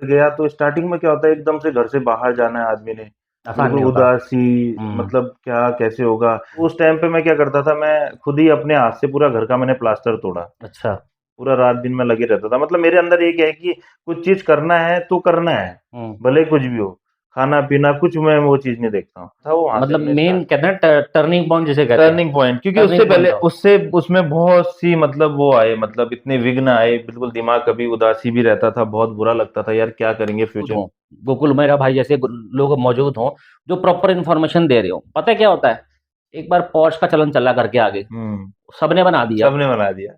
गया तो स्टार्टिंग में क्या होता है, एकदम से घर से बाहर जाना है आदमी ने, आसान बिल्कुल नहीं होता। उदासी, मतलब क्या कैसे होगा। उस टाइम पे मैं क्या करता था, मैं खुद ही अपने हाथ से पूरा घर का मैंने प्लास्टर तोड़ा। अच्छा। पूरा रात दिन में लगे रहता था। मतलब मेरे अंदर एक है कि कुछ चीज़ करना है तो करना है, भले कुछ भी हो। खाना-पीना कुछ मैं वो चीज़ नहीं देखता हूँ। था वो वहाँ से मतलब हमने मेन स्टार्ट कहते हैं टर्निंग पॉइंट जिसे कहते हैं। टर्निंग पॉइंट, क्योंकि उससे टर्निंग पॉइंट पहले था। उससे उसमें बहुत सी मतलब वो आए, मतलब इतने विघ्न आए, बिल्कुल दिमाग कभी उदासी भी रहता था, बहुत बुरा लगता था यार क्या करेंगे फ्यूचर में। गोकुल मेरा भाई जैसे लोग मौजूद हों जो प्रॉपर इन्फॉर्मेशन दे रहे हो, पता है क्या होता है, एक बार पॉर्श का चलन चला करके आगे हुँ, सबने बना दिया। सबने बना दिया।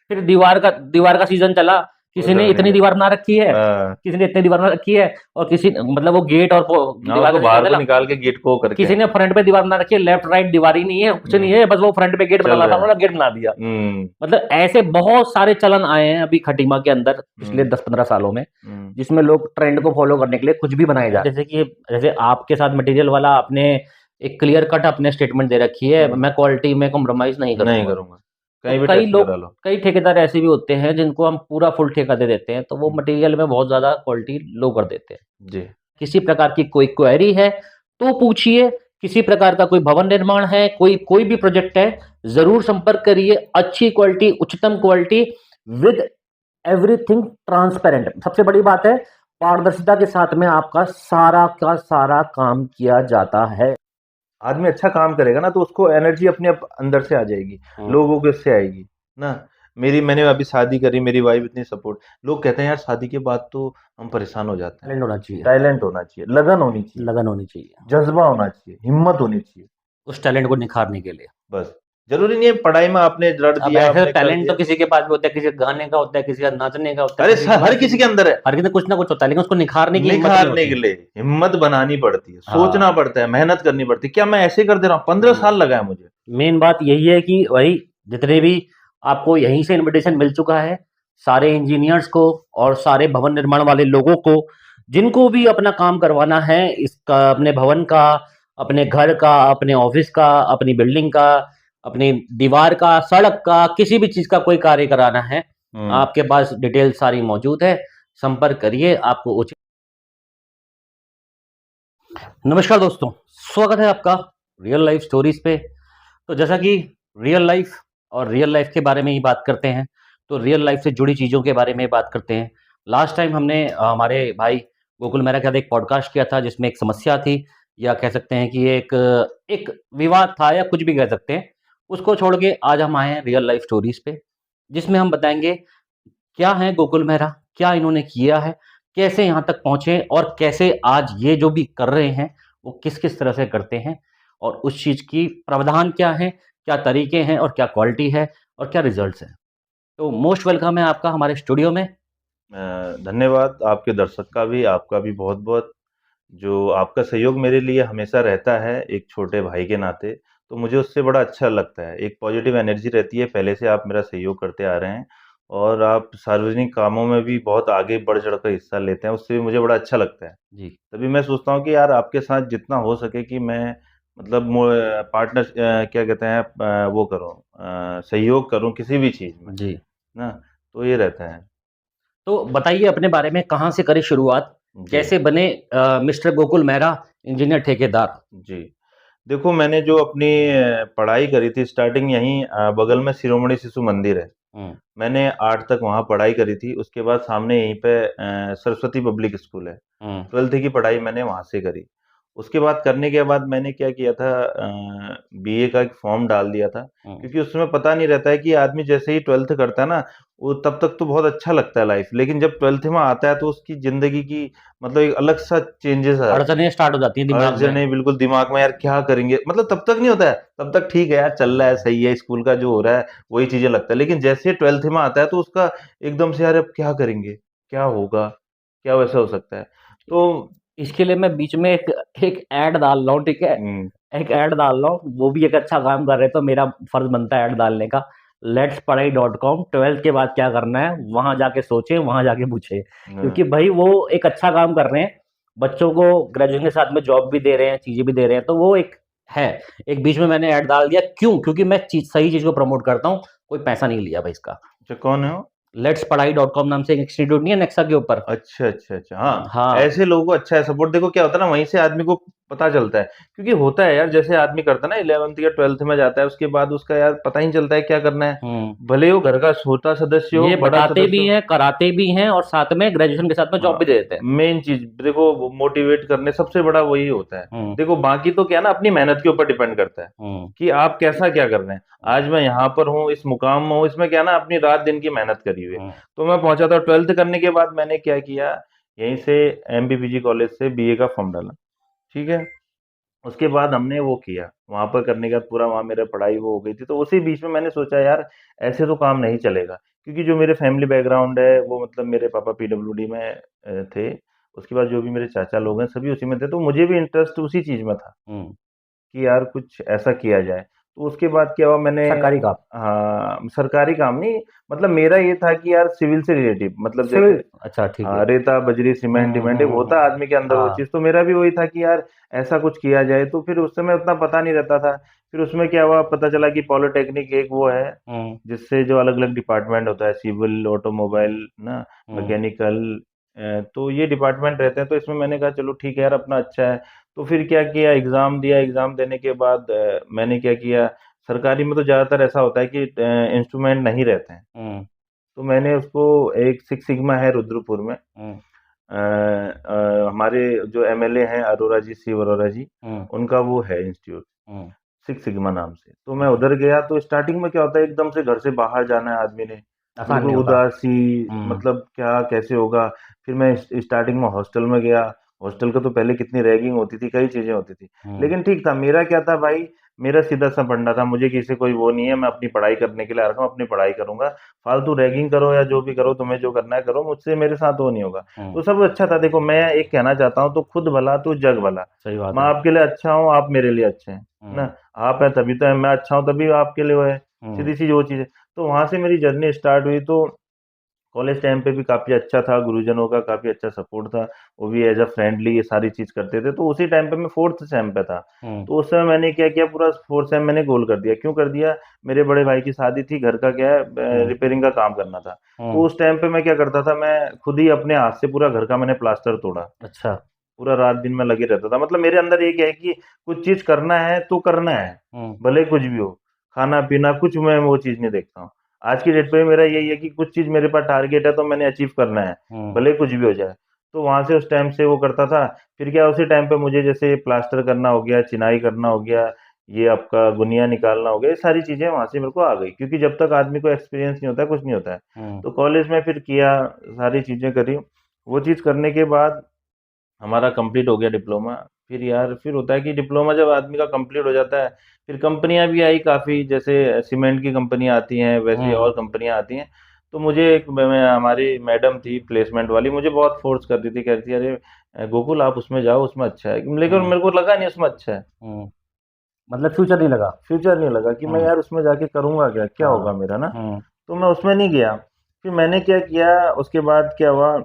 फिर दीवार का सीजन चला, वो किसी ने सबने इतनी किया। दीवार बना रखी है, हाँ, किसी ने इतनी दीवार बना रखी है, और किसी मतलब वो गेट और हाँ दीवार का उसको सीजन बाहर को चला, निकाल के गेट को करके। किसी ने फ्रंट पे दीवार बना रखी है, लेफ्ट राइट दीवार ही नहीं है, कुछ नहीं हुँ, है, बस वो फ्रंट पे गेट बना चल रहा था, रहा है। उन्होंने गेट बना दिया। हुँ, मतलब ऐसे बहुत सारे चलन आए हैं अभी खटीमा के अंदर पिछले हुँ, 10-15 सालों में, हुँ, जिसमें लोग ट्रेंड को फॉलो करने के लिए कुछ भी बनाए जा रहे हैं। जैसे आपके साथ मटेरियल वाला आपने एक क्लियर कट अपने स्टेटमेंट दे रखी है, हुँ, मैं क्वालिटी में कॉम्प्रोमाइज नहीं नहीं करूंगा। करूँगा। तो कहीं भी कई टेस्ट लोग, करा लो। कई ठेकेदार ऐसे भी होते हैं जिनको हम पूरा फुल ठेका दे देते हैं, तो वो हुँ, मटेरियल में बहुत ज्यादा क्वालिटी लो कर देते हैं। जी। किसी प्रकार की कोई क्वेरी है तो पूछिए, किसी प्रकार का कोई भवन निर्माण है, कोई कोई भी प्रोजेक्ट है, जरूर संपर्क करिए। अच्छी क्वालिटी, उच्चतम क्वालिटी, विद एवरीथिंग ट्रांसपेरेंट। सबसे बड़ी बात है, पारदर्शिता के साथ में आपका सारा का सारा काम किया जाता है। आदमी अच्छा काम करेगा ना तो उसको एनर्जी अपने अंदर से आ जाएगी, लोगों के से आएगी ना। मैंने अभी शादी करी, मेरी वाइफ इतनी सपोर्ट। लोग कहते हैं यार शादी के बाद तो हम परेशान हो जाते हैं। टैलेंट होना चाहिए, टैलेंट होना चाहिए, लगन होनी चाहिए, लगन होनी चाहिए जज्बा होना चाहिए, हिम्मत होनी चाहिए। उस टैलेंट को निखारने के लिए। बस, जरूरी नहीं है पढ़ाई में आपने रट अब दिया, ऐसे आपने कर टैलेंट तो दिया। किसी के पास भी होता है, किसी का गाने का होता है, किसी का नाचने का होता है, अरे किसी के हर पास किसी के अंदर है। हर किसी कुछ ना कुछ होता है, लेकिन उसको निखारने की हिम्मत नहीं निखारने के होती। लिए हिम्मत बनानी पड़ती है, सोचना हाँ, पड़ता है, मेहनत करनी पड़ती है। क्या मैं ऐसे कर दे रहा हूँ? 15 साल लगा है मुझे। मेन बात यही है कि वही, जितने भी आपको यहीं से इनविटेशन मिल चुका है, सारे इंजीनियर्स को और सारे भवन निर्माण वाले लोगों को, जिनको भी अपना काम करवाना है, इसका अपने भवन का, अपने घर का, अपने ऑफिस का, अपनी बिल्डिंग का, अपनी दीवार का, सड़क का, किसी भी चीज का कोई कार्य कराना है, हम्म। आपके पास डिटेल सारी मौजूद है। संपर्क करिए, आपको उचित। नमस्कार दोस्तों, स्वागत है आपका रियल लाइफ स्टोरीज पे। तो जैसा कि रियल लाइफ के बारे में ही बात करते हैं, तो रियल लाइफ से जुड़ी चीज़ों के बारे में बात करते हैं। लास्ट टाइम हमने हमारे भाई गोकुल मेहरा के साथ एक पॉडकास्ट किया था, जिसमें एक समस्या थी, या कह सकते हैं कि एक एक विवाद था, या कुछ भी कह सकते हैं। उसको छोड़ के आज हम आए हैं रियल लाइफ स्टोरीज पे, जिसमें हम बताएंगे क्या है गोकुल मेहरा, क्या इन्होंने किया है, कैसे यहाँ तक पहुँचे, और कैसे आज ये जो भी कर रहे हैं वो किस किस तरह से करते हैं, और उस चीज़ की प्रावधान क्या है, क्या तरीके हैं, और क्या क्वालिटी है, और क्या रिजल्ट्स हैं। तो मोस्ट वेलकम है आपका हमारे स्टूडियो में। धन्यवाद आपके दर्शक का भी, आपका भी बहुत बहुत। जो आपका सहयोग मेरे लिए हमेशा रहता है एक छोटे भाई के नाते, तो मुझे उससे बड़ा अच्छा लगता है। एक पॉजिटिव एनर्जी रहती है, पहले से आप मेरा सहयोग करते आ रहे हैं, और आप सार्वजनिक कामों में भी बहुत आगे बढ़ चढ़ कर हिस्सा लेते हैं, उससे भी मुझे बड़ा अच्छा लगता है। जी। तभी मैं सोचता हूँ कि यार आपके साथ जितना हो सके कि मैं मतलब पार्टनर क्या कहते हैं, वो करूँ, सहयोग करूँ किसी भी चीज़ में, जी। ना। तो ये रहता है। तो बताइए अपने बारे में, कहाँ से करें शुरुआत, जी, कैसे बने मिस्टर गोकुल मेहरा इंजीनियर ठेकेदार। जी। देखो मैंने जो अपनी पढ़ाई करी थी स्टार्टिंग यहीं बगल में शिरोमणि शिशु मंदिर है। हम्म। मैंने 8 तक वहाँ पढ़ाई करी थी, उसके बाद सामने यहीं पे सरस्वती पब्लिक स्कूल है। हम्म। 12th की पढ़ाई मैंने वहाँ से करी। उसके बाद करने के बाद मैंने क्या किया था, बीए का एक फॉर्म डाल दिया था, हम्म। क्योंकि उसमें पता नहीं रहता है कि आदमी जैसे ही 12th करता है ना, वो तब तक तो बहुत अच्छा लगता है लाइफ, लेकिन जब 12th में आता है तो उसकी ज़िंदगी की मतलब एक अलग-सा चेंजेस आ जाता है। अड़चने स्टार्ट हो जाती हैं दिमाग में। अड़चनें बिल्कुल दिमाग में, यार क्या करेंगे? मतलब तब तक नहीं होता है, तब तक ठीक है यार, चल रहा है, सही है, स्कूल का जो हो रहा है वही चीज़ें लगता है। लेकिन जैसे ही 12th में आता है तो उसका एकदम से यार अब क्या करेंगे? क्या होगा? क्या वैसा हो सकता है? तो इसके लिए मैं बीच में एक एक ऐड डाल रहा हूँ, ठीक है? हुँ, एक ऐड डाल रहा हूँ, वो भी एक अच्छा काम कर रहे हैं, तो मेरा फर्ज बनता है ऐड डालने का। लेट्स पढ़ाई डॉट कॉम, 12th के बाद क्या करना है वहां जाके सोचे, वहां जाके पूछे, क्योंकि भाई वो एक अच्छा काम कर रहे हैं, बच्चों को ग्रेजुएशन के साथ में जॉब भी दे रहे हैं, चीजें भी दे रहे हैं, तो वो एक है। एक बीच में मैंने ऐड डाल दिया, क्यों? क्योंकि मैं सही चीज को प्रमोट करता हूँ, कोई पैसा नहीं लिया भाई इसका। अच्छा कौन है वो? लेट्स पढ़ाई.com नाम से एक इंस्टीट्यूट नहीं है नेक्सा के ऊपर? अच्छा, अच्छा, अच्छा। हाँ, हाँ। ऐसे लोगों को अच्छा है सपोर्ट। देखो क्या होता है ना, वहीं से आदमी को पता चलता है। क्योंकि होता है यार, जैसे आदमी करता है ना 11th या 12th में जाता है, उसके बाद उसका यार पता ही नहीं चलता है क्या करना है। हुँ। भले ही वो घर का छोटा सदस्य हो, ये बड़ा बताते सदस्य भी हो। हैं, कराते भी हैं और साथ में ग्रेजुएशन के साथ में जॉब हाँ, भी दे देते हैं। मेन चीज़ देखो मोटिवेट करने सबसे बड़ा वही होता है। हुँ, देखो बाकी तो क्या है ना, अपनी मेहनत के ऊपर डिपेंड करता है, हुँ, कि आप कैसा क्या कर रहे हैं। हुँ, आज मैं यहाँ पर हूँ, इस मुकाम में हूँ, इसमें क्या है ना, अपनी रात-दिन की मेहनत करी हुई है। हुँ, तो मैं पहुँचा था 12th करने के बाद मैंने क्या किया, यहीं से एमपीपीजी कॉलेज से बीए का फॉर्म डाला, ठीक है? उसके बाद हमने वो किया, वहाँ पर करने के बाद पूरा वहाँ मेरा पढ़ाई वो हो गई थी, तो उसी बीच में मैंने सोचा यार ऐसे तो काम नहीं चलेगा। क्योंकि जो मेरे फैमिली बैकग्राउंड है, वो मतलब मेरे पापा पीडब्ल्यूडी में थे, उसके बाद जो भी मेरे चाचा लोग हैं, सभी उसी में थे, तो मुझे भी इंटरेस्ट उसी चीज़ में था, हुँ। कि यार कुछ ऐसा किया जाए। तो उसके बाद क्या हुआ, मैंने सरकारी काम। हाँ, सरकारी काम नहीं, मतलब मेरा ये था कि यार सिविल से रिलेटिव, मतलब जैसे सिविल अच्छा ठीक है। रेता, बजरी, सीमेंट, हुँ, डिमेंट हुँ, एक हुँ, होता है हुँ। आदमी के अंदर वो हाँ। चीज़, तो मेरा भी वही था कि यार ऐसा कुछ किया जाए। तो फिर उस समय उतना पता नहीं रहता था। फिर उसमें क्या हुआ, पता चला कि पॉलिटेक्निक एक वो है, हुँ, जिससे जो अलग-अलग डिपार्टमेंट होता है, सिविल, ऑटोमोबाइल ना, हुँ, मैकेनिकल, तो ये डिपार्टमेंट रहते हैं। तो इसमें मैंने कहा चलो ठीक है यार, अपना अच्छा है। तो फिर क्या किया, एग्ज़ाम दिया, एग्ज़ाम देने के बाद मैंने क्या किया, सरकारी में तो ज़्यादातर ऐसा होता है कि इंस्ट्रूमेंट नहीं रहते हैं। हुँ, तो मैंने उसको, एक सिक्स सिग्मा है रुद्रपुर में, हुँ, हमारे जो एमएलए हैं अरोरा जी, शिव अरोरा जी, हुँ, उनका वो है इंस्टीट्यूट, हुँ, सिक्स सिग्मा नाम से। तो मैं हुँ। उधर गया, तो स्टार्टिंग में क्या होता है, एकदम से घर से बाहर जाना है आदमी ने, आसान बिल्कुल नहीं होता। उदासी, हुँ, मतलब क्या कैसे होगा। फिर मैं स्टार्टिंग में हॉस्टल में गया। हॉस्टल का तो पहले कितनी रैगिंग होती थी, कई चीज़ें होती थी। हुँ, लेकिन ठीक था, मेरा क्या था भाई, मेरा सीधा-सा फंडा था, मुझे किसी से कोई वो नहीं है, मैं अपनी पढ़ाई करने के लिए आ रखा हूँ, अपनी पढ़ाई करूँगा। फालतू रैगिंग करो या जो भी करो, तुम्हें जो करना है करो, मुझसे मेरे साथ वो नहीं होगा। हुँ, तो सब अच्छा था। देखो मैं एक कहना चाहता हूँ, तो खुद भला तो जग भला। सही बात मैं है। आपके लिए अच्छा हूँ, आप मेरे लिए अच्छे हैं, है हुँ, ना? आप हैं तभी तो मैं अच्छा हूँ, तभी आपके लिए वो है, हुँ, सीधी-सी वो चीज़ है। तो वहाँ से मेरी जर्नी स्टार्ट हुई। तो कॉलेज टाइम पे भी काफ़ी अच्छा था, गुरुजनों का काफ़ी अच्छा सपोर्ट था, वो भी एज़ अ फ्रेंडली ये सारी चीज़ करते थे। तो उसी टाइम पे मैं 4th सेम पे था, हुँ, तो उस समय मैंने क्या किया, पूरा 4th सेम मैंने गोल कर दिया। क्यों कर दिया? मेरे बड़े भाई की शादी थी, घर का क्या है, हुँ, रिपेयरिंग का काम करना था। तो हुँ। उस टाइम पे मैं क्या करता था, मैं खुद ही अपने हाथ से पूरा घर का मैंने प्लास्टर तोड़ा। अच्छा। पूरा रात-दिन मैं लगे रहता था। मतलब मेरे अंदर ये क्या है कि कुछ चीज़ करना है तो करना है, हुँ, भले कुछ भी हो। खाना-पीना कुछ मैं वो चीज़ नहीं देखता हूँ। आज की डेट पे मेरा यही है कि कुछ चीज़ मेरे पास टारगेट है तो मैंने अचीव करना है, हुँ, भले कुछ भी हो जाए। तो वहाँ से उस टाइम से वो करता था। फिर क्या उसी टाइम पे मुझे जैसे प्लास्टर करना हो गया, चिनाई करना हो गया, ये आपका गुनिया निकालना हो गया, ये सारी चीज़ें वहाँ से मेरे को आ गई। क्योंकि जब तक आदमी को एक्सपीरियंस नहीं होता है, कुछ नहीं होता है। हुँ, तो कॉलेज में फिर किया, सारी चीज़ें करी। वो चीज़ करने के बाद हमारा कंप्लीट हो गया डिप्लोमा। फिर यार फिर होता है कि डिप्लोमा जब आदमी का कंप्लीट हो जाता है, फिर कंपनियाँ भी आई काफ़ी, जैसे सीमेंट की कंपनियाँ आती हैं, वैसे और हुँ, कंपनियाँ आती हैं। तो मुझे एक मैं हमारी मैडम थी प्लेसमेंट वाली, मुझे बहुत फ़ोर्स करती थी, कहती थी, "अरे गोकुल आप उसमें जाओ, उसमें अच्छा है।" लेकिन हुँ, मेरे को लगा नहीं उसमें अच्छा है। हुँ। मतलब फ्यूचर नहीं लगा? फ्यूचर नहीं लगा कि मैं हुँ, यार उसमें जाके करूँगा क्या? क्या होगा हाँ, मेरा ना? हुँ, तो मैं उसमें नहीं गया। फिर मैंने क्या किया, उसके बाद क्या हुआ,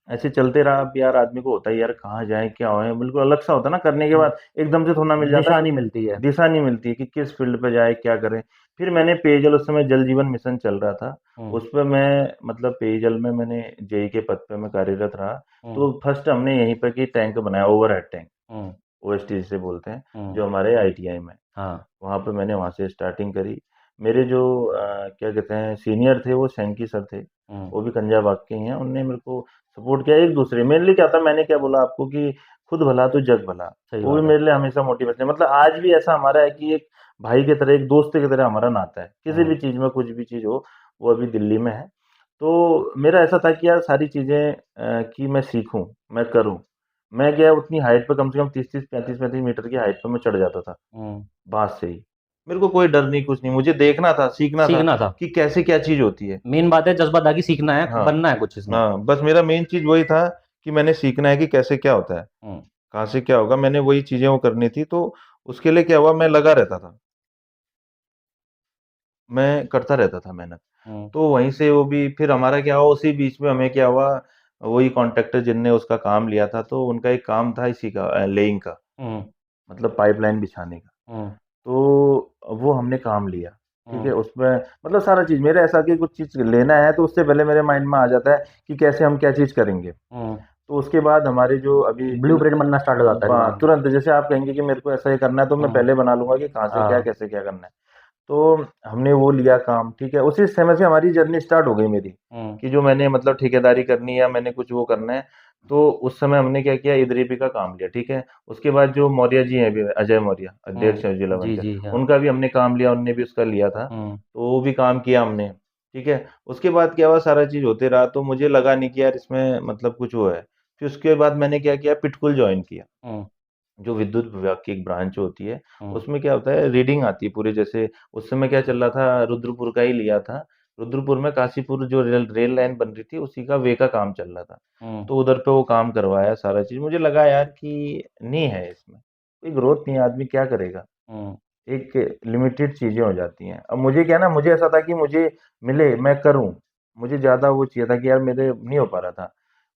ऐसे चलते रहा। अब यार आदमी को होता है यार कहाँ जाए, क्या होए, बिल्कुल अलग-सा होता है ना करने के हुँ। बाद, एकदम से थोड़ा ना मिल जाता है दिशा कुछ, नहीं मिलती है। दिशा नहीं मिलती है कि किस फ़ील्ड पे जाए, क्या करें। फिर मैंने पेयजल, उस समय जल जीवन मिशन चल रहा था, हुँ, उस पे मैं मतलब पेयजल में मैंने जेई के पद पे मैं कार्यरत रहा। हुँ, तो फर्स्ट हमने यहीं पे कि टैंक बनाया, ओवरहेड टैंक, हुँ, ओएसटी जिसे बोलते हैं, हुँ, जो हमारे आईटीआई में। हाँ, वहाँ पे मैंने वहाँ से स्टार्टिंग करी। मेरे जो क्या कहते हैं सीनियर थे, वो शैंकी सर थे, हुँ, वो भी कंजाबाग के ही हैं। उन्होंने मेरे को सपोर्ट किया एक-दूसरे, मेनली क्या था, मैंने क्या बोला आपको कि खुद भला तो जग भला। सही वो भी बात है। मेरे लिए हमेशा मोटिवेशन है। मतलब आज भी ऐसा हमारा है कि एक भाई की तरह, एक दोस्त की तरह हमारा नाता है। किसी हुँ, भी चीज़ में कुछ भी चीज़ हो, वो अभी दिल्ली में है। तो मेरा ऐसा था कि यार सारी चीज़ें कि मैं सीखूँ, मैं करूँ। मैं गया उतनी हाइट पे, कम से कम 30-30, 35-35 मीटर की हाइट पे मैं चढ़ जाता था। हुँ, बाँस से ही। मेरे को कोई डर नहीं, कुछ नहीं, मुझे देखना था, सीखना था सीखना था। कि कैसे क्या चीज़ होती है। मेन बात है जज़्बा था कि सीखना है, हाँ, बनना है कुछ इसमें। हाँ, बस मेरा मेन चीज़ वही था कि मैंने सीखना है कि कैसे क्या होता है, हुँ, कहाँ से क्या होगा, मैंने वही चीज़ें वो करनी थी। तो उसके लिए क्या हुआ, मैं लगा रहता था, मैं करता रहता था मेहनत। हुँ, तो वहीं से वो भी फिर हमारा क्या हुआ, उसी बीच में हमें क्या हुआ, वही कॉन्ट्रैक्टर जिनने उसका काम लिया था, तो उनका एक काम था इसी का, लेइंग का, हुँ, मतलब पाइपलाइन बिछाने का। हुँ, तो वो हमने काम लिया। ठीक है, उसमें मतलब सारा चीज़ मेरा ऐसा कि कुछ चीज़ लेना है तो उससे पहले मेरे माइंड में आ जाता है कि कैसे हम क्या चीज़ करेंगे। तो उसके बाद हमारे जो अभी ब्लूप्रिंट बनना स्टार्ट हो जाता है दिमाग में। तुरंत जैसे आप कहेंगे कि मेरे को ऐसा ही करना है, तो मैं पहले बना लूँगा कि कहाँ से क्या, हाँ। कैसे क्या करना है। तो हमने वो लिया काम, ठीक है, उसी समय से हमारी जर्नी स्टार्ट हो गई मेरी, कि जो मैंने मतलब ठेकेदारी करनी है या मैंने कुछ वो करना है, तो उस समय हमने क्या किया, ईदरीपी का काम लिया, ठीक है। उसके बाद जो मौर्य जी हैं अभी, अजय मौर्य, अध्यक्ष हैं जिला जी, पंचायत, जी, हाँ। उनका भी हमने काम लिया, उनने भी उसका लिया था, तो वो भी काम किया हमने, ठीक है। उसके बाद क्या हुआ, सारा चीज़ होते रहा, तो मुझे लगा नहीं कि यार इसमें मतलब कुछ वो है। फिर उसके बाद मैंने क्या किया, पिटकुल जॉइन किया, जो विद्युत विभाग की एक ब्रांच होती है, उसमें क्या होता है, रीडिंग आती है पूरे, जैसे उस समय क्या चल रहा था, रुद्रपुर का ही लिया था। रुद्रपुर में काशीपुर जो रेल लाइन बन रही थी, उसी का वे का काम चल रहा था। तो उधर पे वो काम करवाया सारा चीज़। मुझे लगा यार कि नहीं है इसमें, कोई ग्रोथ नहीं है, आदमी क्या करेगा? एक लिमिटेड चीज़ें हो जाती हैं। अब मुझे क्या ना, मुझे ऐसा था कि मुझे मिले, मैं करूँ। मुझे ज़्यादा वो चाहिए था कि यार मेरे नहीं हो पा रहा था।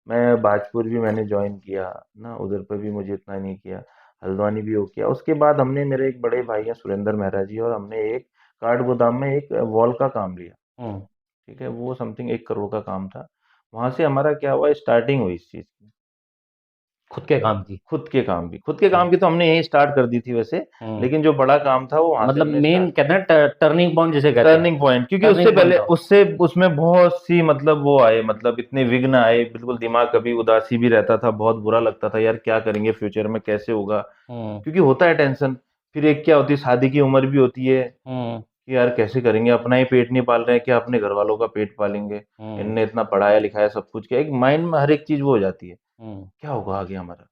मैं भाजपुर भी मैंने जॉइन किया ना, उधर पे भी मुझे इतना नहीं किया, हल्द्वानी भी हो किया। उसके बाद हमने, मेरे एक बड़े भाई हैं सुरेंद्र मेहरा जी, और हमने एक काठ गोदाम में एक वॉल का काम लिया, ठीक है। वो समथिंग 1 करोड़ का काम था। वहाँ से हमारा क्या हुआ, स्टार्टिंग हुई इस चीज़ की। खुद के काम की। खुद के काम की तो हमने यहीं स्टार्ट कर दी थी वैसे, लेकिन जो बड़ा काम था वो वहाँ से मतलब हमने मेन स्टार्ट, कहते हैं टर्निंग पॉइंट जिसे कहते हैं। टर्निंग पॉइंट, क्योंकि उससे टर्निंग पॉइंट पहले था। उससे उसमें बहुत सी मतलब वो आए, मतलब इतने विघ्न आए, बिल्कुल दिमाग कभी उदासी भी रहता था, बहुत बुरा लगता था यार क्या करेंगे फ्यूचर में, कैसे होगा, क्योंकि होता है टेंशन। फिर एक क्या होती है, शादी की उम्र भी होती है कि यार कैसे करेंगे, अपना ही पेट नहीं पाल रहे हैं, क्या अपने घर वालों का पेट पालेंगे, इनने इतना पढ़ाया लिखाया सब कुछ किया, एक माइंड में हर एक चीज वो हो जाती है, क्या होगा आगे हमारा।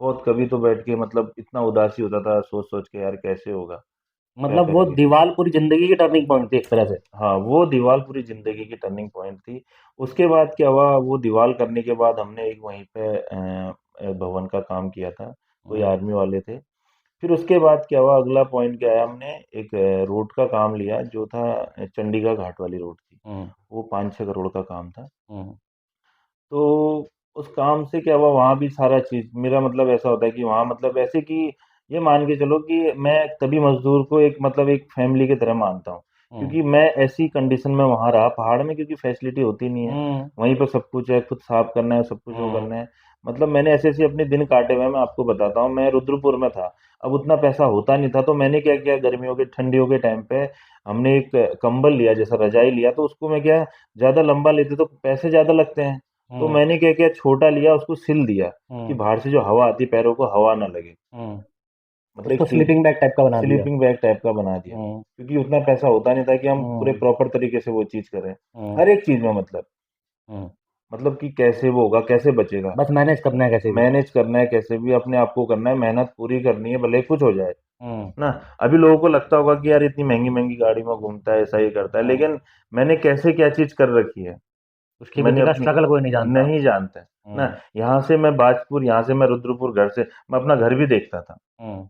बहुत कभी तो बैठ के मतलब इतना उदासी होता था, सोच सोच के यार कैसे होगा, क्या मतलब वो करेंगे। दीवार पूरी जिंदगी की टर्निंग पॉइंट थी एक तरह से। हाँ, वो दीवार पूरी ज़िंदगी की टर्निंग पॉइंट थी। उसके बाद क्या हुआ, वो दीवार करने के बाद हमने एक वहीं पे भवन का काम किया था, कोई हम्म, आर्मी वाले थे। फिर उसके बाद क्या हुआ, अगला पॉइंट क्या आया, हमने एक रोड का काम लिया, जो था चंडीगढ़ घाट वाली रोड थी। हम्म, वो 5-6 करोड़ का काम था। हम्म, तो उस काम से क्या हुआ, वहाँ भी सारा चीज़ मेरा मतलब ऐसा होता है कि वहाँ मतलब ऐसे कि ये मान के चलो कि मैं तभी मज़दूर को एक मतलब एक फैमिली की तरह मानता हूँ। हम्म, क्योंकि मैं ऐसी कंडीशन में वहाँ रहा पहाड़ में, क्योंकि फैसिलिटी होती नहीं है। हम्म, वहीं पे सब कुछ है, खुद साफ करना है, सब कुछ वो हम्म, करना है। मतलब मैंने ऐसे-ऐसे अपने दिन काटे हुए हैं, मैं आपको बताता हूँ। मैं रुद्रपुर में था, अब उतना पैसा होता नहीं था, तो मैंने क्या किया, गर्मियों के ठंडियों के टाइम पे हमने एक कंबल लिया, जैसा रज़ाई लिया, तो उसको मैं क्या, ज़्यादा लंबा लेते तो पैसे ज़्यादा लगते हैं। तो हम्म, मैंने क्या किया, छोटा लिया, उसको सिल दिया कि हम्म, बाहर से जो हवा आती है पैरों को हवा ना लगे। हम्म। मतलब एक उसको स्लीपिंग बैग टाइप का बना दिया। स्लीपिंग बैग टाइप का बना दिया, हम्म, क्योंकि उतना पैसा होता नहीं था कि हम पूरे हम्म, प्रॉपर तरीके से वो चीज़ करें। हम्म, हर एक चीज़ में हम्म। मतलब कि कैसे वो होगा, कैसे बचेगा, बस मैनेज करना है कैसे भी। मैनेज करना है कैसे भी, अपने आप को करना है, मेहनत पूरी करनी है, भले ही कुछ हो जाए, हम्म, ना। अभी लोगों को लगता होगा कि यार इतनी महँगी-महँगी गाड़ी में घूमता है, ऐसा ही करता है, हम्म। लेकिन मैंने कैसे क्या चीज़ कर रखी है, उसके मैंने पीछे का अपनी, स्ट्रगल कोई नहीं जानता। नहीं जानता है, ना। हम्म, यहाँ से मैं बाजपुर, यहाँ से मैं रुद्रपुर, घर से मैं अपना घर भी देखता था, हम्म,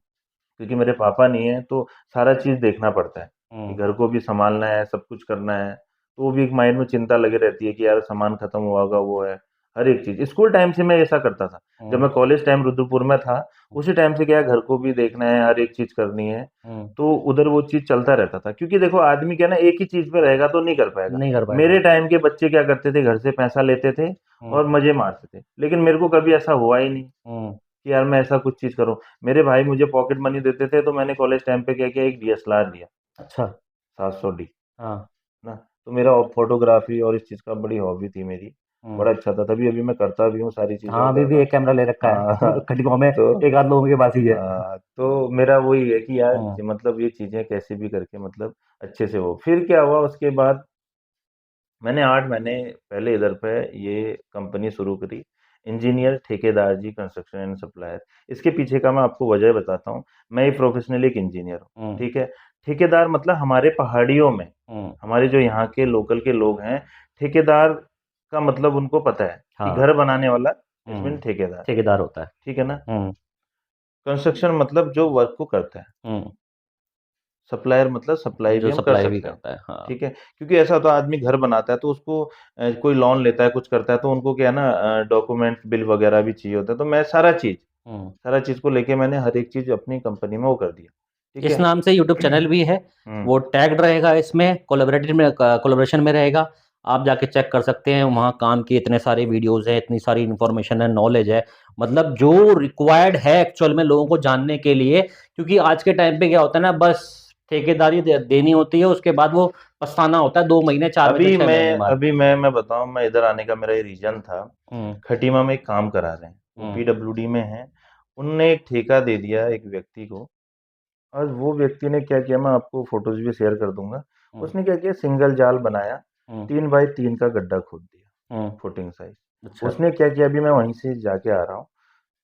क्योंकि मेरे पापा नहीं है, तो सारा चीज़ देखना पड़ता है, कि हम्म, घर को भी सँभालना है, सब कुछ करना है। तो वो भी एक माइंड में चिंता लगी रहती है कि यार सामान खत्म हुआ होगा, वो है, हर एक चीज़। स्कूल टाइम से मैं ऐसा करता था। जब हम्म, मैं कॉलेज टाइम रुद्रपुर में था, उसी टाइम से क्या है, घर को भी देखना है, हर एक चीज़ करनी है, हम्म। तो उधर वो चीज़ चलता रहता था। क्योंकि देखो आदमी क्या है ना, एक ही चीज़ पे रहेगा तो नहीं कर पाएगा। नहीं कर मेरे पाएगा। टाइम के बच्चे क्या करते थे, घर से पैसा लेते थे हम्म, और मज़े मारते थे। लेकिन मेरे को कभी ऐसा हुआ ही नहीं हम्म। कि यार मैं ऐसा कुछ चीज़ करूँ। मेरे भाई मुझे पॉकेट मनी देते थे, तो मैंने कॉलेज टाइम पे क्या किया, एक डीएसएलआर लिया, अच्छा। 700 डी, हाँ। ना। तो मेरा फ़ोटोग्राफ़ी और इस चीज़ का बड़ी हॉबी थी मेरी, हम्म। बड़ा अच्छा था। तभी अभी मैं करता भी हूँ, सारी चीज़ें हाँ, वो अभी भी करता हूँ। एक कैमरा ले रखा है हाँ, खटिकॉ में, तो एक आध लोगों के पास ही है। तो मेरा वही है कि यार हम्म, मतलब ये चीज़ें कैसे भी करके मतलब अच्छे से हो। फिर क्या हुआ उसके बाद, मैंने 8 महीने पहले इधर पे ये कंपनी शुरू करी, इंजीनियर ठेकेदार जी कंस्ट्रक्शन एंड सप्लायर। इसके पीछे का मैं आपको वजह बताता हूँ। मैं ही प्रोफेशनली एक इंजीनियर हूँ, हम्म, ठीक है। ठेकेदार मतलब हमारे पहाड़ियों में, हम्म। हमारे जो यहाँ के लोकल के लोग हैं, ठेकेदार का मतलब उनको पता है कि हाँ। घर बनाने वाला, इसमें हम्म। ठेकेदार, ठेकेदार होता है। ठीक है ना। हम्म, कंस्ट्रक्शन मतलब जो वर्क को करता है, हम्म। सप्लायर मतलब सप्लाई भी जो हम कर सप्लाई भी सकते हैं, करता है, हाँ। ठीक है। क्योंकि ऐसा होता है आदमी घर बनाता है तो उसको कोई लोन लेता है, कुछ करता है, तो उनको क्या है ना, डॉक्यूमेंट बिल वगैरह भी चाहिए होता है, तो मैं सारा चीज़, हम्म, सारा चीज़ को लेके मैंने हर एक चीज़ अपनी कंपनी में वो कर दिया, ठीक इस है? नाम से यूट्यूब चैनल भी है, हुँ, वो टैग्ड रहेगा इसमें, कोलैबोरेशन में रहेगा। आप जाके चेक कर सकते हैं, वहाँ काम के इतने सारे वीडियोज़ हैं, इतनी सारी इन्फॉर्मेशन है, नॉलेज है, मतलब जो रिक्वायर्ड है एक्चुअल में लोगों को जानने के लिए। क्योंकि आज के टाइम पे क्या होता है ना, बस ठेकेदारी देनी होती है, उसके बाद वो पछताना होता है 2 महीने, 4 महीने, 6 महीने बाद। मैं बताऊँ, मैं इधर आने का मेरा ये रीज़न था, हुँ, खटीमा में एक काम करा रहे हैं, वो हुँ, पीडब्ल्यूडी में है। उन्होंने एक ठेका दे दिया एक व्यक्ति को, और वो व्यक्ति ने क्या किया, मैं आपको फ़ोटोज़ भी शेयर कर दूँगा। हुँ, उसने क्या किया, सिंगल जाल बनाया, हुँ, 3 बाई 3 का गड्ढा खोद दिया, हुँ, फुटिंग साइज़। अच्छा, उसने क्या किया, अभी मैं वहीं से जाके आ रहा हूँ,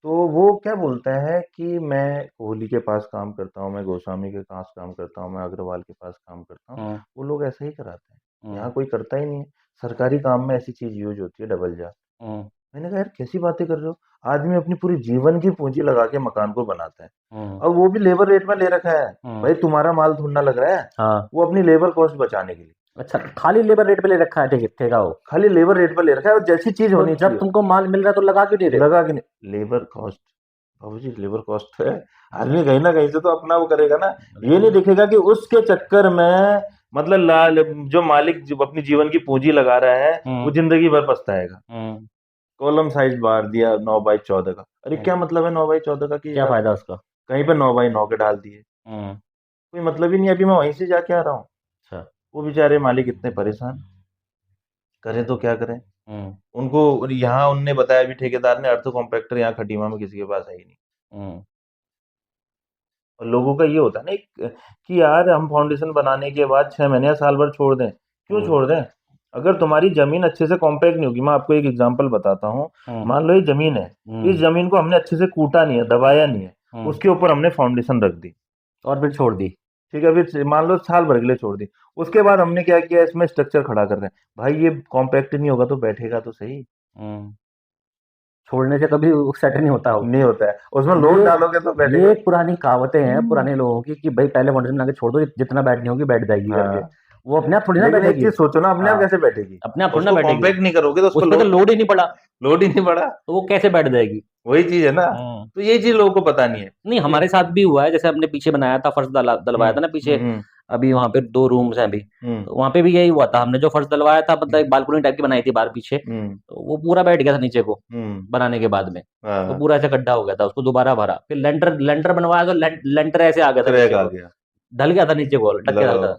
तो वो क्या बोलता है कि मैं कोहली के पास काम करता हूँ, मैं गोस्वामी के पास काम करता हूँ, मैं अग्रवाल के पास काम करता हूँ। हुँ, वो लोग ऐसा ही कराते हैं, हुँ, यहाँ कोई करता ही नहीं है। सरकारी काम में ऐसी चीज़ यूज़ होती है, डबल जाल। हुँ, मैंने कहा, यार कैसी बातें कर रहे हो? आदमी अपनी पूरी जीवन की पूँजी लगा के मकान को बनाता है, हुँ, और वो भी लेबर रेट में ले रखा है। हुँ, भाई तुम्हारा माल थोड़ी ना लग रहा है, हाँ। वो अपनी लेबर कॉस्ट बचाने के लिए। अच्छा, खाली लेबर रेट पे ले रखा है ठेका वो? खाली लेबर रेट पे ले रखा है, और जैसी चीज़ तो होनी जब चाहिए, तुमको माल मिल रहा है तो लगा क्यों नहीं रहे? लगा के नहीं, लेबर कॉस्ट, बाबूजी लेबर कॉस्ट है। आदमी कहीं न कहीं से तो अपना वो करेगा ना। ये नहीं दिखेगा कि उसके चक्कर में, मतलब लाल जो मालिक जो अपनी जीवन की पूँजी लगा रहा है, वो हुँ, ज़िंदगी भर पछताएगा। हुँ, कॉलम साइज़ बाँट दिया 9 बाई 14 का। अरे हुँ, क्या मतलब है 9 बाई 14 का, कि क्या यार फ़ायदा उसका? कहीं पे 9 बाई 9 के डाल दिए। हुँ, कोई मतलब ही नहीं है, अभी मैं वहीं से जाके आ रहा हूँ। अच्छा, वो बेचारे मालिक इतने परेशान, करें तो क्या करें? हुँ, उनको, और यहाँ उनने बताया अभी ठेकेदार ने, अर्थ कॉम्पैक्टर यहाँ खटीमा में किसी के पास है ही नहीं। हुँ, और लोगों का ये होता है ना कि यार हम फाउंडेशन बनाने के बाद 6 महीने या साल भर छोड़ दें। क्यों हुँ, छोड़ दें? अगर तुम्हारी ज़मीन अच्छे से कॉम्पैक्ट नहीं होगी, मैं आपको एक एग्ज़ाम्पल बताता हूँ। हुँ, मान लो ये ज़मीन है, इस हुँ, ज़मीन को हमने अच्छे से कूटा नहीं है, दबाया नहीं है, हुँ, उसके ऊपर हमने फाउंडेशन रख दी, और फिर छोड़ दी। ठीक है? फिर मान लो साल भर के लिए छोड़ दी। उसके बाद हमने क्या किया, इसमें स्ट्रक्चर खड़ा कर रहे हैं। भाई ये कॉम्पैक्ट नहीं होगा तो बैठेगा तो सही। हुँ, छोड़ने से कभी वो सेट नहीं होता वो। नहीं होता है, उसमें लोड ये डालोगे तो ये बैठेगा। एक पुरानी कहावतें हैं पुराने लोगों की कि भई पहले फाउंडेशन बना के छोड़ दो, जितना बैठनी होगी बैठ जाएगी करके। हाँ। वो अपने आप थोड़ी ना लेकिन एक बैठेगी। चीज़ सोचो ना, अपने आप हाँ, कैसे बैठेगी? अपने आप थोड़ी ना उसको बैठेगी वो। कॉम्पैक्ट नहीं करोगे तो उसको उसपे तो लोड लोड ही नहीं पड़ा, लोड ही नहीं पड़ा। तो वो कैसे बैठ जाएगी? वही चीज़ है ना। हुँ। तो ये चीज़ लोगों को पता नहीं है नहीं, कि हमारे साथ भी हुआ है, जैसे हमने पीछे बनाया था, फर्श हुँ, डलवाया था ना पीछे, हुँ, अभी वहाँ पे 2 रूम्स हैं अभी, हुँ, तो वहाँ पे भी यही हुआ था। हमने जो फर्श डलवाया था, मतलब हुँ, एक बालकनी टाइप की बनाई थी बाहर पीछे, हुँ, तो वो पूरा बैठ गया था नीचे को, हुँ, बनाने के बाद में। वो हाँ, पूरा ऐसे गड्ढा हो गया था, उसको दोबारा भरा। फिर लेंटर लेंटर बनवाया तो लेंटर ऐसे आ गया था क्रैक नीचे आ को, गया। ढल गया था नीचे को, लटक के ढल गया लगाओ। था।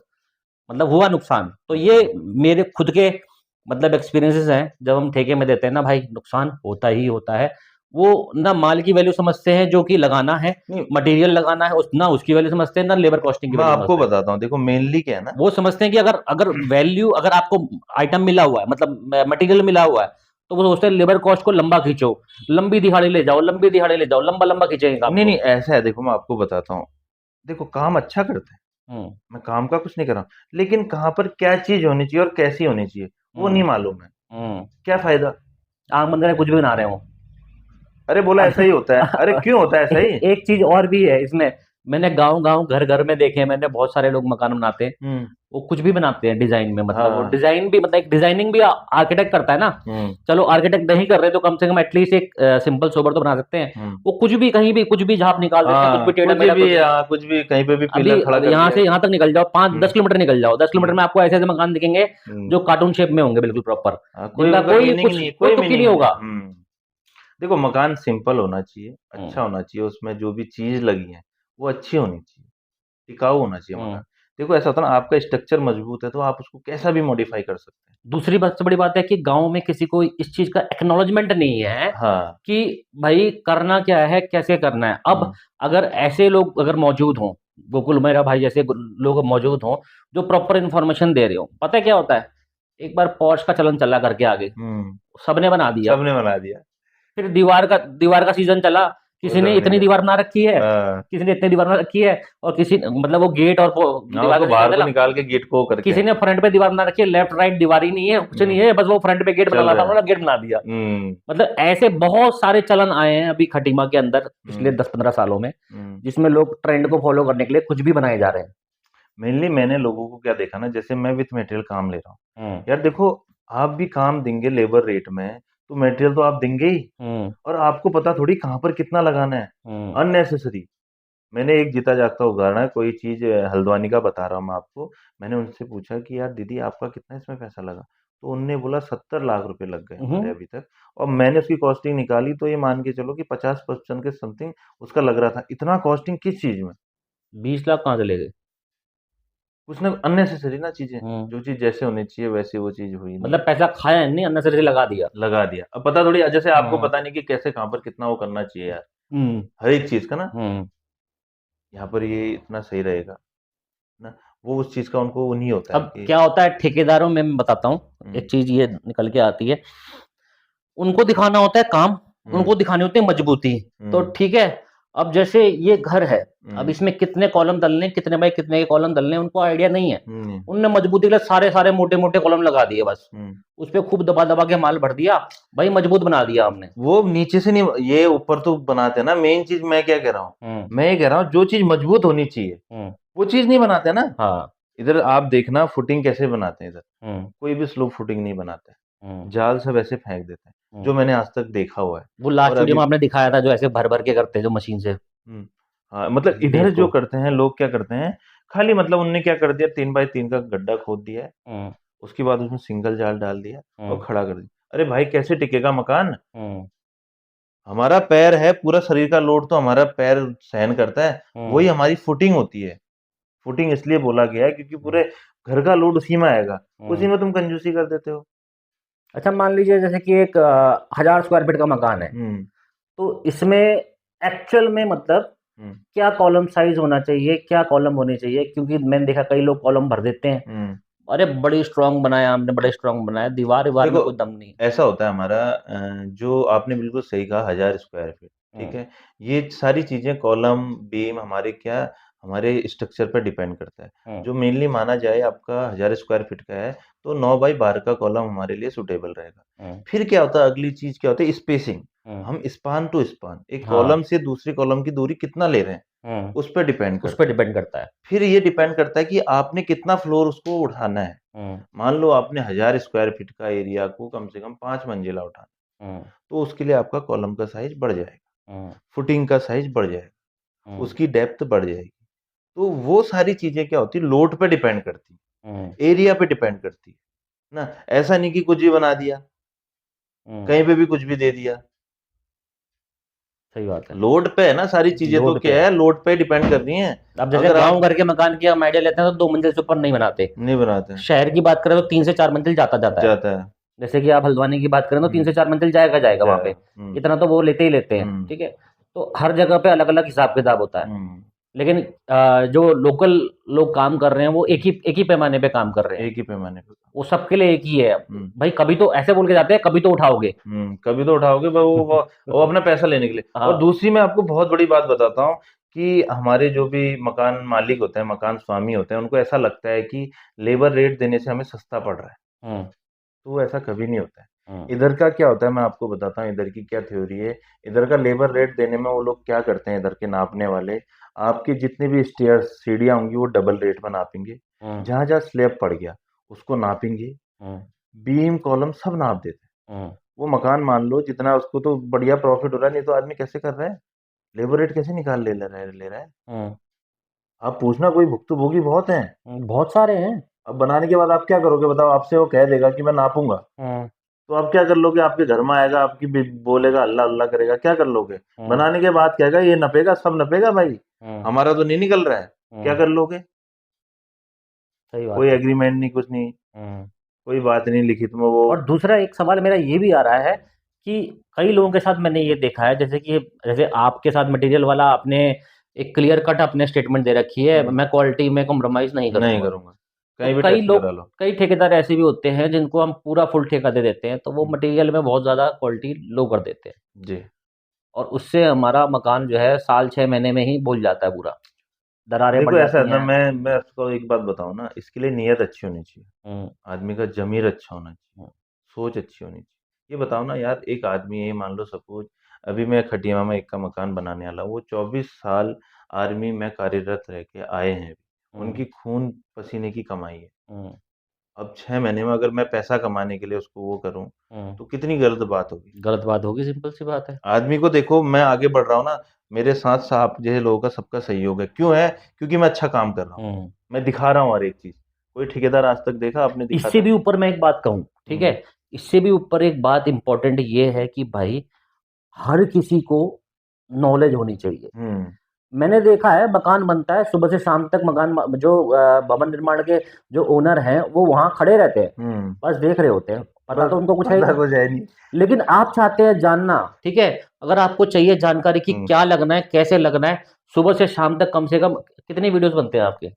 मतलब हुआ नुकसान। तो ये नुकसान। मेरे खुद के मतलब एक्सपीरियंसेस हैं, जब हम ठेके में देते हैं ना भाई, नुकसान होता ही होता है। वो ना माल की वैल्यू समझते हैं जो कि लगाना है, नहीं, मटेरियल लगाना है, उस ना उसकी वैल्यू समझते हैं, ना लेबर कॉस्टिंग की मैं वैल्यू आपको समझते हैं। बताता हूँ, देखो मेनली क्या है ना। वो समझते हैं कि अगर अगर वैल्यू, अगर आपको आइटम मिला हुआ है, मतलब मटेरियल मिला हुआ है, तो वो सोचते हैं लेबर कॉस्ट को लंबा खींचो, लंबी दिहाड़ी ले जाओ, लंबी दिहाड़ी ले जाओ, लंबा-लंबा खींचेंगे काम नहीं, नहीं को। ऐसा है, देखो मैं आपको बताता हूँ। देखो काम अच्छा करते हैं, हुँ, मैं काम का कुछ नहीं कर रहा हूँ, लेकिन कहाँ पर क्या चीज़ होनी चाहिए और कैसी होनी चाहिए, वो नहीं हुँ, मालूम है। हुँ। क्या फ़ायदा? आँख बंद करके कुछ भी बना रहे हो। अरे बोला ऐसा ही होता है। अरे क्यों होता है ऐसा ही? एक चीज़ और भी है इसमें, मैंने गाँव-गाँव, घर-घर में देखे हैं मैंने, बहुत सारे लोग मकान बनाते हैं, हुँ, वो कुछ भी बनाते हैं डिज़ाइन में, मतलब वो हाँ, डिज़ाइन भी, मतलब एक डिज़ाइनिंग भी आर्किटेक्ट करता है ना। हुँ, चलो आर्किटेक्ट नहीं कर रहे तो कम से कम एटलीस्ट एक सिंपल सोबर तो बना सकते हैं। हुँ। वो कुछ भी कहीं भी कुछ भी झाप निकाल देते हैं, कुछ भी टेढ़ा-मेढ़ा कुछ भी। कुछ भी कहीं पे भी अभी पिलर खड़ा कर यहाँ दिया। से यहाँ तक निकल जाओ, 5-10 हुँ, किलोमीटर निकल जाओ, 10 किलोमीटर हुँ, में आपको ऐसे-ऐसे मकान दिखेंगे हुँ। जो कार्टून शेप में होंगे बिल्कुल प्रॉपर, हाँ, कोई जिनका उनका कोई मीनिंग कुछ नहीं है, कोई कोई तुक ही मीनिंग नहीं नहीं है। होगा। देखो मकान सिंपल होना चाहिए, हुँ, अच्छा होना चाहिए, उसमें जो भी चीज़ लगी है, वो अच्छी होनी चाहिए, टिकाऊ होना चाहिए हुँ। मकान। देखो ऐसा होता है ना, आपका स्ट्रक्चर मज़बूत है, तो आप उसको कैसा भी मॉडिफ़ाई कर सकते हैं। दूसरी सबसे बड़ी बात है कि गाँव में किसी को इस चीज़ का एक्नॉलेजमेंट नहीं है हाँ, कि भई करना क्या है, कैसे करना है। अब हुँ, अगर ऐसे लोग अगर मौजूद हों, गोकुल मेरा भाई जैसे लोग मौजूद हों, जो प्रॉपर इन्फॉर्मेशन दे रहे हों, पता है क्या होता है? एक बार पॉर्श का चलन चला घर के आगे, हुँ, सबने बना दिया। सबने बना दिया, फिर दीवार का सीज़न चला, वो किसी ने समझ नहीं इतनी गए। दीवार बना रखी है, हाँ, किसी ने इतनी दीवार बना रखी है, और किसी मतलब वो गेट और वो हाँ, दीवार उसको का सीज़न बाहर को चला, निकाल के गेट को करके। किसी ने फ्रंट पे दीवार बना रखी है, लेफ्ट राइट दीवार ही नहीं है, कुछ नहीं हुँ, है, बस वो फ्रंट पे गेट बना चल रहा था, रहा है। उन्होंने गेट बना दिया। हुँ, मतलब ऐसे बहुत सारे चलन आए हैं अभी खटीमा के अंदर पिछले हुँ, 10-15 सालों में, हुँ। जिसमें लोग ट्रेंड को फॉलो करने के लिए कुछ भी बनाए जा रहे हैं। मेनली मैंने लोगों को क्या देखा ना, जैसे मैं विथ मटेरियल काम ले रहा हूँ। हुँ, यार देखो, आप भी काम देंगे लेबर रेट में, तो मटेरियल तो आप देंगे ही, हुँ, और आपको पता थोड़ी कहाँ पर कितना लगाना है, हुँ, अननेसेसरी। मैंने एक जीता जागता उदाहरण है, कोई चीज़ हल्द्वानी का बता रहा हूँ मैं आपको। मैंने उनसे पूछा कि यार दीदी आपका कितना इसमें पैसा लगा? तो उन्होंने बोला 70 लाख रुपए लग गए हमारे हम्म। अभी तक। और मैंने उसकी कॉस्टिंग निकाली तो ये मान के चलो कि 50% के समथिंग उसका लग रहा था। इतना कॉस्टिंग किस चीज़ में? 20 लाख कहाँ से ले गए? कुछ ना अननेसेसरी ना चीज़ें, हम्म। जो चीज़ जैसे होनी चाहिए वैसी वो चीज़ हुई नहीं। मतलब पैसा खाया नहीं, अननेसेसरी लगा दिया। लगा दिया। अब पता थोड़ी, जैसे आपको हम्म। पता नहीं कि कैसे कहाँ पर कितना वो करना चाहिए यार, हम्म। हर एक चीज़ का ना, हम्म। यहाँ पर ये इतना सही रहेगा ना, वो उस चीज़ का उनको वो नहीं होता है अब कि क्या होता है ठेकेदारों में, मैं बताता हूँ, हुँ, एक चीज ये निकल के आती है। उनको दिखाना होता है काम, हुँ, उनको दिखानी होती है मजबूती। तो हुँ, ठीक है, अब जैसे ये घर है, अब हुँ, इसमें कितने कॉलम डलने, कितने बाई कितने के कॉलम डलने, उनको आइडिया नहीं है। हुँ, उनने मजबूती के लिए सारे सारे मोटे मोटे कॉलम लगा दिए बस, हुँ। उस पे खूब दबा दबा के माल भर दिया, भाई मजबूत बना दिया हमने। वो नीचे से नहीं, ये ऊपर तो बनाते हैं ना, मेन चीज़ मैं क्या कह रहा हूँ? हम्म। मैं ये कह रहा हूँ जो चीज़ मजबूत होनी चाहिए, हम्म। वो चीज़ नहीं बनाते ना। हाँ। इधर आप देखना फुटिंग कैसे बनाते हैं इधर, हम्म। कोई भी स्लो फुटिंग नहीं बनाते हम्म। हैं। जाल सब ऐसे फेंक देते हैं, जो हम्म। मैंने आज तक देखा हुआ है। वो और लास्ट वीडियो अभी में आपने दिखाया था, जो ऐसे भर भर के करते हैं जो मशीन से हुँ, हाँ, मतलब इधर बेस जो को। करते हैं लोग क्या करते हैं, खाली मतलब उन्होंने क्या कर दिया 3 बाय 3 का गड्ढा खोद दिया है, हम्म। उसके बाद उसमें सिंगल जाल डाल दिया और हम्म। खड़ा कर दिया। अरे भाई कैसे टिकेगा मकान? हम्म। हमारा पैर है, पूरा शरीर का लोड तो हमारा पैर सहन करता है, हम्म। वही हमारी फुटिंग होती है। फुटिंग इसलिए बोला गया है क्योंकि पूरे घर का लोड उसी में आएगा, उसी हम्म। में तुम कंजूसी कर देते हो। अच्छा, मान लीजिए जैसे कि एक 1000 स्क्वायर फीट का मकान है, हुँ, तो इसमें एक्चुअल में मतलब हुँ, क्या कॉलम साइज होना चाहिए, क्या कॉलम होने चाहिए? क्योंकि मैंने देखा कई लोग कॉलम भर देते हैं, हुँ। अरे बड़ी स्ट्रांग बनाया हमने, बड़े स्ट्रांग बनाया, दीवार दीवार में देखो, कोई दम नहीं। ऐसा होता है हमारा जो आपने बिल्कुल सही कहा 1000 स्क्वायर फीट, ठीक हम्म। है? ये सारी चीज़ें कॉलम, बीम हमारे क्या हमारे स्ट्रक्चर पे डिपेंड करता है। हम्म। जो मेनली माना जाए आपका 1000 स्क्वायर फीट का है, तो 9 बाई 12 का कॉलम हमारे लिए सूटेबल रहेगा। हम्म। फिर क्या होता है, अगली चीज़ क्या होती है, स्पेसिंग। हम्म। हम स्पान टू स्पान, एक हाँ। कॉलम से दूसरी कॉलम की दूरी कितना ले रहे हैं, हम्म। उस पे डिपेंड उस पर करता है। डिपेंड करता है। फिर ये डिपेंड करता है कि आपने कितना फ्लोर उसको उठाना है। हम्म। मान लो आपने 1000 स्क्वायर फीट का एरिया को कम से कम 5 मंजिला उठाना, हम्म। तो उसके लिए आपका कॉलम का साइज़ बढ़ जाएगा, हम्म। फुटिंग का साइज़ बढ़ जाएगा, हम्म। उसकी डेप्थ बढ़ जाएगी। तो वो सारी चीज़ें क्या होती हैं, लोड पे डिपेंड करती हम्म। हैं, एरिया पे डिपेंड करती है ना। ऐसा नहीं कि कुछ भी बना दिया, हम्म। कहीं पे भी कुछ भी दे दिया। सही बात है। लोड पे है ना सारी चीज़ें, तो लोड पे क्या है। है, लोड पे डिपेंड कर रही हैं। अब जैसे अगर गांव आप घर के मकान की हम आइडिया लेते हैं तो 2 मंजिल से ऊपर नहीं बनाते। नहीं बनाते हैं, शहर की बात करें तो 3 से 4 मंजिल जाता जाता है। जाता है। जैसे कि आप हल्द्वानी की बात करें तो तीन हुँ, से चार मंजिल जाएगा जाएगा वहां पे, जाएगा। हुँ, इतना तो वो लेते ही लेते हैं, हुँ, ठीक है। तो हर जगह पे अलग अलग हिसाब किताब होता है। हुँ, लेकिन जो लोकल लोग काम कर रहे हैं वो एक ही पैमाने पे काम कर रहे हैं। एक ही पैमाने पे। वो सबके लिए एक ही है। हुँ। भाई कभी तो ऐसे बोल के जाते हैं, कभी तो उठाओगे। कभी तो उठाओगे, पर वो अपना पैसा लेने के लिए। और हाँ। दूसरी मैं आपको बहुत बड़ी बात बताता हूँ कि हमारे जो भी मकान मालिक होते हैं, मकान स्वामी होते हैं, उनको ऐसा लगता है कि लेबर रेट देने से हमें सस्ता पड़ रहा है, हम्म। तो वो ऐसा कभी नहीं होता है। हम्म। इधर का क्या होता है मैं आपको बताता हूँ, इधर की क्या थ्योरी है। इधर का लेबर रेट देने में वो लोग क्या करते हैं, इधर के नापने वाले, आपकी जितनी भी स्टेयर्स सीढ़ियाँ होंगी वो डबल रेट में नापेंगे। हम्म। जहाँ-जहाँ स्लैब पड़ गया, उसको नापेंगे, हम्म। बीम, कॉलम सब नाप देते हैं। हम्म। वो मकान मान लो जितना उसको तो बढ़िया प्रॉफिट हो रहा है, नहीं तो आदमी कैसे कर रहा है? लेबर रेट कैसे निकाल ले रहा है? हम्म। आप पूछना, कोई भुक्तभोगी बहुत हैं। बहुत सारे हैं। अब बनाने के बाद आप क्या करोगे बताओ? आपसे वो कह देगा कि मैं नापूँगा, हम्म। तो आप क्या कर लोगे? आपके घर में आएगा, आपकी बोलेगा, अल्लाह अल्लाह करेगा, क्या कर लोगे? हम्म। बनाने के बाद कहेगा ये नपेगा, सब नपेगा भाई, हम्म। हमारा तो नहीं निकल रहा है। क्या हम्म। कर लोगे? सही कोई बात है। एग्रीमेंट नहीं, कुछ नहीं, हम्म। कोई बात नहीं लिखित में वो। और दूसरा एक सवाल मेरा ये भी आ रहा है कि कई लोगों के साथ मैंने ये देखा है, जैसे कि जैसे आपके साथ मटेरियल वाला आपने एक क्लियर कट अपने स्टेटमेंट दे रखी है, हुँ, मैं क्वालिटी में कॉम्प्रोमाइज नहीं नहीं करूंगा। करूँगा। तो कहीं भी कई टेस्ट लोग, करा लो। कई ठेकेदार ऐसे भी होते हैं जिनको हम पूरा फुल ठेका दे देते हैं, तो वो हुँ, मटेरियल में बहुत ज़्यादा क्वालिटी लो कर देते हैं, जी। और उससे हमारा मकान जो है साल 6 महीने में ही भूल जाता है पूरा, दरारें देखो पड़ ऐसा है जाती ना, हैं। मैं आपको एक बात बताऊँ ना, इसके लिए नीयत अच्छी होनी चाहिए। हम्म। आदमी का ज़मीर अच्छा होना चाहिए, हम्म। सोच अच्छी होनी चाहिए। ये बताओ ना यार, एक आदमी है, मान लो सपोज़ अभी मैं खटियावा में एक का मकान बनाने वाला हूँ, वो 24 साल आर्मी में कार्यरत रह के आए हैं। हम्म। उनकी खून पसीने की कमाई है। हम्म। अब 6 महीने में अगर मैं पैसा कमाने के लिए उसको वो करूँ, हम्म, तो कितनी गलत बात होगी। गलत बात होगी, सिंपल सी बात है। आदमी को देखो, मैं आगे बढ़ रहा हूँ ना, मेरे साथ साथ जैसे लोगों का सबका सहयोग है, क्यों है? क्योंकि मैं अच्छा काम कर रहा हूँ, हम्म। मैं दिखा रहा हूँ हर एक चीज। कोई ठेकेदार आज तक देखा आपने इससे दिखाता? भी ऊपर मैं एक बात कहूँ, ठीक हम्म। है, इससे भी ऊपर एक बात इंपॉर्टेंट ये है कि भाई हर किसी को नॉलेज होनी चाहिए। हम्म। मैंने देखा है मकान बनता है, सुबह से शाम तक जो भवन निर्माण के जो ओनर हैं वो वहां खड़े रहते हैं, हम्म। बस देख रहे होते हैं, पता बस तो उनको कुछ है ही पता नहीं। कुछ है नहीं। लेकिन आप चाहते हैं जानना, ठीक है, अगर आपको चाहिए जानकारी कि हम्म। क्या लगना है, कैसे लगना है, सुबह से शाम तक कितनी वीडियोस बनते हैं आपके?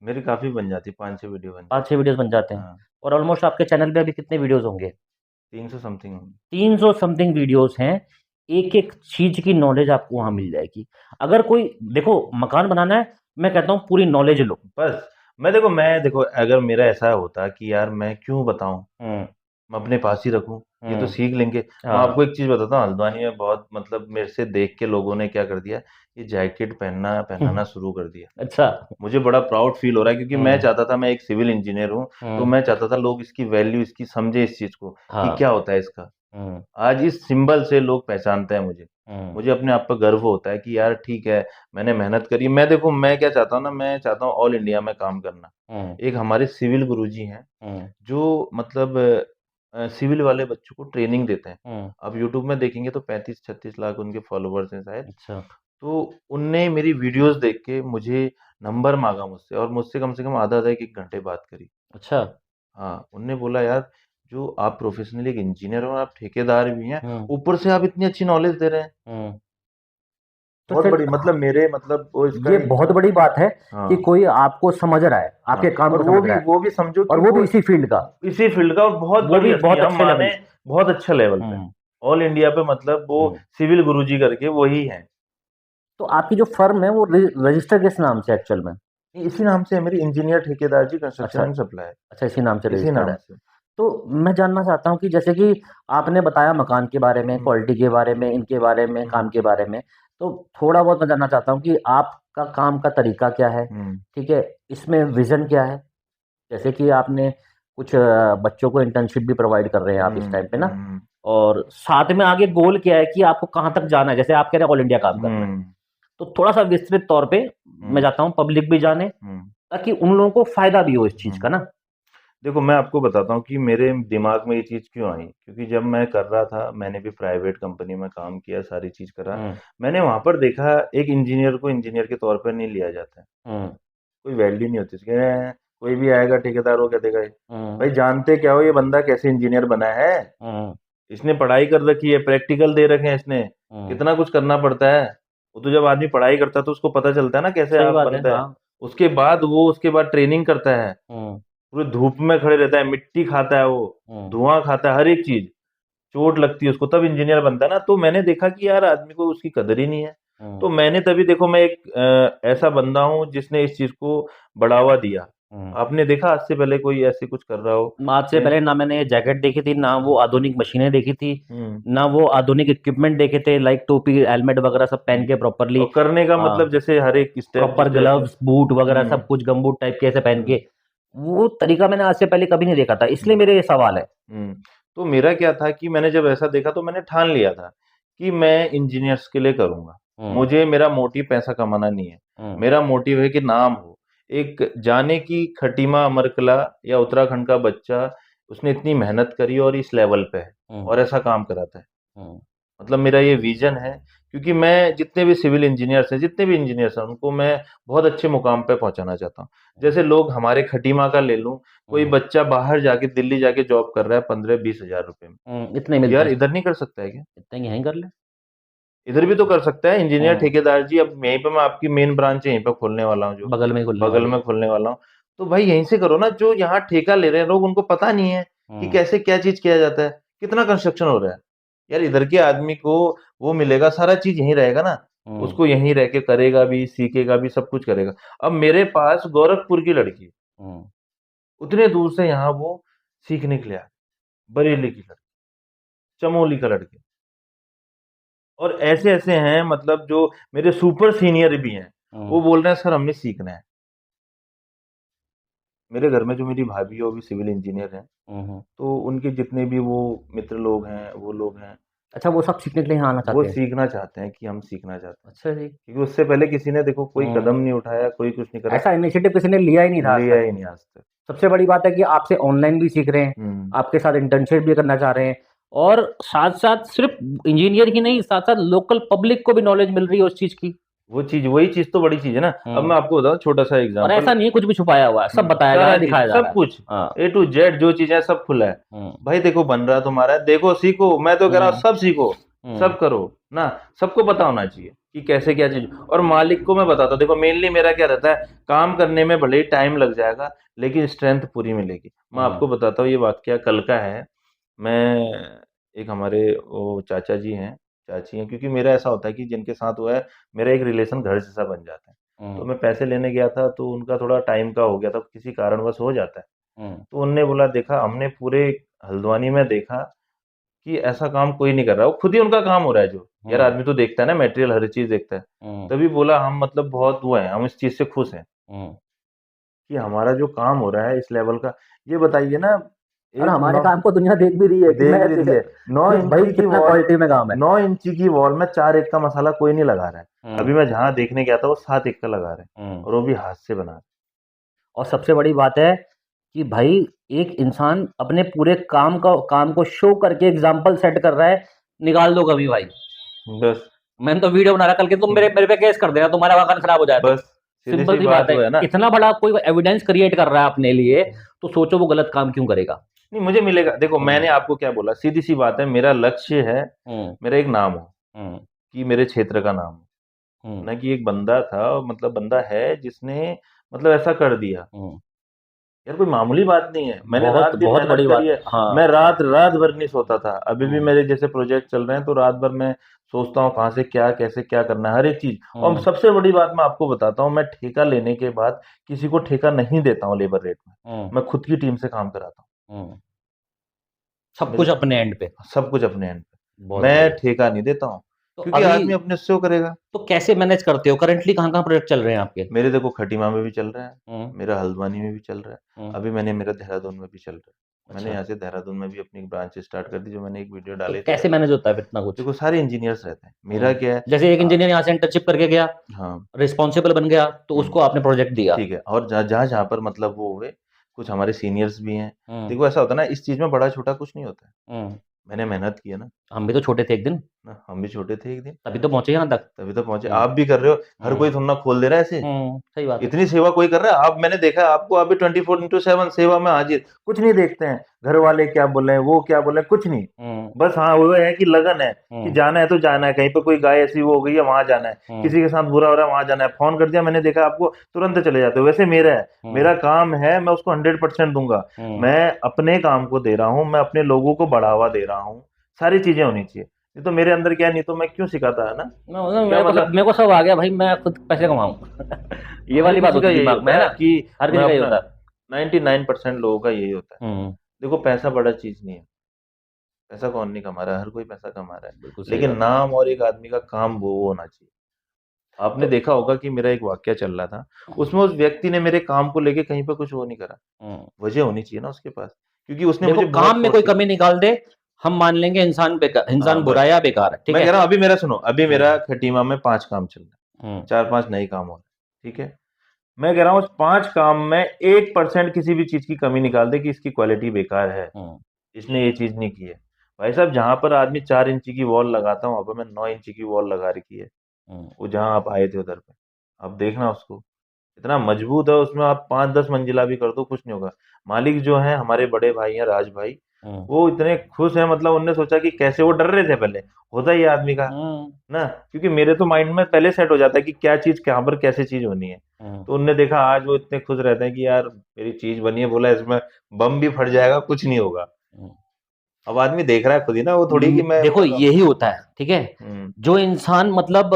मेरी काफी बन जाती, 5-6 वीडियो बन 5-6 जाती। वीडियोस बन जाते हैं। हाँ। और ऑलमोस्ट आपके चैनल पे अभी कितने वीडियोस होंगे? 300 समथिंग होंगी। 300 समथिंग वीडियोस हैं। एक एक चीज की नॉलेज आपको वहां मिल जाएगी। अगर कोई, देखो, मकान बनाना है, मैं कहता हूँ पूरी नॉलेज लो। बस मैं देखो अगर मेरा ऐसा होता कि यार मैं क्यों बताऊं, हम्म। मैं अपने पास ही रखूं, ये तो हम्म। सीख लेंगे। मैं आपको हाँ। एक चीज बताता हूँ, हल्द्वानी में बहुत मतलब मेरे से देख के लोगों ने क्या कर दिया, ये जैकेट पहनाना शुरू कर दिया। अच्छा। मुझे बड़ा प्राउड फील हो रहा है, क्योंकि मैं हम्म। चाहता था, मैं एक सिविल इंजीनियर हूँ, तो हम्म। मैं चाहता था लोग इसकी वैल्यू इसकी समझे, इस चीज को कि हाँ। क्या होता है इसका। हम्म। आज इस सिंबल से लोग पहचानते हैं मुझे। हम्म। मुझे अपने आप पर गर्व होता है कि यार ठीक है, मैंने मेहनत करी। मैं देखो मैं क्या चाहता हूँ ना, मैं चाहता हूँ ऑल इंडिया में काम करना। हम्म। एक हमारे सिविल गुरुजी हैं, हम्म। जो मतलब सिविल वाले बच्चों को ट्रेनिंग देते हैं। हम्म। अब यूट्यूब में देखेंगे तो 35-36 लाख उनके फॉलोवर्स हैं शायद। अच्छा। तो उनने मेरी वीडियोस देख के मुझे नंबर मांगा मुझसे, और मुझसे कम से कम आधा आधा 1-1 घंटे बात करी। अच्छा। हाँ, उनने बोला यार, जो आप प्रोफेशनली एक इंजीनियर हो और आप ठेकेदार भी हैं, हम्म। ऊपर से आप इतनी अच्छी नॉलेज दे रहे हैं। हम्म। तो बहुत चल, बड़ी मतलब मेरे मतलब वो इसका ये एक। बहुत बड़ी बात है कि हाँ। कोई आपको समझ रहा है, हाँ, आपके काम और को समझ रहा है, वो भी समझो और कि वो भी वो इसी फील्ड का, इसी फील्ड का, और बहुत वो बड़ी भी हस्ती, बहुत हम अच्छे लेवल। माने बहुत अच्छे लेवल पे। हम्म। ऑल इंडिया पे मतलब वो हम्म। सिविल गुरुजी करके वही है। तो आपकी जो फर्म है वो रजिस्टर किस नाम से एक्चुअल में? इसी नाम से है मेरी, इंजीनियर ठेकेदार जी अच्छा। Construction and supply. अच्छा, इसी नाम से इसी रजिस्टर्ड नाम है। से। तो मैं जानना चाहता हूँ कि जैसे कि आपने बताया मकान के बारे में, हम्म। क्वालिटी के बारे में, इनके बारे में, हम्म। काम के बारे में, तो थोड़ा बहुत मैं जानना चाहता हूँ कि आपका काम का तरीका क्या है, हम्म। ठीक है, इसमें विजन क्या है? जैसे कि आपने कुछ बच्चों को इंटर्नशिप भी प्रोवाइड कर रहे हैं आप इस हम्म। टाइम पे ना, हम्म। और साथ में आगे गोल क्या है कि आपको कहाँ तक जाना है? जैसे आप कह रहे हैं ऑल इंडिया काम करना है, हम्म। तो थोड़ा सा विस्तृत तौर पे मैं हम्म। चाहता हूँ पब्लिक भी जाने, हम्म। ताकि उन लोगों को फायदा भी हो इस चीज हम्म। का ना। देखो मैं आपको बताता हूँ कि मेरे दिमाग में ये चीज़ क्यों आई, क्योंकि जब मैं कर रहा था, मैंने भी प्राइवेट कंपनी में काम किया, सारी चीज़ करा। हम्म। मैंने वहां पर देखा, एक इंजीनियर को इंजीनियर के तौर पर नहीं लिया जाता है। हम्म। कोई वैल्यू नहीं होती उसकी। कोई भी आएगा ठेकेदार, वो कह देगा हम्म। भाई जानते क्या हो ये बंदा कैसे इंजीनियर बना है, हम्म। इसने पढ़ाई कर रखी है, प्रैक्टिकल दे रखे हैं इसने, हम्म। कितना कुछ करना पड़ता है। वो तो जब आदमी पढ़ाई करता है तो उसको पता चलता है ना कैसे सही आप बात है, बनता है। हाँ। उसके बाद ट्रेनिंग करता है, हम्म। पूरे धूप में खड़े रहता है, मिट्टी खाता है वो, हम्म। धुआं खाता है, हर एक चीज, चोट लगती है उसको, तब इंजीनियर बनता है ना। तो मैंने देखा कि यार आदमी को उसकी कदर ही नहीं है। हम्म। तो मैंने तभी, देखो मैं एक ऐसा बंदा हूँ जिसने इस चीज को बढ़ावा दिया। हम्म। आपने देखा आज से पहले कोई ऐसे कुछ कर रहा हो? आज से पहले ना मैंने जैकेट देखी थी, ना वो आधुनिक मशीनें देखी थी, हम्म। ना वो आधुनिक इक्विपमेंट देखे थे, लाइक टोपी, हेलमेट वगैरह सब पहन के प्रॉपरली, और करने का मतलब जैसे हर एक स्टेप जिस प्रॉपर तरह से। ग्लव्स, बूट वगैरह हम्म। सब कुछ, गमबूट टाइप के ऐसे पहन हम्म। के, वो तरीका मैंने आज से पहले कभी नहीं देखा था, इसलिए हम्म। मेरे ये सवाल है। हम्म। तो मेरा क्या था कि मैंने जब ऐसा देखा तो मैंने ठान लिया था कि मैं इंजीनियर्स के लिए करूंगा। हम्म। मुझे, मेरा मोटिव पैसा कमाना नहीं है। हम्म। मेरा मोटिव है कि नाम हो, एक जाने की खटीमा अमरकला या उत्तराखंड का बच्चा, उसने इतनी मेहनत करी और इस लेवल पे है हम्म। और ऐसा काम कराता है। हम्म। मतलब मेरा ये विजन है, क्योंकि मैं जितने भी सिविल इंजीनियर्स हैं, जितने भी इंजीनियर्स हैं, उनको मैं बहुत अच्छे मुकाम पे पहुंचाना चाहता हूँ। जैसे लोग हमारे खटीमा का ले लूं, कोई हम्म। बच्चा बाहर जाके दिल्ली जाके जॉब कर रहा है 15-20 हजार रुपए में। इतने मिलते यार हैं। इधर नहीं कर सकता है क्या? इतने ही यहीं कर ले। इधर भी तो कर सकता है इंजीनियर हम्म। ठेकेदार जी। अब यहीं पे मैं आपकी मेन ब्रांच यहीं पे खोलने वाला हूँ, जो बगल में ही खुलने बगल वाली है। में खोलने वाला हूँ। तो भाई यहीं से करो ना। जो यहाँ ठेका ले रहे हैं लोग, उनको पता नहीं है कि हम्म। कैसे क्या चीज किया जाता है, कितना कंस्ट्रक्शन हो रहा है। यार इधर के आदमी को वो मिलेगा, सारा चीज यहीं रहेगा ना, हम्म। उसको यहीं रह के करेगा भी, सीखेगा भी, सब कुछ करेगा। अब मेरे पास गोरखपुर की लड़की, हम्म। उतने दूर से यहाँ वो सीखने के लिए आ, बरेली की लड़की, चमोली का लड़के, और ऐसे ऐसे हैं मतलब जो मेरे सुपर सीनियर भी हैं, हम्म। वो बोल रहे हैं सर हमने सीखना है। मेरे घर में जो मेरी भाभी है वो भी सिविल इंजीनियर हैं, हम्म। तो उनके जितने भी वो मित्र लोग हैं, वो लोग हैं, अच्छा, वो सब सीखने के लिए यहाँ आना वो चाहते हैं? सीखना चाहते हैं कि हम सीखना चाहते हैं। अच्छा जी। क्योंकि उससे पहले किसी ने देखो कोई हम्म। कदम नहीं उठाया, कोई कुछ नहीं करा, ऐसा इनिशिएटिव किसी ने लिया ही नहीं था आज लिया तक। ही नहीं आज तक। सबसे बड़ी बात है कि आपसे ऑनलाइन भी सीख रहे हैं, हुँ, आपके साथ इंटर्नशिप भी करना चाह रहे हैं, और साथ साथ सिर्फ इंजीनियर ही नहीं, साथ साथ लोकल पब्लिक को भी नॉलेज मिल रही है उस चीज की। वो चीज़ वही चीज़ तो बड़ी चीज़ है ना। अब हम्म। मैं आपको बताऊँ छोटा-सा और एग्ज़ाम्पल। ऐसा नहीं है कुछ भी छुपाया हुआ है, सब बताया जा रहा सारा है, चीज़, दिखाया जा रहा सब है। कुछ, हाँ। ए टू जेड जो चीज़ें हैं सब खुला है। हम्म। भाई देखो बन रहा तुम्हारा है, देखो सीखो, मैं तो कह रहा हूँ हम्म। सब सीखो, हम्म। सब करो, ना सबको पता होना चाहिए कि कैसे क्या चीज़। और मालिक को मैं बताता हूँ, देखो मेनली मेरा क्या रहता है, काम करने में भले ही टाइम लग जाएगा, लेकिन स्ट्रेंथ पूरी मिलेगी। मैं हम्म। आपको बताता हूँ ये वाकया कल का है। मैं एक हमारे वो चाचा जी हैं, चाची हैं, क्योंकि मेरा ऐसा होता है कि जिनके साथ हुआ है, मेरा एक रिलेशन घर जैसा बन जाता है। तो हम्म। मैं पैसे लेने गया था, तो उनका थोड़ा टाइम का हो गया था, किसी कारणवश हो जाता है। हम्म। तो उनने बोला देखा हमने पूरे हल्द्वानी में देखा कि ऐसा काम कोई नहीं कर रहा, वो खुद ही उनका काम हो रहा है जो, यार हम्म। आदमी तो देखता है ना मटेरियल हर चीज़ देखता है। हम्म। तभी बोला हम मतलब बहुत वो हैं, हम इस चीज़ से खुश हैं हम्म। कि हमारा जो काम हो रहा है इस लेवल का। ये बताइए ना, और एक हमारे नौ काम को दुनिया देख भी रही है कि देख मैं भी रही है, 9 भाई इंची की कितना वॉल, क्वालिटी में काम है। 9 इंची की वॉल में 4 एक का मसाला कोई नहीं लगा रहा है। हम्म। अभी मैं जहाँ देखने गया था वो 7 एक का लगा रहे हैं, हम्म। और वो भी हाथ से बना रहे और सबसे बड़ी बात है कि भाई एक इंसान अपने पूरे काम को शो करके एग्जाम्पल सेट कर रहा है, निकाल दो कभी भाई। हैं। बस मैंने तो वीडियो बना रहा कल के, तुम मेरे मेरे पे केस कर देना, तुम्हारा वाकन खराब हो जाए तो। बस सिंपल सीधी-सी सी बात बात है। वो है ना। इतना बड़ा कोई एविडेंस क्रिएट कर रहा है अपने लिए, तो सोचो वो गलत काम क्यों करेगा। नहीं मुझे मिलेगा, देखो मैंने हम्म। आपको क्या बोला, सीधी-सी बात है, मेरा लक्ष्य है, हम्म। मेरा एक नाम हो, हम्म। कि मेरे क्षेत्र का नाम हो। हम्म। ना कि एक बंदा था, मतलब बंदा है जिसने मतलब ऐसा कर दिया। हम्म। यार कोई मामूली बात नहीं है, मैंने बहुत रात-दिन बहुत मेहनत बड़ी करी बात है। है, हाँ। मैं रात भर नहीं सोता था। अभी भी हम्म। मेरे जैसे प्रोजेक्ट चल रहे हैं, तो रात भर मैं सोचता हूँ कहाँ से क्या, कैसे क्या करना है, हर एक चीज़। और हम्म। सबसे बड़ी बात मैं आपको बताता हूँ, मैं ठेका लेने के बाद किसी को ठेका नहीं देता हूँ लेबर रेट में। हम्म। मैं खुद की टीम से काम कराता हूँ। हम्म। सब मेरे कुछ अपने एंड पे। सब कुछ अपने एंड पे। बहुत मैं बढ़िया। ठेका नहीं देता हूँ, तो क्योंकि अभी आदमी अपने से वो करेगा। तो कैसे मैनेज करते हो, करंटली कहाँ कहाँ प्रोजेक्ट चल रहे हैं आपके? मेरे देखो खटीमा में भी चल रहा है, हम्म। मेरा हल्द्वानी में भी चल रहा है, हम्म। अभी मैंने मेरा देहरादून में भी चल रहा है। मैंने अच्छा। यहाँ से देहरादून में भी अपनी एक ब्रांच स्टार्ट कर दी, जो मैंने एक वीडियो तो डाले थे। कैसे मैनेज होता है फिर इतना कुछ? देखो सारे इंजीनियर्स रहते हैं, मेरा क्या है। जैसे एक आ, इंजीनियर यहाँ से इंटर्नशिप करके गया, हाँ। रिस्पॉन्सिबल बन गया, तो हुँ, उसको आपने प्रोजेक्ट दिया। ठीक है, और जहाँ पर मतलब वो हुए, कुछ हमारे सीनियर्स भी हैं। हम्म। देखो ऐसा होता है ना, इस चीज़ में बड़ा-छोटा कुछ नहीं होता है। हम्म। मैंने मेहनत की है ना, हम भी तो छोटे थे एक दिन, हम भी छोटे थे एक दिन, तभी तो पहुंचे यहाँ तक। तभी तो पहुँचे। हम्म। आप भी कर रहे हो, हर हम्म। कोई थोड़ी ना खोल दे रहा है ऐसे। सही बात है। इतनी सेवा कोई कर रहा है, आप मैंने देखा है आपको, आप भी 24/7 सेवा में हाजिर। कुछ नहीं देखते हैं घर वाले क्या बोल रहे हैं, वो क्या बोल रहे हैं, कुछ नहीं। हम्म। बस हाँ वो है कि लगन है कि हम्म। जाना है तो जाना है, कहीं पे कोई गाय ऐसी वो हो गई है वहां जाना है, हम्म। किसी के साथ बुरा हो रहा है वहां जाना है, फोन कर दिया मैंने देखा आपको, तुरंत चले जाते हो। वैसे मेरा है, हम्म। मेरा काम है, मैं उसको 100% दूंगा। हम्म। मैं अपने काम को दे रहा हूँ, मैं अपने लोगों को बढ़ावा दे रहा हूँ, सारी चीजें होनी चाहिए। नहीं तो मेरे अंदर क्या है, नहीं तो मैं क्यों सिखाता है ना। क्या मतलब, मेरे को सब आ गया भाई, मैं खुद पैसे कमाऊं। ये हर वाली बात किसी का होती है यही दिमाग में, होता है है ना? कि हर मैं किसी का ही अपना, होता है। 99% लोगों का यही होता है। हम्म। देखो पैसा बड़ा चीज़ नहीं है, पैसा कौन नहीं कमा रहा है, हर कोई पैसा कमा रहा है। बिल्कुल सही लेकिन बात है। नाम और एक आदमी का काम वो होना चाहिए। आपने तो देखा होगा कि मेरा एक वाक़या चल रहा था, उसमें उस व्यक्ति ने मेरे काम को लेके कहीं पे कुछ वो नहीं करा, हम्म। वजह होनी चाहिए ना उसके पास, क्योंकि उसने देखो मुझे काम बहुत में फ़ोर्स कोई किया। कमी निकाल दे, हम मान लेंगे इंसान बेकार, हाँ, इंसान बुरा बस। या बेकार है, ठीक मैं है। कह रहा हूँ अभी मेरा सुनो, अभी मेरा हम्म। खटीमा में 5 काम चल रहा है, हम्म। 4-5 नए काम हो रहे हैं, ठीक है? मैं कह रहा हूँ उस 5 काम में 1% किसी भी चीज़ की कमी निकाल दे कि इसकी क्वालिटी बेकार है। हम्म। इसने ये चीज़ नहीं की है। भाई साहब जहाँ पर आदमी 4 इंची की वॉल लगाता हूँ, वहाँ पे मैं 9 इंची की वॉल लगा रखी है। हम्म। वो जहाँ आप आए थे उधर पे। आप देखना उसको, इतना मजबूत है, उसमें आप 5-10 मंजिला भी कर दो कुछ नहीं होगा। मालिक जो हैं हमारे बड़े भाई हैं राज भाई, हम्म। वो इतने खुश हैं, मतलब उन्होंने सोचा कि कैसे, वो डर रहे थे पहले, होता ही है आदमी का, हम्म। ना? क्योंकि मेरे तो माइंड में पहले सेट हो जाता है कि क्या चीज़ कहाँ पर कैसे चीज़ होनी है। हम्म। तो उन्होंने देखा आज वो इतने खुश रहते हैं कि यार मेरी चीज़ बनी है, बोला इसमें बम भी फट जाएगा, कुछ नहीं होगा। हम्म। अब आदमी देख रहा है खुद ही ना, वो थोड़ी कि मैं देखो कर रहा हूँ। यही होता है, ठीक है। हुँ, जो इंसान मतलब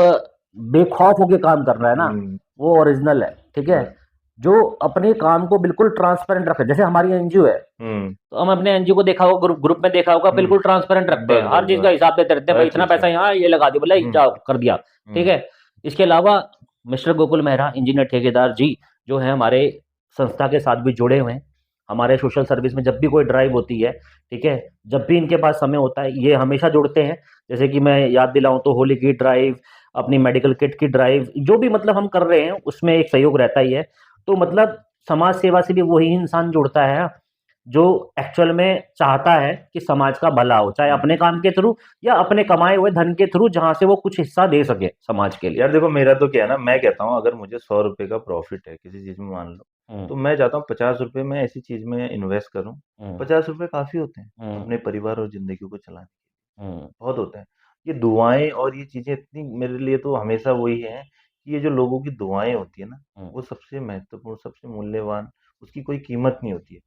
बेखौफ होके काम कर रहा है ना, हुँ, वो ओरिजिनल है, ठीक है। बस। जो अपने काम को बिल्कुल ट्रांसपेरेंट रखे, जैसे हमारी एनजीओ है, हुँ, तो हम अपने एनजीओ को देखा होगा, ग्रुप ग्रुप में देखा होगा, हुँ, बिल्कुल ट्रांसपेरेंट रखते हैं, बस, हर बस, चीज का बस। हिसाब देते रहते हैं, भाई हर इतना चीज़ पैसा का। यहाँ ये लगा दिया, बोला हुँ, जाओ कर दिया, ठीक हुँ, है। इसके अलावा मिस्टर गोकुल मेहरा इंजीनियर ठेकेदार जी, जो है हमारे संस्था के साथ भी जुड़े हुए हैं। हमारे सोशल सर्विस में जब भी कोई ड्राइव होती है, ठीक है, जब भी इनके पास समय होता है ये हमेशा जुड़ते हैं। जैसे कि मैं याद दिलाऊं तो होली की ड्राइव, अपनी मेडिकल किट की ड्राइव, जो भी मतलब हम कर रहे हैं उसमें एक सहयोग रहता ही है। तो मतलब समाज सेवा से भी वही इंसान जुड़ता है जो एक्चुअल में चाहता है कि समाज का भला हो, चाहे अपने काम के थ्रू या अपने कमाए हुए धन के थ्रू, जहां से वो कुछ हिस्सा दे सके समाज के लिए। यार देखो, मेरा तो क्या है ना, मैं कहता हूँ अगर मुझे 100 रुपए का प्रॉफिट है किसी चीज में मान लो, हम्म। तो मैं चाहता हूँ 50 रुपए मैं ऐसी चीज में इन्वेस्ट करूँ। हम्म। 50 रुपए काफी होते हैं हम्म। अपने परिवार और जिंदगी को चलाने के लिए, हम्म। बहुत होते हैं। ये दुआएं और ये चीजें इतनी मेरे लिए तो हमेशा वही है कि ये जो लोगों की दुआएं होती है ना, हम्म। वो सबसे महत्वपूर्ण, सबसे मूल्यवान, उसकी कोई कीमत नहीं होती है।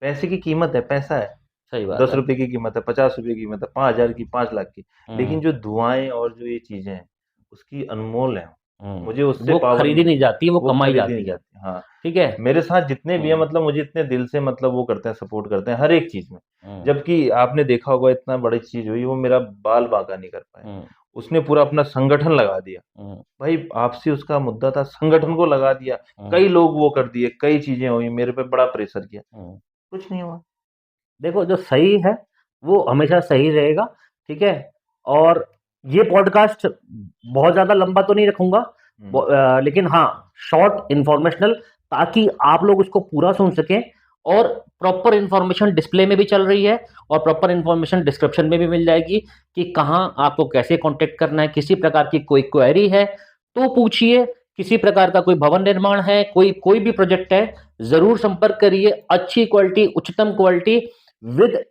पैसे की कीमत है, पैसा है, सही बात दस है। रुपए की कीमत है, 50 रुपए की कीमत है, 5,000 की, 5 लाख की। लेकिन हम्म। जो दुआएं और जो ये चीजें हैं, उसकी अनमोल है। मुझे उससे वो पावर खरीदी नहीं, नहीं जाती, वो वो कमाई खरीदी जाती नहीं है। जाती। हाँ, ठीक है। मेरे साथ जितने भी हैं हम्म। मतलब मुझे इतने दिल से मतलब वो करते हैं, सपोर्ट करते हैं हर एक चीज में। हम्म। जबकि आपने देखा होगा इतना बड़ी चीज हुई, वो मेरा बाल बांका नहीं कर पाए। हम्म। उसने पूरा अपना संगठन लगा दिया। हम्म। भाई आपसी उसका मुद्दा था, संगठन को लगा दिया। हम्म। कई लोग वो कर दिए, कई चीजें हुई, मेरे पे बड़ा प्रेशर किया, हम्म। कुछ नहीं हुआ। देखो, जो सही है वो हमेशा सही रहेगा, ठीक है। और ये पॉडकास्ट बहुत ज्यादा लंबा तो नहीं रखूंगा, हम्म। लेकिन हाँ, शॉर्ट इंफॉर्मेशनल, ताकि आप लोग उसको पूरा सुन सकें। और प्रॉपर इंफॉर्मेशन डिस्प्ले में भी चल रही है, और प्रॉपर इंफॉर्मेशन डिस्क्रिप्शन में भी मिल जाएगी कि कहाँ आपको कैसे कांटेक्ट करना है। किसी प्रकार की कोई क्वेरी है तो पूछिए, किसी प्रकार का कोई भवन निर्माण है, कोई कोई भी प्रोजेक्ट है, जरूर संपर्क करिए। अच्छी क्वालिटी, उच्चतम क्वालिटी, विद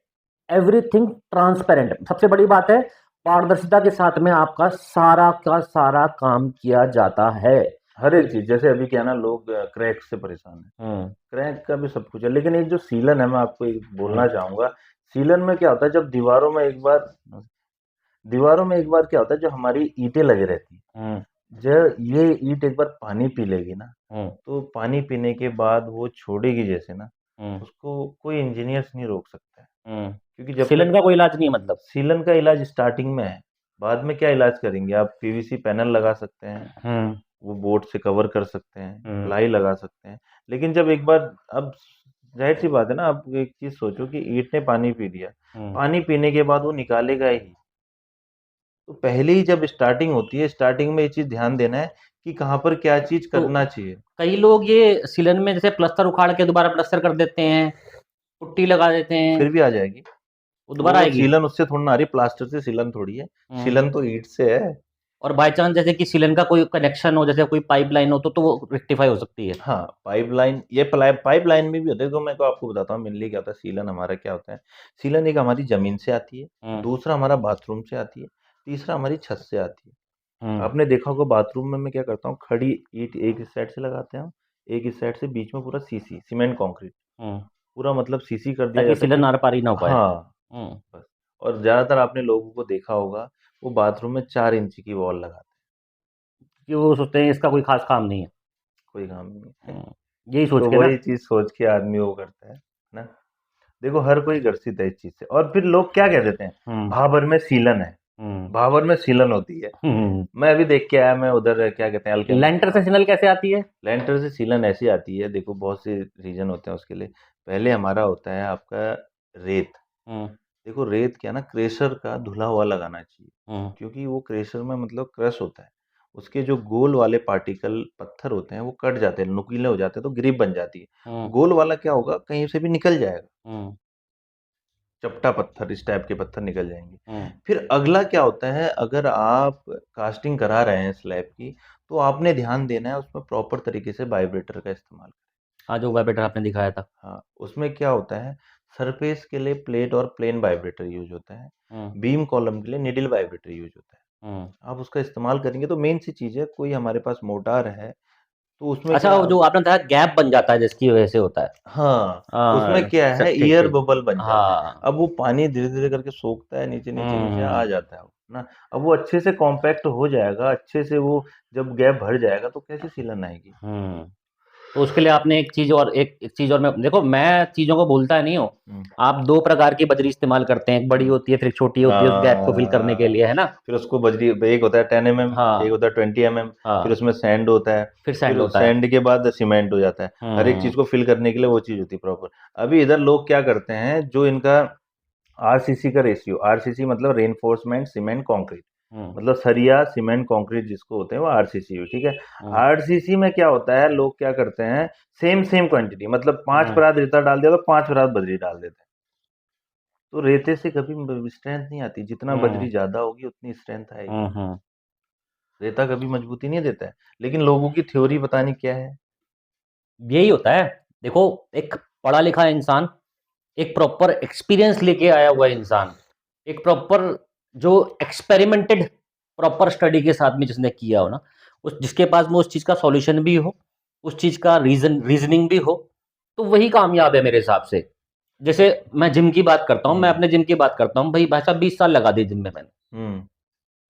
एवरीथिंग ट्रांसपेरेंट। सबसे बड़ी बात है, पारदर्शिता के साथ में आपका सारा का सारा काम किया जाता है। हर एक चीज, जैसे अभी क्या है ना, लोग क्रैक से परेशान है। हम्म। क्रैक का भी सब कुछ है, लेकिन एक जो सीलन है, मैं आपको एक बोलना हम्म। चाहूंगा। सीलन में क्या होता है, जब दीवारों में एक बार क्या होता है, जो हमारी ईंटें लगी रहती हैं, हम्म। जब ये ईंट एक बार पानी पी लेगी ना, हम्म। तो पानी पीने के बाद वो छोड़ेगी जैसे ना, हम्म। उसको कोई इंजीनियर्स नहीं रोक सकता है। क्योंकि जब सीलन तक का कोई इलाज नहीं है मतलब। सीलन का इलाज स्टार्टिंग में है, बाद में क्या इलाज करेंगे आप? पीवीसी पैनल लगा सकते हैं, हम्म। वो बोर्ड से कवर कर सकते हैं, हम्म। प्लाई लगा सकते हैं। लेकिन जब एक बार, अब जाहिर सी बात है ना, आप एक चीज सोचो कि ईंट ने पानी पी लिया, हम्म। पानी पीने के बाद वो निकालेगा ही। तो पहले ही जब स्टार्टिंग होती है, स्टार्टिंग में ये चीज ध्यान देना है कि कहाँ पर क्या चीज तो करना चाहिए। कई लोग ये सीलन में जैसे प्लस्तर उखाड़ के दोबारा प्लस्तर कर देते हैं, पुट्टी लगा देते हैं, फिर भी आ जाएगी। वो दोबारा वो आएगी। सीलन उससे थोड़ी ना आ रही, प्लास्टर से सीलन थोड़ी है। हम्म। सीलन तो ईंट से है। और बाय चांस जैसे कि सीलन का कोई कनेक्शन हो, जैसे कोई पाइपलाइन हो, तो वो रेक्टिफाई हो सकती है। हाँ, पाइपलाइन, ये पाइपलाइन में भी होता है। तो मैं को आपको बताता हूँ मेनली क्या होता है। सीलन हमारा क्या होता है, सीलन एक हमारी जमीन से आती है, हम्म। दूसरा हमारा बाथरूम से आती है, तीसरा हमारी छत से आती है। हम्म। आपने देखा होगा बाथरूम में मैं क्या करता हूँ, खड़ी ईंट एक इस साइड से लगाते हैं, एक इस साइड से, बीच में पूरा सीसी सीमेंट कंक्रीट, हम्म। पूरा मतलब सीसी कर दिया ताकि जाता है सीलन कि आर पारी ना हो पाए। हाँ, हम्म। बस। और ज्यादातर आपने लोगों को देखा होगा, वो बाथरूम में 4 इंच की वॉल लगाते कि वो सोचते हैं इसका कोई खास काम नहीं है। हैं, कोई काम नहीं है। यही सोच तो के ना। वही चीज सोच के आदमी वो करता है ना। देखो हर कोई ग्रसित है इस चीज से, और फिर लोग क्या कह देते हैं, हम्म। भाबर में सीलन है, हम्म। भाबर में सीलन होती है। हम्म। मैं अभी देख के आया, मैं उधर क्या कहते हैं, लेंटर से सिग्नल कैसे आती है? लैंटर से सीलन ऐसी आती है। देखो बहुत से रीजन होते हैं उसके लिए। पहले हमारा होता है आपका रेत। हम्म। देखो रेत क्या ना, क्रेशर का धुला हुआ लगाना चाहिए, हम्म। क्योंकि वो क्रेशर में मतलब क्रश होता है। उसके जो गोल वाले पार्टिकल पत्थर होते हैं वो कट जाते हैं, नुकीले हो जाते हैं, तो ग्रिप बन जाती है। हम्म। गोल वाला क्या होगा, कहीं से भी निकल जाएगा, हम्म। चपटा पत्थर, इस टाइप के पत्थर निकल जाएंगे। हम्म। फिर अगला क्या होता है, अगर आप कास्टिंग करा रहे हैं स्लैब की, तो आपने ध्यान देना है उसमें प्रॉपर तरीके से वाइब्रेटर का इस्तेमाल। हाँ, जो वाइब्रेटर आपने दिखाया था। हाँ, उसमें क्या होता है, सरफेस के लिए प्लेट और प्लेन वाइब्रेटर यूज होता है, हम्म। बीम कॉलम के लिए निडल वाइब्रेटर यूज होता है। हम्म। आप उसका इस्तेमाल करेंगे तो मेन सी चीज़ है, कोई हमारे पास मोटार है तो उसमें अच्छा, क्या वो जो आपने बताया गैप बन जाता है जिसकी वजह से होता है। हाँ, उसमें हाँ, क्या है, ठीक एयर ठीक। बबल बन जाते हैं। हाँ। अब वो पानी धीरे धीरे करके सोखता है, नीचे नीचे नीचे आ हम्म। जाता है वो ना। अब वो अच्छे से कॉम्पैक्ट हो जाएगा, अच्छे से वो जब गैप भर जाएगा तो कैसे सीलन आएगी। हम्म। तो उसके लिए आपने एक चीज़ और एक चीज़ और मैं देखो मैं चीज़ों को भूलता नहीं हूँ। हुँ। आप 2 प्रकार की बजरी इस्तेमाल करते हैं, एक बड़ी होती है फिर एक छोटी होती है उस गैप को फिल करने के लिए, है ना? फिर उसको बजरी एक होता है 10 एमएम, एक हाँ, होता है 20 एमएम, फिर हाँ, उसमें सैंड होता है, फिर सैंड फिर होता है। सैंड के बाद सीमेंट हो जाता है। हर एक हुँ, चीज़ को फिल करने के लिए वो चीज़ होती है प्रॉपर। अभी इधर लोग क्या करते हैं, जो इनका आरसीसी का रेशियो, आरसीसी मतलब रेनफोर्समेंट सीमेंट कंक्रीट, हुँ, मतलब सरिया सीमेंट कंक्रीट जिसको होते हैं वो आरसीसी हुई, ठीक है। हुँ, आरसीसी में क्या होता है, लोग क्या करते हैं, सेम सेम क्वांटिटी मतलब 5 हुँ, परात रेता डाल दिया तो 5 परात बजरी डाल देते हैं। तो रेते से कभी स्ट्रेंथ नहीं आती, जितना बजरी हुँ, ज्यादा होगी उतनी स्ट्रेंथ आएगी। हुँ, हुँ। रेता कभी मजबूती नहीं देता है, लेकिन लोगों की थ्योरी पता नहीं क्या है। यही होता है। देखो एक पढ़ा लिखा इंसान, एक प्रॉपर एक्सपीरियंस लेके आया हुआ इंसान, एक प्रॉपर जो एक्सपेरिमेंटेड प्रॉपर स्टडी के साथ में जिसने किया हो ना, उस जिसके पास में उस चीज़ का सॉल्यूशन भी हो, उस चीज़ का रीज़निंग भी हो, तो वही कामयाब है मेरे हिसाब से। जैसे मैं जिम की बात करता हूँ, मैं हम्म। अपने जिम की बात करता हूँ, भई भाई साहब 20 साल लगा दिए जिम में मैंने। हम्म।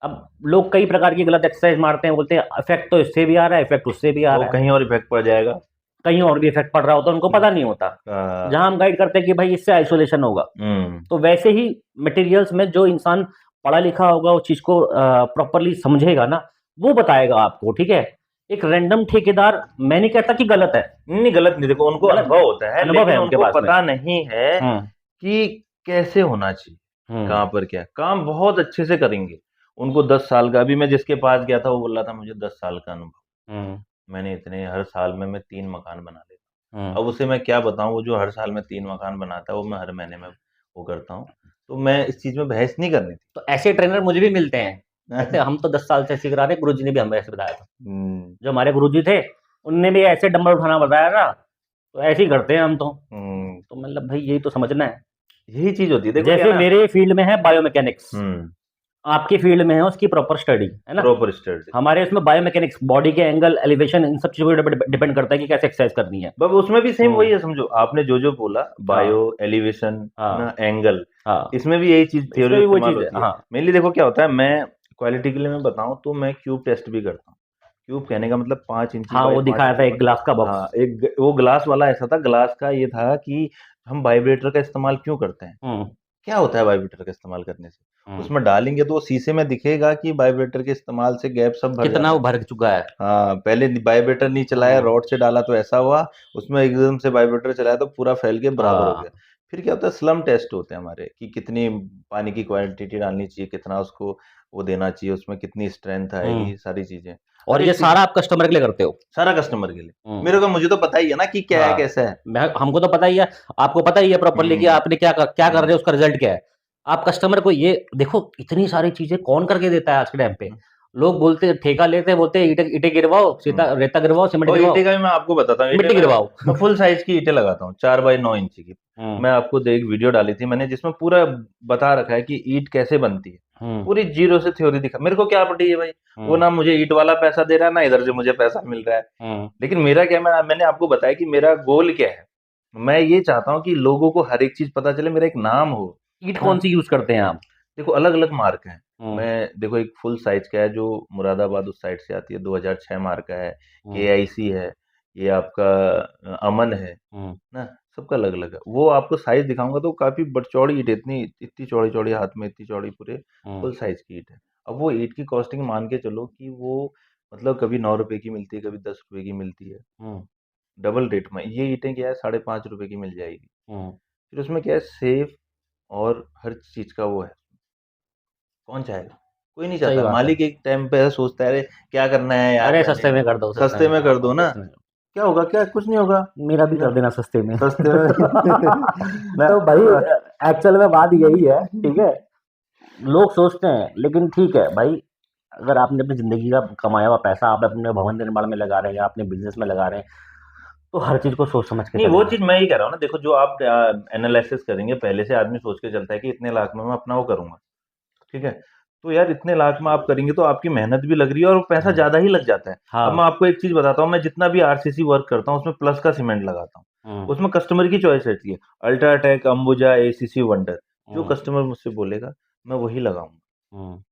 अब लोग कई प्रकार की गलत एक्सरसाइज मारते हैं, बोलते हैं इफेक्ट तो इससे भी आ रहा है, इफेक्ट उससे भी आ वो रहा है। कहीं और इफेक्ट पड़ जाएगा। कहीं और भी इफेक्ट पड़ रहा होता है, उनको पता नहीं होता। आ, जहाँ हम गाइड करते हैं कि भाई इससे आइसोलेशन होगा, हम्म। तो वैसे ही मटेरियल्स में जो इंसान पढ़ा लिखा होगा उस चीज़ को प्रॉपर्ली समझेगा ना, वो बताएगा आपको, ठीक है? एक रैंडम ठेकेदार मैं नहीं कहता कि गलत है, नहीं नहीं, गलत नहीं, देखो उनको गलत अनुभव होता है अनुभव लेकिन है उनके उनको पास में। पता नहीं है हुँ, कि कैसे होना चाहिए, हुँ, कहाँ पर क्या काम बहुत अच्छे से करेंगे। उनको 10 साल का, अभी मैं जिसके पास गया था वो बोल रहा था मुझे 10 साल का अनुभव, हुँ, मैंने इतने हर साल में मैं 3 मकान बना लेता हुँ। हूँ। अब उसे मैं क्या बताऊं, वो जो हर साल में 3 मकान बनाता है वो मैं हर महीने में वो करता हूँ। तो मैं इस चीज में बहस नहीं करनी तो ऐसे ट्रेनर मुझे भी मिलते हैं। कहते थी। हैं हम तो 10 साल से सीख रहे हैं, गुरुजी ने भी हमें ऐसे बताया था। हम्म। जो हमारे गुरुजी थे, उनने भी ऐसे डंबल उठाना बताया था, तो ऐसे ही करते हैं हम तो। हम्म। तो मतलब भई यही तो समझना है। यही चीज होती है, देखो क्या जैसे ना। मेरे फील्ड में है बायोमैकेनिक्स, हम्म। आपकी फील्ड में है उसकी प्रॉपर स्टडी, है ना? Proper study. हमारे इसमें बायोमैकेनिक्स, बॉडी के एंगल, एलिवेशन इन सब चीज़ों पे डिपेंड करता है कि कैसे एक्सरसाइज करनी है। बस उसमें भी सेम हुँ, वही है, समझो आपने जो जो बोला, बायो, हाँ, एलिवेशन, हाँ, ना एंगल, हाँ। इसमें भी यही चीज थ्योरी इसमें भी वही इस्तेमाल चीज़ है, होती है। हाँ, मेनली देखो क्या होता है, मैं क्वालिटी के लिए मैं बताऊं तो मैं क्यूब टेस्ट भी करता हूँ। क्यूब कहने का मतलब 5 इंची हाँ, बाई वो पाँच दिखाया था इंची एक ग्लास का बॉक्स। हाँ, वो ग्लास वाला ऐसा था, ग्लास का ये था कि हम वाइब्रेटर का इस्तेमाल क्यों करते हैं, हुँ, क्या होता है वाइब्रेटर का इस्तेमाल करने से। हुँ। उसमें डालेंगे तो वो शीशे में दिखेगा कि वाइब्रेटर के इस्तेमाल से गैप सब भर कितना जाता वो है। भर चुका है। हाँ, पहले वाइब्रेटर नहीं चलाया, हुँ, रॉड से डाला तो ऐसा हुआ, उसमें एकदम से वाइब्रेटर चलाया तो पूरा फैल के बराबर हो गया। हाँ, फिर क्या होता है, स्लम टेस्ट होते हैं हमारे कि कितनी पानी की क्वांटिटी डालनी चाहिए, कितना उसको वो देना चाहिए, उसमें कितनी स्ट्रेंथ हुँ। आएगी, सारी चीजें, और हर ये एक चीज, सारा आप कस्टमर के लिए करते हो? सारा कस्टमर के लिए। हुँ, मेरे को मुझे तो पता ही है ना कि क्या है हाँ। कैसा है। मैं हमको तो पता ही है, आपको पता ही है प्रॉपर्ली कि हम्म। आपने क्या कर रहे हम्म। हो, उसका रिज़ल्ट क्या है। आप कस्टमर को ये देखो इतनी सारी चीज़ें कौन करके देता है आज के टाइम पे? लोग बोलते हैं ठेका लेते हैं, बोलते हैं ईंटें ईंटें गिरवाओ, हम्म। रेता गिरवाओ, सीमेंट और ईंटें गिरवाओ, का भी मैं आपको बताता हूँ, ईंटें मिट्टी गिरवाओ। मैं फुल साइज की ईंटें लगाता हूँ, 4 बाई 9 इंची की। हुँ, मैं आपको एक वीडियो डाली थी मैंने जिसमें पूरा बता रखा है कि ईंट कैसे बनती है, हुँ, पूरी जीरो से थ्योरी दिखा। मेरे को क्या पड़ी है भाई, वो हुँ, ना मुझे ईंट वाला पैसा दे रहा है ना इधर से मुझे पैसा मिल रहा है। हुँ। लेकिन मेरा क्या, मैंने आपको बताया कि मेरा गोल क्या है। मैं ये चाहता हूँ कि लोगों को हर एक चीज पता चले, मेरा एक नाम हो ईंट ना। कौन-सी यूज़ करते हैं आप? देखो अलग अलग मार्क हैं। हुँ, मैं देखो एक फुल साइज का है जो मुरादाबाद उस साइड से आती है, 2006 मार्क का है। हुँ, केआईसी है, ये आपका अमन है हुँ, ना। सबका अलग अलग है, वो आपको साइज दिखाऊंगा तो काफी बड़ चौड़ी ईट है, इतनी इतनी चौड़ी चौड़ी हाथ में, इतनी चौड़ी पूरे हुँ, फुल साइज की ईट है। अब वो ईट की कॉस्टिंग मान के चलो कि वो मतलब कभी 9 रुपए की मिलती है, कभी 10 रुपए की मिलती है, हुँ, डबल रेट में। ये ईटें क्या है, 5.5 रुपए की मिल जाएगी। हुँ। फिर उसमें क्या है, सेफ और हर चीज का वो है, कौन चाहेगा, कोई नहीं सही चाहता। बात है। मालिक एक टाइम पे ऐसा सोचता है, अरे क्या करना है यार, अरे मैंने सस्ते में कर दो, सस्ते सस्ते में में हाँ, कर दो ना, सस्ते में। क्या होगा, क्या कुछ नहीं होगा मेरा भी ना, कर देना सस्ते में। सस्ते में ना। तो भाई एक्चुअल में बात यही है, ठीक है? लोग सोचते हैं, लेकिन ठीक है भाई, अगर आपने अपनी ज़िंदगी का कमाया हुआ पैसा आप अपने भवन निर्माण में लगा रहे हैं या अपने बिज़नेस में लगा रहे हैं, तो हर चीज़ को सोच समझ के नहीं, वो चलें। चीज मैं ही कह रहा हूँ ना, देखो जो आप एनालिसिस करेंगे पहले से, आदमी सोच के चलता है कि इतने लाख में मैं अपना वो करूंगा, ठीक है। तो यार इतने लाख में आप करेंगे तो आपकी मेहनत भी लग रही है और पैसा हुँ, ज्यादा ही लग जाता है। अब हाँ, मैं आपको एक चीज बताता हूँ, मैं जितना भी आरसीसी वर्क करता हूँ उसमें प्लस का सीमेंट लगाता हूँ। हुँ, उसमें कस्टमर की चॉइस रहती है, अल्ट्राटेक, अंबुजा, एसीसी, वंडर, जो हुँ, कस्टमर मुझसे बोलेगा मैं वही लगाऊंगा। हुँ,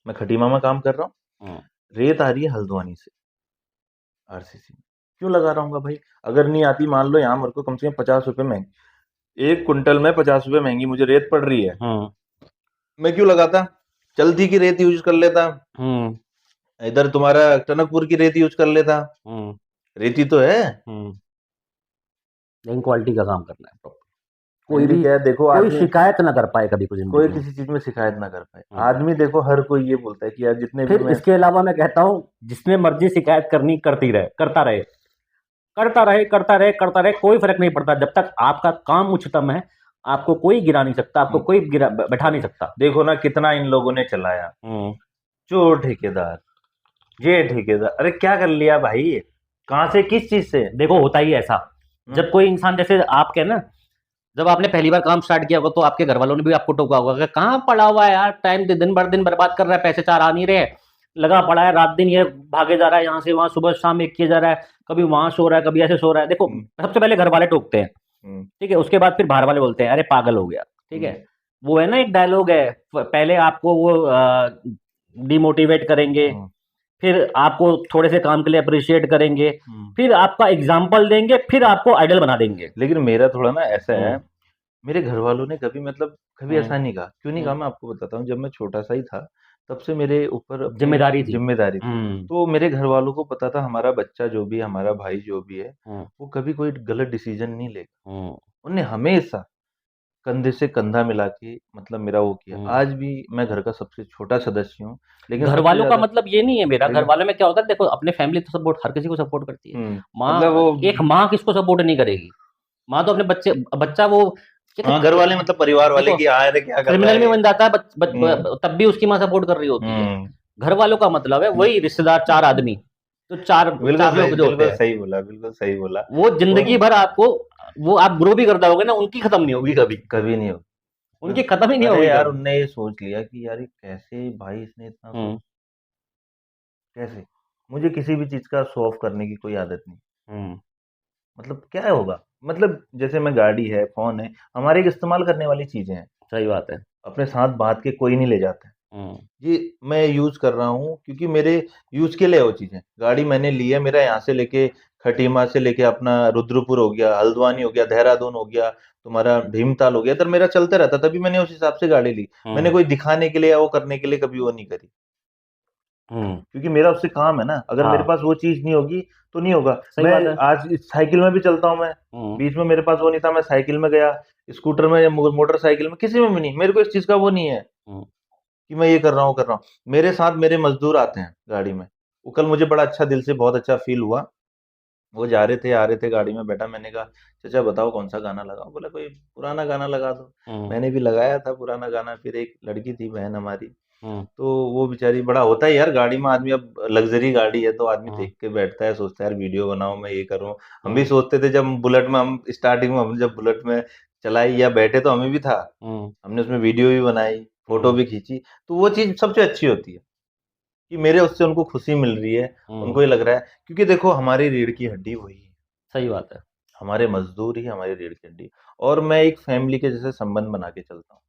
मैं खटीमा में काम कर रहा हूँ, हुँ, रेत आ रही है हल्द्वानी से आरसीसी में, क्यों लगा रहा हूँ भाई? अगर नहीं आती, मान लो यहाँ मेरे को कम से कम 50 रुपए महंगी, 1 क्विंटल में 50 रुपए महंगी मुझे रेत पड़ रही है, मैं क्यों लगाता? चलती की रेत यूज कर लेता, इधर तुम्हारा टनकपुर की रेत यूज कर लेता, रेती तो है। लेकिन क्वालिटी का काम करना है प्रॉपर। कोई हिंदी भी क्या है, देखो कोई आदमी शिकायत ना कर पाए कभी कुछ कोई जिंदगी में। किसी चीज में शिकायत ना कर पाए। हम्म। आदमी देखो हर कोई ये बोलता है कि यार जितने भी फिर मैं इसके अलावा मैं कहता हूँ जिसने मर्जी शिकायत करनी करती रहे, करता रहे, करता रहे, करता रहे, करता रहे, कोई फर्क नहीं पड़ता। जब तक आपका काम उच्चतम है, आपको कोई गिरा नहीं सकता, आपको कोई बैठा नहीं सकता। देखो ना कितना इन लोगों ने चलाया, चोर ठेकेदार, ये ठेकेदार, अरे क्या कर लिया भाई? कहां से, किस चीज से? देखो होता ही ऐसा, जब कोई इंसान जैसे आप कहे ना, जब आपने पहली बार काम स्टार्ट किया होगा तो आपके घर वालों ने भी आपको टोका होगा कि कहाँ पड़ा हुआ है यार, टाइम दिन भर दिन बर्बाद कर रहा है, पैसे चार आ नहीं रहे, लगा पड़ा है, रात दिन ये भागे जा रहा है, यहाँ से वहां, सुबह शाम एक किया जा रहा है, कभी वहां सो रहा है, कभी ऐसे सो रहा है। देखो सबसे पहले घर वाले टोकते हैं, ठीक है, उसके बाद फिर बाहर वाले बोलते हैं अरे पागल हो गया, ठीक है। वो है ना एक डायलॉग है, पहले आपको वो डिमोटिवेट करेंगे, फिर आपको थोड़े से काम के लिए अप्रिशिएट करेंगे, फिर आपका एग्जाम्पल देंगे, फिर आपको आइडल बना देंगे। लेकिन मेरा थोड़ा ना ऐसा है, मेरे घर वालों ने कभी मतलब कभी ऐसा नहीं कहा। क्यों नहीं कहा मैं आपको बताता हूँ। जब मैं छोटा सा ही था तब से मेरे ऊपर अपनी जिम्मेदारी थी। जिम्मेदारी थी। तो मेरे घर वालों को पता था हमारा बच्चा जो भी है, हमारा भाई जो भी है, वो कभी कोई गलत डिसीजन नहीं लेगा। उन्होंने हमेशा कंधे से कंधा मिला के मतलब मेरा वो किया। आज भी मैं घर का सबसे छोटा सदस्य हूँ, लेकिन घर सबसे वालों का ज्यादा मतलब ये नहीं है मेरा, घर वालों में क्या होता है, देखो अपने फैमिली तो सपोर्ट हर किसी को सपोर्ट करती है। माँ, मतलब वो एक माँ किसको सपोर्ट नहीं करेगी? माँ तो अपने बच्चा वो हाँ, घर वाले मतलब परिवार वाले देखो, की हाँ अरे क्या कर रहा क्रिमिनल है में ये? बन जाता है तब भी उसकी माँ सपोर्ट कर रही होती है। घर वालों का मतलब है वही रिश्तेदार, चार आदमी, तो चार चार लोग जो होते बिल्कुल हैं, सही बोला, बिल्कुल सही बोला। वो जिंदगी वो भर आपको, वो आप ग्रो भी करता होगे ना, उनकी खत्म नहीं होगी कभी, कभी नहीं हो। उनकी खत्म ही नहीं अरे होगी यार कभी। उनने ये सोच लिया कि यार ये कैसे भाई, इसने इतना सोच, कैसे? मुझे किसी भी चीज का शो ऑफ करने की कोई आदत नहीं। मतलब क्या होगा, मतलब जैसे मैं, गाड़ी है, फोन है, हमारे एक इस्तेमाल करने वाली चीजें हैं। सही बात है। अपने साथ बांध के कोई नहीं ले जाता है। ये मैं यूज कर रहा हूँ क्योंकि मेरे यूज के लिए वो चीजें। गाड़ी मैंने ली है, मेरा यहाँ से लेके खटीमा से लेके अपना रुद्रपुर हो गया, हल्द्वानी हो गया, देहरादून हो गया, तुम्हारा भीमताल हो गया, तो मेरा चलता रहता। तभी मैंने उस हिसाब से गाड़ी ली। मैंने कोई दिखाने के लिए या वो करने के लिए कभी वो नहीं करी, क्योंकि मेरा उससे काम है ना। अगर मेरे पास वो चीज नहीं होगी तो नहीं होगा। मैं आज इस साइकिल में भी चलता हूँ। मैं बीच में मेरे पास वो नहीं था, मैं साइकिल में गया, स्कूटर में या मोटरसाइकिल में, किसी में भी नहीं। मेरे को इस चीज का वो नहीं है कि मैं ये कर रहा हूँ कर रहा हूँ। मेरे साथ मेरे मजदूर आते हैं गाड़ी में। वो कल मुझे बड़ा अच्छा, दिल से बहुत अच्छा फील हुआ। वो जा रहे थे, आ रहे थे, गाड़ी में बैठा, मैंने कहा चाचा बताओ कौन सा गाना लगाऊं? बोला कोई पुराना गाना लगा दो। मैंने भी लगाया था पुराना गाना। फिर एक लड़की थी बहन हमारी, तो वो बेचारी, बड़ा होता है यार गाड़ी में आदमी, अब लग्जरी गाड़ी है तो आदमी देख के बैठता है, सोचता है यार वीडियो बनाऊं, मैं ये करूं। हम भी सोचते थे जब बुलेट में, हम स्टार्टिंग में हम जब बुलेट में चलाई या बैठे तो हमें भी था, हमने उसमें वीडियो भी बनाई, फोटो भी खींची। तो वो चीज सबसे अच्छी होती है कि मेरे उससे उनको खुशी मिल रही है, उनको ये लग रहा है। क्योंकि देखो हमारी रीढ़ की हड्डी वही है, सही बात है। हमारे मजदूर ही हमारी रीढ़ की हड्डी। और मैं एक फैमिली के जैसे संबंध बना के चलता हूँ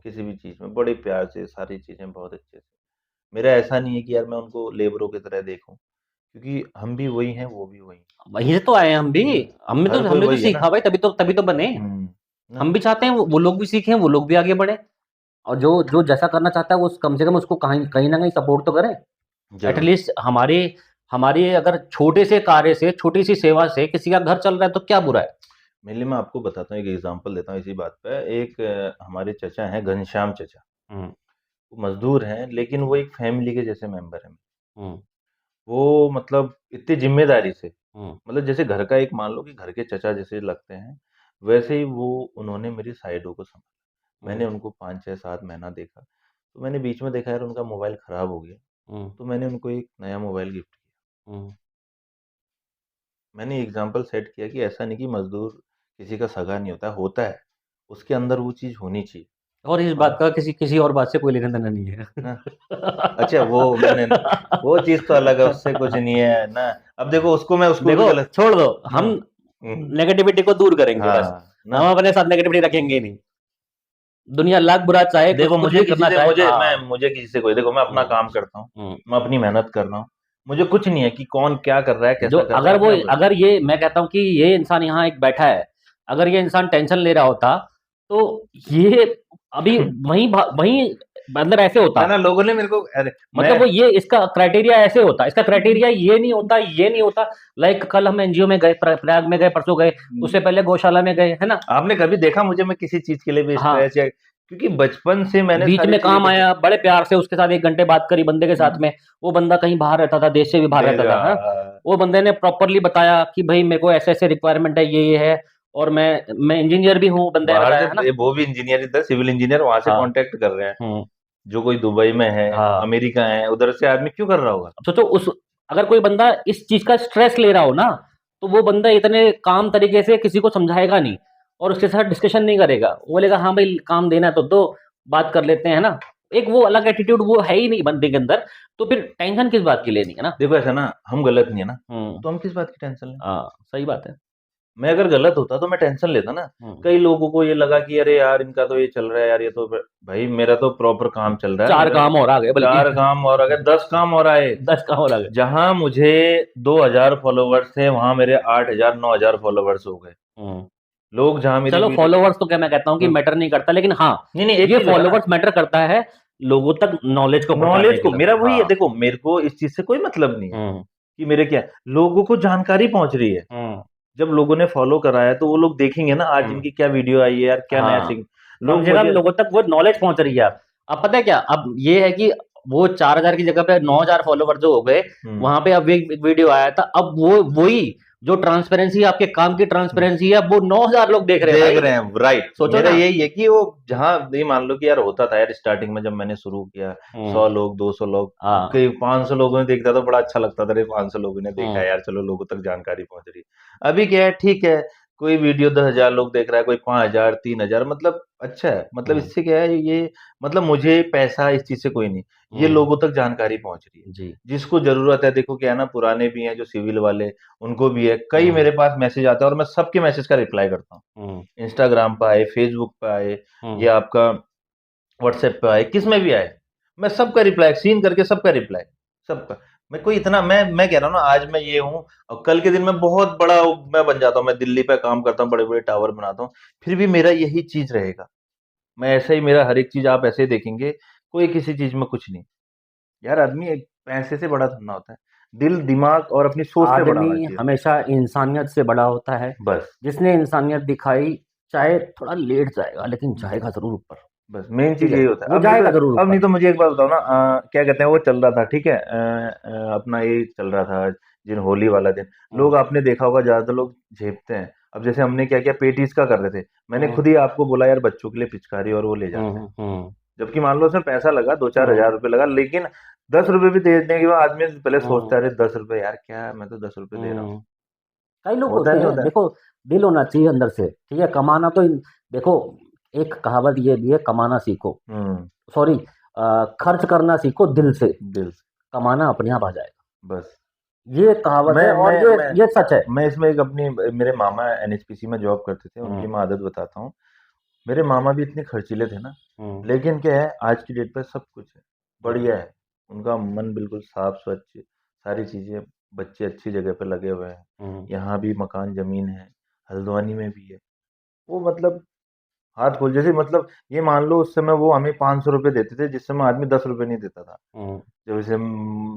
किसी भी चीज में, बड़े प्यार से, सारी चीजें बहुत अच्छे से। मेरा ऐसा नहीं है कि यार मैं उनको लेबरों की तरह देखूं, क्योंकि हम भी वही हैं, वो भी वही हैं। वहीं से तो आए हैं हम भी, हमने तो हर कोई हमने तो वही है ना। सीखा भाई, तभी तो बने। ना। हम भी चाहते हैं वो लोग भी सीखें, वो लोग भी आगे बढ़े, और जो जो जैसा करना चाहता है वो कम से कम उसको कहीं कहीं ना कहीं सपोर्ट तो करें। जरूर। एटलीस्ट हमारे हमारी अगर छोटे से कार्य से, छोटी सी सेवा से किसी का घर चल रहा है तो क्या बुरा है। मेनली मैं आपको बताता हूँ, एक एग्जांपल देता हूँ इसी बात पे। एक हमारे चचा हैं, घनश्याम चचा। वो मजदूर हैं, लेकिन वो एक फैमिली के जैसे मेंबर हैं। वो मतलब इतनी जिम्मेदारी से, मतलब जैसे घर का एक, मान लो कि घर के चचा जैसे लगते हैं, वैसे ही वो, उन्होंने मेरी साइडों को संभाला। मैंने उनको 5 6 7 महीना देखा। तो मैंने बीच में देखा यार उनका मोबाइल खराब हो गया, तो मैंने उनको एक नया मोबाइल गिफ्ट किया। मैंने एग्जाम्पल सेट किया कि ऐसा नहीं कि मजदूर किसी का सगा नहीं होता, होता है, उसके अंदर वो चीज होनी चाहिए। और इस बात का किसी किसी और बात से कोई लेना देना नहीं है ना। अच्छा वो मैंने, वो चीज तो अलग है, उससे कुछ नहीं है ना। अब देखो उसको मैं, उसको भी देखो गलत। छोड़ दो, हम हम्म, नेगेटिविटी को दूर करेंगे बस, हाँ ना। हम अपने साथ नेगेटिविटी रखेंगे ही नहीं। दुनिया लाख बुरा चाहे, कुछ देखो कुछ मुझे भी किसी करना से, चाहे, मुझे हाँ। मैं मुझे किसी से कोई, देखो मैं अपना काम करता हूँ, मैं अपनी मेहनत कर रहा हूँ, मुझे कुछ नहीं है कि कौन क्या कर रहा है, जो कैसा कर रहा है, अपना बस। अगर ये मैं कहता हूँ कि ये इंसान यहाँ एक बैठा है, अगर ये इंसान टेंशन ले रहा होता, तो ये अभी वहीं मतलब ऐसे होता। ना लोगों ने मेरे को, अरे मतलब वो मैं ये इसका क्राइटेरिया ऐसे होता, इसका क्राइटेरिया ये नहीं होता, ये नहीं होता। लाइक कल हम एनजीओ में गए, प्रयाग में गए, परसों गए, उससे पहले गौशाला में गए, है ना? आपने कभी देखा मुझे मैं किसी चीज के लिए भी हाँ, स्ट्रेस या, क्योंकि बचपन से मैंने बीच सारी में चीजें काम देखी। आया, बड़े प्यार से उसके साथ 1 घंटे बात करी बंदे के साथ में। वो बंदा कहीं बाहर रहता था, देश से भी बाहर रहता देगा। था, हाँ? वो बंदे ने प्रॉपर्ली बताया कि भाई मेरे को ऐसे-ऐसे रिक्वायरमेंट है, ये है, और मैं इंजीनियर भी हूँ, बंदे ने बाहर बताया, है ना? से वो भी इंजीनियर था, सिविल इंजीनियर, वहां से हाँ, कांटेक्ट कर रहे हैं। हुँ, जो कोई दुबई में है, हाँ। अमेरिका है, उधर से आदमी क्यों कर रहा होगा? सोचो उस अगर कोई बंदा इस चीज़ का स्ट्रेस ले रहा हो ना, तो वो बंदा इतने काम तरीके से किसी को समझाएगा नहीं और उसके साथ डिस्कशन नहीं करेगा। वो बोलेगा हाँ भाई काम देना है तो दो, बात कर लेते हैं, है ना? एक वो अलग एटीट्यूड वो है ही नहीं बंदे के अंदर, तो फिर टेंशन किस बात की लेनी है ना? देखो ऐसा ना, हम गलत नहीं है ना, हुँ, तो हम किस बात की टेंशन लें? हाँ, सही बात है। मैं अगर गलत होता तो मैं टेंशन लेता ना। हुँ, कई लोगों को ये लगा कि अरे यार इनका तो ये चल रहा है यार, ये तो भाई मेरा तो प्रॉपर काम चल रहा है 4 मेरा। काम और आ गए बल्कि 4 काम और आ गए, 10 काम और आए। 10 काम और आ गए। जहां मुझे 2000 फॉलोवर्स थे, वहां मेरे 8000 9000 फॉलोवर्स हो गए। हुँ, लोग जहां मेरी चलो वीडियो, फॉलोवर्स तो क्या मैं कहता हूँ कि मैटर नहीं करता, लेकिन हाँ, नहीं नहीं, एक ये चीज होगा ना, फॉलोवर्स मैटर करता है लोगों तक नॉलेज को पहुँचाने नॉलेज के को, लिए। मेरा वही है, हाँ, देखो मेरे को इस चीज से कोई मतलब नहीं है हुँ, कि मेरे क्या, लोगों को जानकारी पहुंच रही है। हुँ, जब लोगों ने फॉलो करा है तो वो लोग देखेंगे ना आज हुँ। इनकी क्या वीडियो आई है यार, क्या नया हाँ, सीख, कम लोग से कम मुझे। लोगों तक वो नॉलेज पहुँच रही है अब पता है क्या? अब ये है कि वो 4000 की जगह पे 9000 फॉलोवर जो हो गए, हम्म वहाँ पे अब एक वीडियो आया था, अब वो वही जो ट्रांसपेरेंसी आपके काम की हम्म, ट्रांसपेरेंसी है, अब वो 9000 लोग देख रहे हैं देख भाई। रहे हैं, राइट। सोचो मेरा ना। यही है कि वो जहां ये मान लो कि यार होता था यार, स्टार्टिंग में जब मैंने शुरू किया, हुँ, 100 लोग 200 लोग, हाँ, कई 500 लोगों ने देखता तो बड़ा अच्छा लगता था, अरे 500 लोगों ने देखा हुँ, यार, चलो लोगों तक जानकारी पहुंच रही है। अभी क्या है, ठीक है, कोई वीडियो 10,000 लोग देख रहा है, कोई 5,000 3,000, मतलब अच्छा है, मतलब हुँ, इससे क्या है ये, मतलब मुझे पैसा इस चीज से कोई नहीं, ये हुँ, लोगों तक जानकारी पहुंच रही है। जी, जिसको जरूरत है, देखो क्या है ना, पुराने भी हैं जो सिविल वाले, उनको भी है, कई हुँ, मेरे पास मैसेज आता है और मैं सबके मैसेज का रिप्लाई करता हूँ। हुँ, इंस्टाग्राम पे आए, फेसबुक पे आए, हुँ, या आपका व्हाट्सएप पे आए, किस में भी आए, मैं सबका रिप्लाई सीन करके, सबका रिप्लाई, सबका। मैं कोई इतना, मैं कह रहा हूँ ना, आज मैं ये हूँ और कल के दिन मैं बहुत बड़ा मैं बन जाता हूँ, मैं दिल्ली पे काम करता हूँ, बड़े बड़े टावर बनाता हूँ, फिर भी मेरा यही चीज रहेगा। मैं ऐसा ही, मेरा हर एक चीज आप ऐसे ही देखेंगे, कोई किसी चीज में कुछ नहीं। यार आदमी एक पैसे से बड़ा थोड़ा ना होता है, दिल दिमाग और अपनी सोच से बड़ा होना आदमी चाहिए। हमेशा इंसानियत से बड़ा होता है। बस जिसने इंसानियत दिखाई, चाहे थोड़ा लेट जाएगा, लेकिन जाएगा ज़रूर ऊपर, बस मेन ठीक चीज है? यही होता है। वो अब जैसे, जाएगा ज़रूर अब नहीं ऊपर। तो मुझे एक बात बताओ ना, क्या कहते हैं, वो चल रहा था, ठीक है, अपना ये चल रहा था, जिन होली वाला दिन, हुँ, लोग आपने देखा होगा ज्यादातर लोग झेपते हैं। अब जैसे हमने क्या किया, पेटीज का कर रहे थे, मैंने हुँ, खुद ही आपको बोला यार बच्चों के लिए पिचकारी और वो ले हुँ, जाते हैं, हुँ, हुँ, जबकि मान लो उसमें पैसा लगा, 2-4 हजार हुँ, रुपये लगा, लेकिन 10 रुपए भी दे देने के बाद आदमी पहले सोचता हुँ, है अरे 10 रुपए यार, क्या मैं तो 10 रुपए दे रहा हूँ। हुँ। कई लोग होता होते है नहीं हैं, होता है। देखो दिल होना चाहिए अंदर से, ठीक है? कमाना तो देखो, एक कहावत ये भी है, कमाना सीखो, हम्म, सॉरी, खर्च करना सीखो दिल से, दिल से, कमाना अपने आप आ जाएगा। बस। ये कहावत है मैं और मैं मैं ये सच है। मैं इसमें एक अपनी, मेरे मामा एनएचपीसी में जॉब करते थे, उनकी हुँ, मैं आदत बताता हूँ। मेरे मामा भी इतने खर्चीले थे ना, हुँ, लेकिन क्या है, आज की डेट पे सब कुछ है, हुँ, बढ़िया है, उनका मन बिल्कुल साफ स्वच्छ, सारी चीजें, बच्चे अच्छी जगह पे लगे हुए हैं, हुँ, यहाँ भी मकान जमीन है, हल्द्वानी में भी है। वो मतलब हाथ खोल, जैसे मतलब ये मान लो उस समय वो हमें 500 रुपये देते थे, जिस समय आदमी 10 रुपये नहीं देता था। हुँ, जब जैसे हम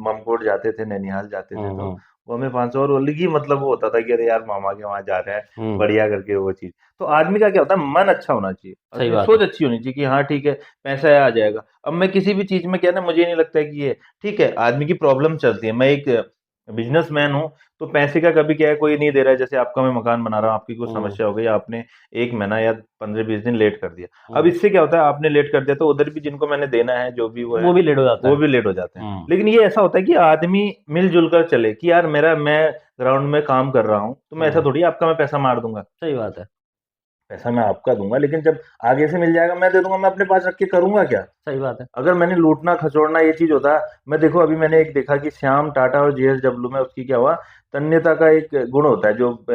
ममकोट जाते थे, नैनीहाल जाते थे, हुँ, तो हुँ, वो हमें 500, और अलग ही मतलब वो होता था कि अरे यार मामा के वहां जा रहे हैं, हुँ, बढ़िया करके वो चीज। तो आदमी का क्या होता है, मन अच्छा होना चाहिए, सही अपनी बात है। सोच अच्छी होनी चाहिए कि हाँ ठीक है, पैसा है आ जाएगा। अब मैं किसी भी चीज में क्या है ना, मुझे नहीं लगता है कि ये ठीक है, आदमी की प्रॉब्लम चलती है, मैं एक बिजनेसमैन हूँ, तो पैसे का कभी क्या है, कोई नहीं दे रहा है, जैसे आपका मैं मकान बना रहा हूँ, आपकी कुछ हुँ, समस्या हो गई, आपने 1 महीना या 15-20 दिन लेट कर दिया। अब हुँ, इससे क्या होता है, आपने लेट कर दिया तो उधर भी जिनको मैंने देना है, जो भी वो है, वो भी लेट हो जाता वो है। भी लेट हो जाते हैं। हुँ, लेकिन ये ऐसा होता है कि आदमी मिलजुल कर चले, कि यार मेरा, मैं ग्राउंड में काम कर रहा हूँ, तो मैं ऐसा हुँ, थोड़ी आपका मैं पैसा मार दूंगा, सही बात है, पैसा मैं आपका दूंगा, लेकिन जब आगे से मिल जाएगा मैं दे दूंगा, मैं अपने पास रख के करूंगा क्या? सही बात है। अगर मैंने लूटना खसोड़ना ये चीज होता, मैं देखो अभी मैंने एक देखा कि श्याम टाटा और जेएसडब्ल्यू में उसकी क्या हुआ, तन्यता का एक गुण होता है, जो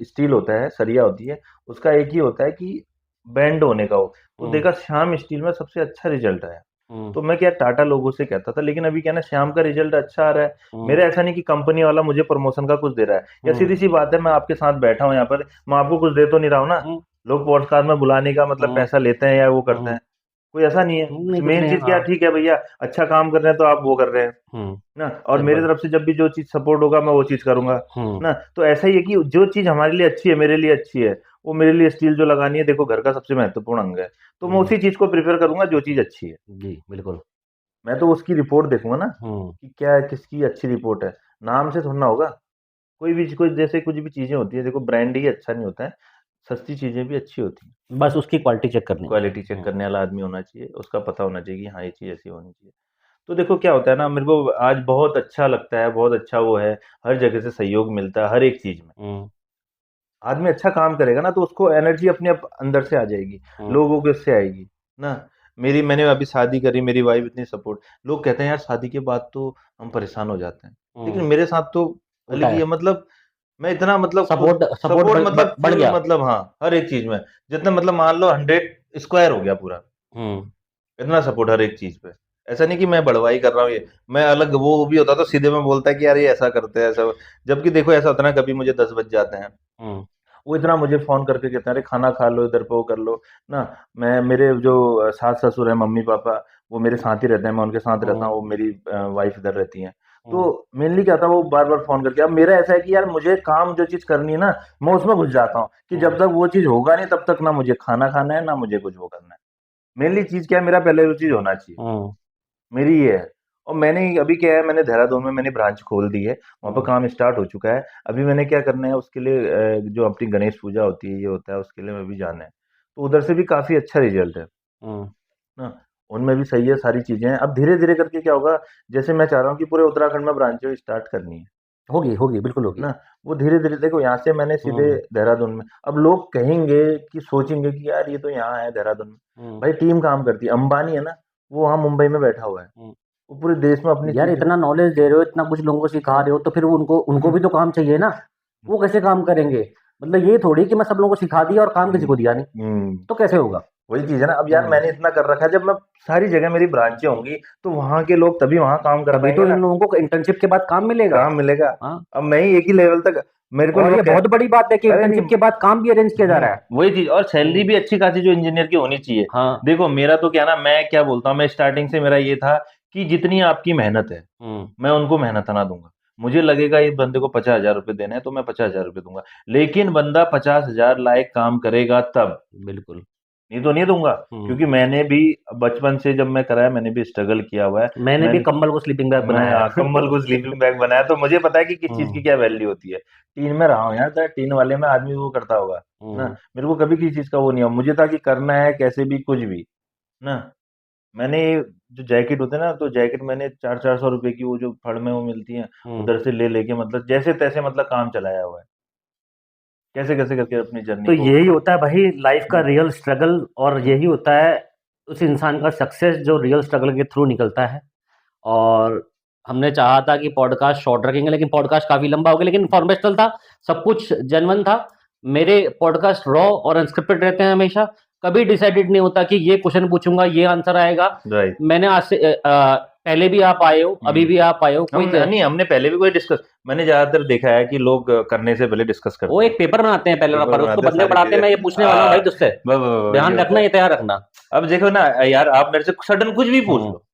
स्टील होता है, सरिया होती है, उसका एक ही होता है कि बेंड होने का हो, तो हुँ, देखा श्याम स्टील में सबसे अच्छा रिजल्ट आया। तो मैं क्या टाटा लोगों से कहता था, लेकिन अभी क्या ना श्याम का रिजल्ट अच्छा आ रहा है। मेरा ऐसा नहीं कि कंपनी वाला मुझे प्रमोशन का कुछ दे रहा है, या सीधी सी बात है, मैं आपके साथ बैठा हूँ यहाँ पर, मैं आपको कुछ दे तो नहीं रहा हूँ ना। लोग पॉडकास्ट में बुलाने का मतलब पैसा लेते हैं या वो करते हैं, कोई ऐसा नहीं है। नहीं कुछ मेन नहीं है, चीज क्या, हाँ। ठीक है भैया, अच्छा काम कर रहे हैं तो आप वो कर रहे हैं ना, और मेरी बिल्कुल। तरफ से जब भी जो चीज सपोर्ट होगा मैं वो चीज करूंगा हम्म। ना। तो ऐसा ही है कि जो चीज हमारे लिए अच्छी है, मेरे लिए अच्छी है, वो मेरे लिए स्टील जो लगानी है, देखो घर का सबसे महत्वपूर्ण अंग है, तो मैं उसी चीज को प्रिफर करूंगा जो चीज अच्छी है। जी बिल्कुल। मैं तो उसकी रिपोर्ट देखूंगा ना, हम्म। कि क्या है, किसकी अच्छी रिपोर्ट है, नाम से थोड़ा ना होगा। कोई जैसे कुछ भी चीजें होती है, देखो ब्रांड ही अच्छा नहीं होता है, सस्ती चीजें भी अच्छी होती हैं। बस उसकी क्वालिटी चेक करनी है। क्वालिटी चेक करने वाला आदमी होना चाहिए, उसका पता होना चाहिए कि हाँ ये चीज़ ऐसी होनी चाहिए। तो देखो क्या होता है ना, मेरे को आज बहुत अच्छा लगता है, बहुत अच्छा वो है, हर जगह से सहयोग मिलता है हर एक चीज़ में। हम्म। आदमी अच्छा काम करेगा ना तो उसको एनर्जी अपने अंदर से आ जाएगी, लोगों के उससे आएगी ना। मैंने अभी शादी करी, मेरी वाइफ इतनी सपोर्ट, लोग कहते हैं यार शादी के बाद तो हम परेशान हो जाते हैं, लेकिन मेरे साथ तो उल्टा अलग ही है। है, मतलब मैं इतना मतलब खुद सपोर्ट सपोर्ट सपोर्ट मतलब बढ़ फुल, गया। मतलब हाँ हर एक चीज़ में, जितना मतलब मान लो 100 स्क्वायर हो गया पूरा, हम्म। इतना सपोर्ट हर एक चीज पे। ऐसा नहीं कि मैं बड़वाई कर रहा हूँ, ये मैं अलग, वो भी होता तो सीधे में बोलता है कि यार ये ऐसा करते हैं ऐसा, जबकि देखो ऐसा होता है ना, कभी मुझे 10 बज जाते हैं, हम्म। वो इतना मुझे फोन करके कहते हैं अरे खाना खा लो, इधर पे वो कर लो ना। मैं, मेरे जो सास ससुर है, मम्मी पापा, वो मेरे साथ ही रहते हैं, मैं उनके साथ रहता हूँ, वो मेरी वाइफ इधर रहती है। तो मेनली क्या था, वो बार बार फोन करके, अब मेरा ऐसा है कि यार मुझे काम जो चीज करनी है ना, मैं उसमें घुस जाता हूँ, कि जब तक वो चीज होगा नहीं तब तक ना मुझे खाना खाना है ना मुझे कुछ वो करना है। मेनली चीज क्या है, मेरा पहले वो चीज होना चाहिए, हम्म। मेरी ये है। और मैंने अभी क्या है, मैंने देहरादून में मैंने ब्रांच खोल दी है, वहाँ पर काम स्टार्ट हो चुका है। अभी मैंने क्या करना है उसके लिए, जो अपनी गणेश पूजा होती है, ये होता है, उसके लिए मैं भी जाना है, तो उधर से भी काफी अच्छा रिजल्ट है हम्म। ना। उनमें भी सही है, सारी चीजें हैं। अब धीरे धीरे करके क्या होगा, जैसे मैं चाह रहा हूँ कि पूरे उत्तराखंड में ब्रांचें स्टार्ट करनी है होगी होगी बिल्कुल होगी। ना। वो धीरे धीरे देखो, यहाँ से मैंने सीधे हम्म। देहरादून में, अब लोग कहेंगे कि सोचेंगे कि यार ये तो यहाँ है देहरादून में, हम्म। भाई टीम काम करती है, अंबानी है ना, वो वहाँ मुंबई में बैठा हुआ है, हम्म। वो पूरे देश में अपनी यार चीजें। इतना नॉलेज दे रहे हो, इतना कुछ लोगों को सिखा रहे हो, तो फिर वो उनको उनको भी तो काम चाहिए ना। वो कैसे काम करेंगे? मतलब ये थोड़ी कि मैं सब लोगों को सिखा दिया और काम किसी को दिया नहीं, हम्म, तो कैसे होगा? वही चीज है ना। अब यार हम्म। मैंने इतना कर रखा है, जब मैं सारी जगह मेरी ब्रांचें होंगी तो वहां के लोग तभी वहां काम कर तभी पाएंगे तो ना, इन लोगों को इंटर्नशिप के बाद काम मिलेगा। काम मिलेगा। हाँ। अब मैं ही एक ही लेवल तक, मेरे को और ये लोग बहुत बड़ी बात है कि अरे नहीं, इंटर्नशिप के बाद काम भी अरेंज किया जा रहा है। वही चीज, और सैलरी हम्म। भी अच्छी खासी जो इंजीनियर की होनी चाहिए। हाँ। देखो मेरा तो क्या ना, मैं क्या बोलता हूँ, मैं स्टार्टिंग से मेरा ये था कि जितनी आपकी मेहनत है, हम्म। मैं उनको मेहनत ना दूंगा। मुझे लगेगा इस बंदे को 50,000 रुपये देने हैं तो मैं 50,000 रुपये दूंगा, लेकिन बंदा 50,000 लायक काम करेगा तब, बिल्कुल। नहीं तो नहीं दूंगा। हम्म। क्योंकि मैंने भी बचपन से जब मैं कराया, मैंने भी स्ट्रगल किया हुआ है। मैंने भी मैंने कंबल को स्लीपिंग बैग मैं बनाया है। कम्बल को स्लीपिंग बैग बनाया, तो मुझे पता है कि किस चीज की हम्म। क्या वैल्यू होती है। टीन में रहा हूँ यार, तो टीन वाले में आदमी वो करता होगा ना। हम्म। मेरे को कभी किसी चीज का वो नहीं हुआ, मुझे था कि करना है कैसे भी कुछ भी ना। मैंने जो जैकेट होते हैं ना, तो जैकेट मैंने 400-400 रुपए की, वो जो फड़ में वो मिलती है, हम्म। उधर से ले लेके मतलब जैसे तैसे मतलब काम चलाया हुआ है, कैसे कैसे करके अपनी जर्नी तो को। यही होता है भाई लाइफ का हम्म, रियल स्ट्रगल, और हम्म, यही होता है उस इंसान का सक्सेस जो रियल स्ट्रगल के थ्रू निकलता है। और हमने चाहा था कि पॉडकास्ट शॉर्ट रखेंगे, लेकिन पॉडकास्ट काफी लंबा हो गया, लेकिन इन्फॉर्मेशनल था, सब कुछ जेन्युइन था। मेरे पॉडकास्ट रॉ और अनस्क्रिप्टेड रहते हैं हमेशा। कभी डिसाइडेड नहीं होता कि ये क्वेश्चन पूछूंगा ये आंसर आएगा। राइट। मैंने आज से पहले भी आप आए हो, अभी भी आप आए हो, कोई हम नहीं, हमने पहले भी कोई डिस्कस, मैंने ज्यादातर देखा है कि लोग करने से पहले डिस्कस वो करते हैं, एक पेपर बनाते हैं पहले पेपर पर उसको बनाते हैं बंदे सारी पढ़ाते हैं, चीजें। मैं ये पूछने वाला हूँ भाई तुझसे, ये ध्यान होता रखना, है। ये तैयार रखना। अब देखो ना यार, आप मेरे से सडन कुछ भी पूछ हम्म। लो,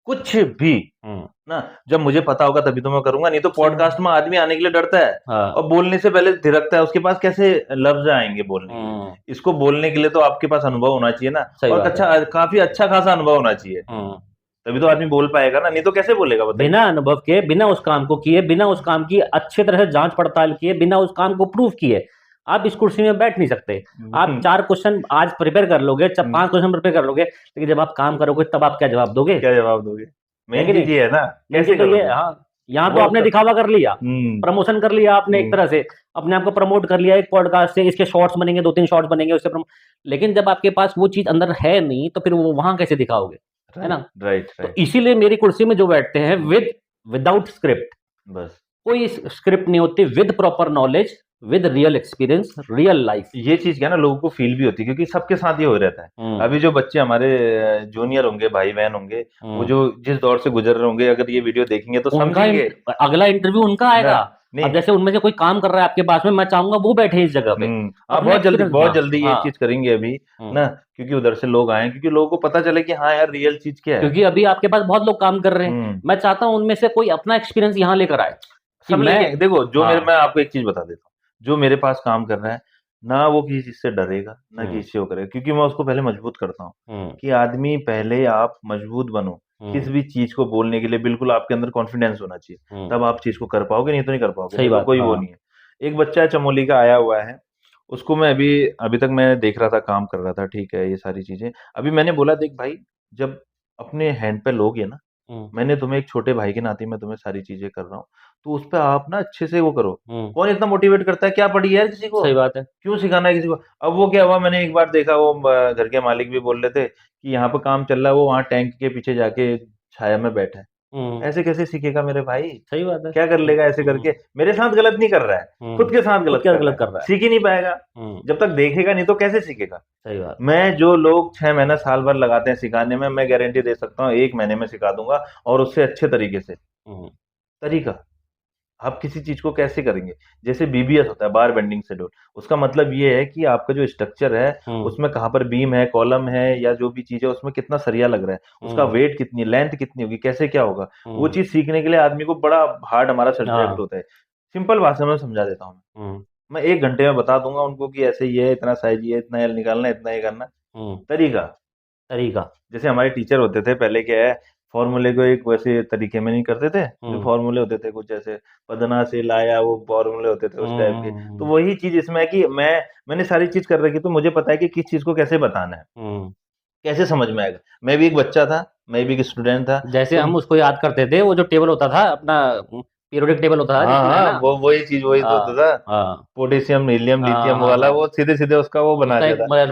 कुछ भी हम्म। ना, जब मुझे पता होगा तभी तो मैं करूंगा, नहीं तो सही बात पॉडकास्ट में आदमी आने के लिए डरता है, है। हाँ। और बोलने से पहले थिरकता है, उसके पास कैसे लफ्ज आएंगे बोलने के लिए। हम्म। इसको बोलने के लिए तो आपके पास अनुभव होना चाहिए ना, सही और बात है। अच्छा काफी अच्छा खासा अनुभव होना चाहिए, हम्म। तभी तो आदमी बोल पाएगा ना, नहीं तो कैसे बोलेगा बताइए। बिना अनुभव के, बिना उस काम को किए, बिना उस काम की अच्छी तरह से जांच पड़ताल किए, बिना उस काम को प्रूव किए, आप इस कुर्सी में बैठ नहीं सकते। आप हम्म, 4 क्वेश्चन आज प्रिपेयर कर लोगे, हम्म, 5 क्वेश्चन प्रिपेयर कर लोगे, लेकिन जब आप काम करोगे तब आप क्या जवाब दोगे? क्या जवाब दोगे, है मेन कि चीज नहीं? ये है ना, मेन चीज कैसे तो ये, करोगे। हाँ। यहाँ तो वो आपने दिखावा कर लिया, हम्म, प्रमोशन कर लिया आपने एक हम्म, तरह से, अपने आप को प्रमोट कर लिया एक पॉडकास्ट से, इसके शॉर्ट्स बनेंगे, 2-3 शॉर्ट्स बनेंगे उससे लेकिन जब आपके पास वो चीज अंदर है नहीं, तो फिर वो वहां कैसे दिखाओगे? है राइट ना? राइट तो राइट। इसीलिए मेरी कुर्सी में जो बैठते हैं विदाउट स्क्रिप्ट, बस कोई स्क्रिप्ट नहीं होती, with proper knowledge, with real experience, real life. ये चीज क्या है ना, लोगों को फील भी होती है क्योंकि सबके साथ ये हो रहता है। अभी जो बच्चे हमारे जूनियर होंगे, भाई बहन होंगे, वो जो जिस दौर से गुजर रहे होंगे, अगर ये वीडियो देखेंगे तो उनका समझेंगे अगला इंटरव्यू उनका ना। आएगा। नहीं। अब जैसे उनमें से कोई काम कर रहा है आपके पास में, मैं चाहूंगा वो बैठे इस जगह पे, हाँ, अपना एक्सपीरियंस। बहुत हाँ जल्दी ये हाँ। चीज करेंगे अभी हम्म। ना, क्योंकि उधर से लोग आए हैं, क्योंकि लोगों को पता चले कि हाँ यार रियल चीज क्या है। क्योंकि अभी आपके पास बहुत लोग काम कर रहे हैं, हम्म मैं चाहता हूं उनमें से कोई अपना एक्सपीरियंस यहाँ लेकर आए कि सब मैं। लेके देखो, जो हाँ। मेरे मैं आपको एक चीज बता देता हूँ, जो मेरे पास काम कर रहा है ना, वो किसी चीज से डरेगा ना हम्म। किसी से वो करेगा, क्योंकि मैं उसको पहले मजबूत करता हूँ हम्म। कि आदमी पहले आप मजबूत बनो। किस हम्म। भी चीज को बोलने के लिए बिल्कुल आपके अंदर कॉन्फिडेंस होना चाहिए, हम्म। तब आप चीज को कर पाओगे, नहीं तो नहीं कर पाओगे, सही नहीं तो बात। कोई वो हाँ। नहीं है। एक बच्चा है चमोली का, आया हुआ है, उसको मैं अभी अभी तक मैं देख रहा था, काम कर रहा था, ठीक है, ये सारी चीजें। अभी मैंने बोला देख भाई, जब अपने हैंड पे लोगे ना, हम्म। मैंने तुम्हें एक छोटे भाई के नाते मैं तुम्हें सारी चीजें कर रहा हूँ, तो उस पे आप ना अच्छे से वो करो। हम्म। कौन इतना मोटिवेट करता है, क्या पड़ी है यार किसी को, सही बात है। क्यों सिखाना है किसी को। अब वो क्या हुआ, मैंने एक बार देखा, वो घर के मालिक भी बोल रहे थे कि यहाँ पे काम चल रहा है, वो वहाँ टैंक के पीछे जाके छाया में बैठा है। हम्म। ऐसे कैसे सीखेगा मेरे भाई, सही बात है। क्या कर लेगा ऐसे करके। मेरे साथ गलत नहीं कर रहा है, खुद के साथ खुद गलत क्या कर रहा गलत है, कर रहा है। सीख ही नहीं पाएगा। हम्म। जब तक देखेगा नहीं तो कैसे सीखेगा। सही बात। मैं जो लोग 6 महीना साल भर लगाते हैं सिखाने में, मैं गारंटी दे सकता हूँ 1 महीने में सिखा दूंगा, और उससे अच्छे तरीके से। हम्म। तरीका, आप किसी चीज को कैसे करेंगे, जैसे बीबीएस होता है, बार बेंडिंग शेड्यूल, उसका मतलब ये है कि आपका जो स्ट्रक्चर है, हम्म। उसमें कहाँ पर बीम है, कॉलम है, या जो भी चीज है उसमें कितना सरिया लग रहा है, उसका हम्म। वेट कितनी, लेंथ कितनी होगी, कैसे क्या होगा। वो हम्म। चीज सीखने के लिए आदमी को बड़ा हार्ड हमारा सब्जेक्ट हाँ। होता है। सिंपल भाषा में समझा देता हूँ, हम्म। मैं 1 घंटे में बता दूंगा उनको कि ऐसे ही है, इतना साइज ये, इतना एल निकालना है, इतना ये करना। हम्म। तरीका, तरीका। जैसे हमारे टीचर होते थे पहले, क्या है, फॉर्मूले को एक वैसे तरीके में नहीं करते थे, जो हम्म। फॉर्मूले होते थे कुछ ऐसे पदना से लाया, वो फॉर्मूले होते थे उस टाइप के। तो हम्म। वही चीज इसमें है कि मैंने सारी चीज कर रखी, तो मुझे पता है कि किस चीज को कैसे बताना है, हम्म। कैसे समझ में आएगा। मैं भी एक बच्चा था, मैं भी एक स्टूडेंट था। जैसे तो हम उसको याद करते थे, वो जो टेबल होता था अपना, पीरियोडिक टेबल होता था हाँ जिसमें, है हाँ, ना। वो वही चीज वही तो होता हाँ था, हाँ पोटेशियम हीलियम हाँ लिथियम हाँ वाला, हाँ। वो सीधे सीधे उसका वो बना उसका दिया एक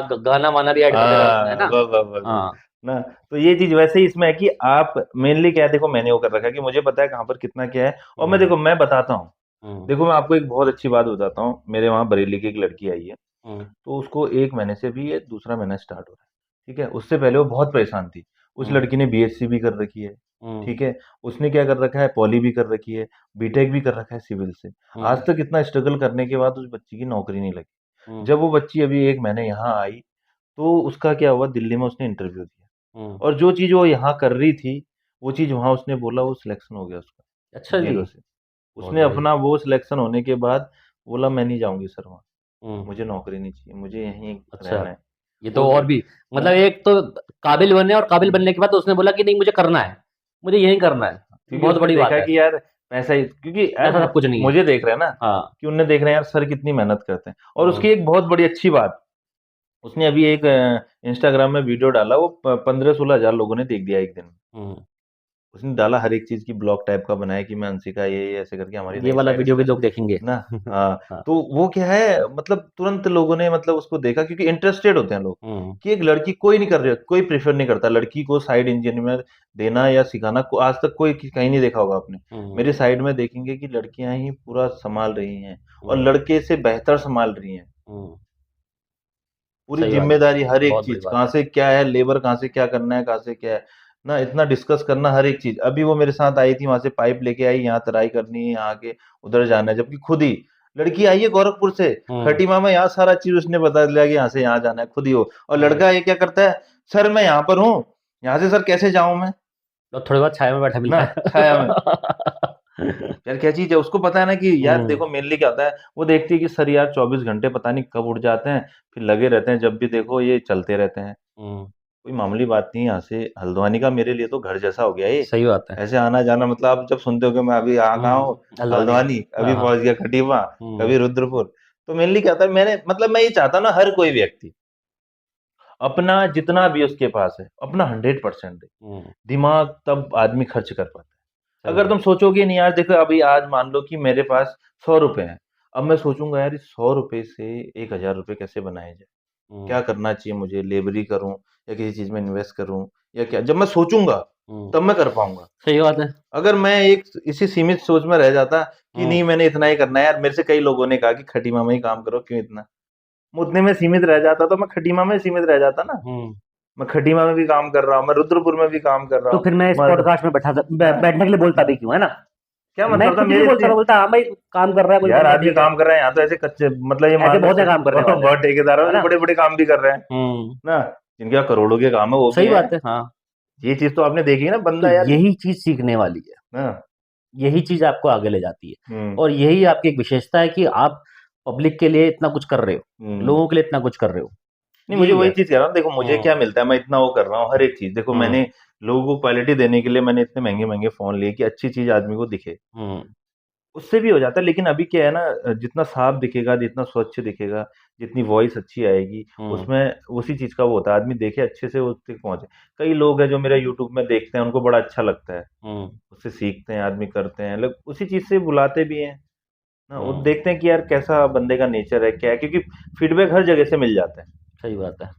था। गाना वाना भी ऐड कर देता था उसमें, है हाँ, ना। बस हाँ। ना। तो ये चीज वैसे ही इसमें है कि आप मेनली क्या है, देखो मैंने वो कर रखा है कि मुझे पता है कहाँ पर कितना क्या है, और मैं हम्म। देखो मैं बताता हूँ। हम्म। देखो मैं आपको एक बहुत अच्छी बात बताता हूँ, मेरे वहाँ बरेली की एक लड़की आई है, हम्म। तो उसको 1 महीने से भी ये दूसरा महीना स्टार्ट हो रहा है, ठीक है। उससे पहले वो बहुत परेशान थी। उस हम्म। लड़की ने बीएससी भी कर रखी है, हम्म। ठीक है। उसने क्या कर रखा है, पॉली भी कर रखी है, बीटेक भी कर रखा है सिविल से। आज हम्म। तक इतना स्ट्रगल करने के बाद उस बच्ची की नौकरी नहीं लगी। हम्म। जब वो बच्ची अभी 1 महीने यहाँ आई, तो उसका क्या हुआ, दिल्ली में उसने इंटरव्यू दिया, हम्म। और जो चीज़ वो यहाँ कर रही थी, वो चीज़ वहाँ उसने बोला, वो सिलेक्शन हो गया उसका, अच्छा जी। 0 से। बहुत उसने बढ़िया। अपना वो सिलेक्शन होने के बाद बोला मैं नहीं जाऊँगी सर वहाँ, हम्म। मुझे नौकरी नहीं चाहिए, मुझे यहीं अच्छा। रहना है। ये तो वो और भी, ना, मतलब एक तो काबिल बने, और काबिल हुँ, बनने के बाद उसने बोला कि नहीं मुझे करना है, मुझे यही करना है। क्योंकि बहुत उसने बड़ी बात देखा है। कि यार पैसा ही, क्योंकि यार ऐसा सब कुछ नहीं है। मुझे देख रहे हैं ना, हाँ। कि उन्हें देख रहे हैं यार सर कितनी मेहनत करते हैं। और उसकी हम्म। एक बहुत बड़ी अच्छी बात, उसने अभी एक इंस्टाग्राम में वीडियो डाला, वो 15-16 हज़ार लोगों ने देख दिया एक दिन में। हम्म। उसने डाला हर एक चीज़ की ब्लॉग टाइप का बनाया कि मैं अंशिका ये ऐसे करके हमारी ये नई वाला साइट वीडियो भी स्टार्ट, लोग देखेंगे। ना। हाँ, हाँ। तो वो क्या है, मतलब तुरंत लोगों ने मतलब उसको देखा, क्योंकि इंटरेस्टेड होते हैं लोग, हम्म। कि एक लड़की, कोई नहीं कर रही, कोई प्रेफर नहीं करता लड़की को साइड इंजीनियर देना या सिखाना आज तक कोई कहीं नहीं देखा होगा आपने। हम्म। मेरे साइड में देखेंगे कि लड़कियां ही पूरा संभाल रही हैं, और हम्म। लड़के से बेहतर संभाल रही हैं। हम्म। पूरी सही बात है। जिम्मेदारी, हर एक बहुत बड़ी चीज बात कहाँ है। से क्या है, लेबर कहाँ से क्या करना है, कहाँ से क्या है ना, इतना डिस्कस करना हर एक चीज। अभी वो मेरे साथ आई थी, वहां से पाइप लेके आई, यहाँ तराई करनी है, यहाँ के उधर जाना है, जबकि खुद ही लड़की आई है गोरखपुर से, हम्म। खटीमा में, यहाँ सारा चीज उसने बता दिया कि यहाँ से यहाँ जाना है, खुद ही हो। और हम्म। लड़का ये क्या करता है, सर मैं यहाँ पर हूँ, यहाँ से सर कैसे जाऊं मैं, और थोड़ी बहुत छाया में बैठा ना, मिलता छाया में। है। यार क्या चीज है, उसको पता है ना कि यार हम्म। देखो मेनली क्या होता है, वो देखती है कि सर यार 24 घंटे पता नहीं कब उठ जाते हैं, फिर लगे रहते हैं, जब भी देखो ये चलते रहते हैं। हम्म। कोई मामूली बात नहीं है, यहाँ से हल्द्वानी का मेरे लिए तो घर जैसा हो गया ये। सही बात है। ऐसे आना जाना, मतलब आप जब सुनते हो कि मैं अभी यहाँ कहाँ हूँ, हल्द्वानी। हल्द्वानी, हाँ अभी हाँ। पहुंच गया खटीमा, हम्म। कभी रुद्रपुर। तो मेनली क्या होता है, मैंने मतलब मैं ये चाहता हूँ ना, हर कोई व्यक्ति अपना जितना भी उसके पास है, अपना 100% दे। हम्म। दिमाग तब आदमी खर्च कर पाता है। सही अगर बात। तुम सोचोगे नहीं यार, देखो अभी आज मान लो कि मेरे पास 100 रुपए हैं, अब मैं सोचूंगा यार इस 100 रुपए से 1,000 रुपए कैसे बनाए जाए, हम्म। क्या करना चाहिए मुझे, लेबरी करूं या किसी चीज में इन्वेस्ट करूं या क्या, जब मैं सोचूंगा तब मैं कर पाऊंगा। सही बात है। अगर मैं एक इसी सीमित सोच में रह जाता कि नहीं मैंने इतना ही करना है यार, मेरे से कई लोगों ने कहा कि खटीमा में ही काम करो, क्यों इतना, मैं उतने में सीमित रह जाता तो मैं खटीमा में सीमित रह जाता ना। मैं खटीमा में भी काम कर रहा हूँ, मैं रुद्रपुर में भी काम कर रहा तो हूँ। फिर मैं इस पॉडकास्ट में बैठने के लिए बोलता भी क्यों, है ना? क्या मैं मतलब था खुद ही मेरे बोलता था, बोलता हाँ भाई काम कर रहा है कोई यार, बंदा, आदमी ठीक है। काम कर रहे हैं यहाँ तो ऐसे कच्चे, मतलब ये ऐसे मान लो बहुत से काम करने वाले बहुत ठेकेदार है है जो ना? बड़े बड़े काम भी कर रहे हैं ना, जिनके यहाँ करोड़ों के काम है वो भी सही हैं। बात है। हाँ, ये चीज तो आपने देखी है ना, तो बंदा यार। यही चीज सीखने वाली है, हाँ। यही चीज आपको आगे ले जाती है, हम्म। और यही आपकी एक विशेषता है कि आप पब्लिक के लिए इतना कुछ कर रहे हो, लोगों के लिए इतना कुछ कर रहे हो। नहीं, मुझे यही वही है। चीज कह रहा हूँ, देखो मुझे क्या मिलता है, मैं इतना वो कर रहा हूँ हर एक चीज। देखो मैंने लोगों को क्वालिटी देने के लिए मैंने इतने महंगे महंगे फोन लिए कि अच्छी चीज आदमी को दिखे, उससे भी हो जाता है। लेकिन अभी क्या है ना, जितना साफ दिखेगा, जितना स्वच्छ दिखेगा, जितनी वॉइस अच्छी आएगी, उसमें उसी चीज का वो होता है, आदमी देखे अच्छे से उस तक पहुंचे। कई लोग हैं जो मेरा यूट्यूब में देखते हैं, उनको बड़ा अच्छा लगता है, उससे सीखते हैं, आदमी करते हैं, लोग उसी चीज से बुलाते भी हैं ना, वो देखते हैं कि यार कैसा बंदे का नेचर है, क्या है, क्योंकि फीडबैक हर जगह से मिल जाता है। सही बात है।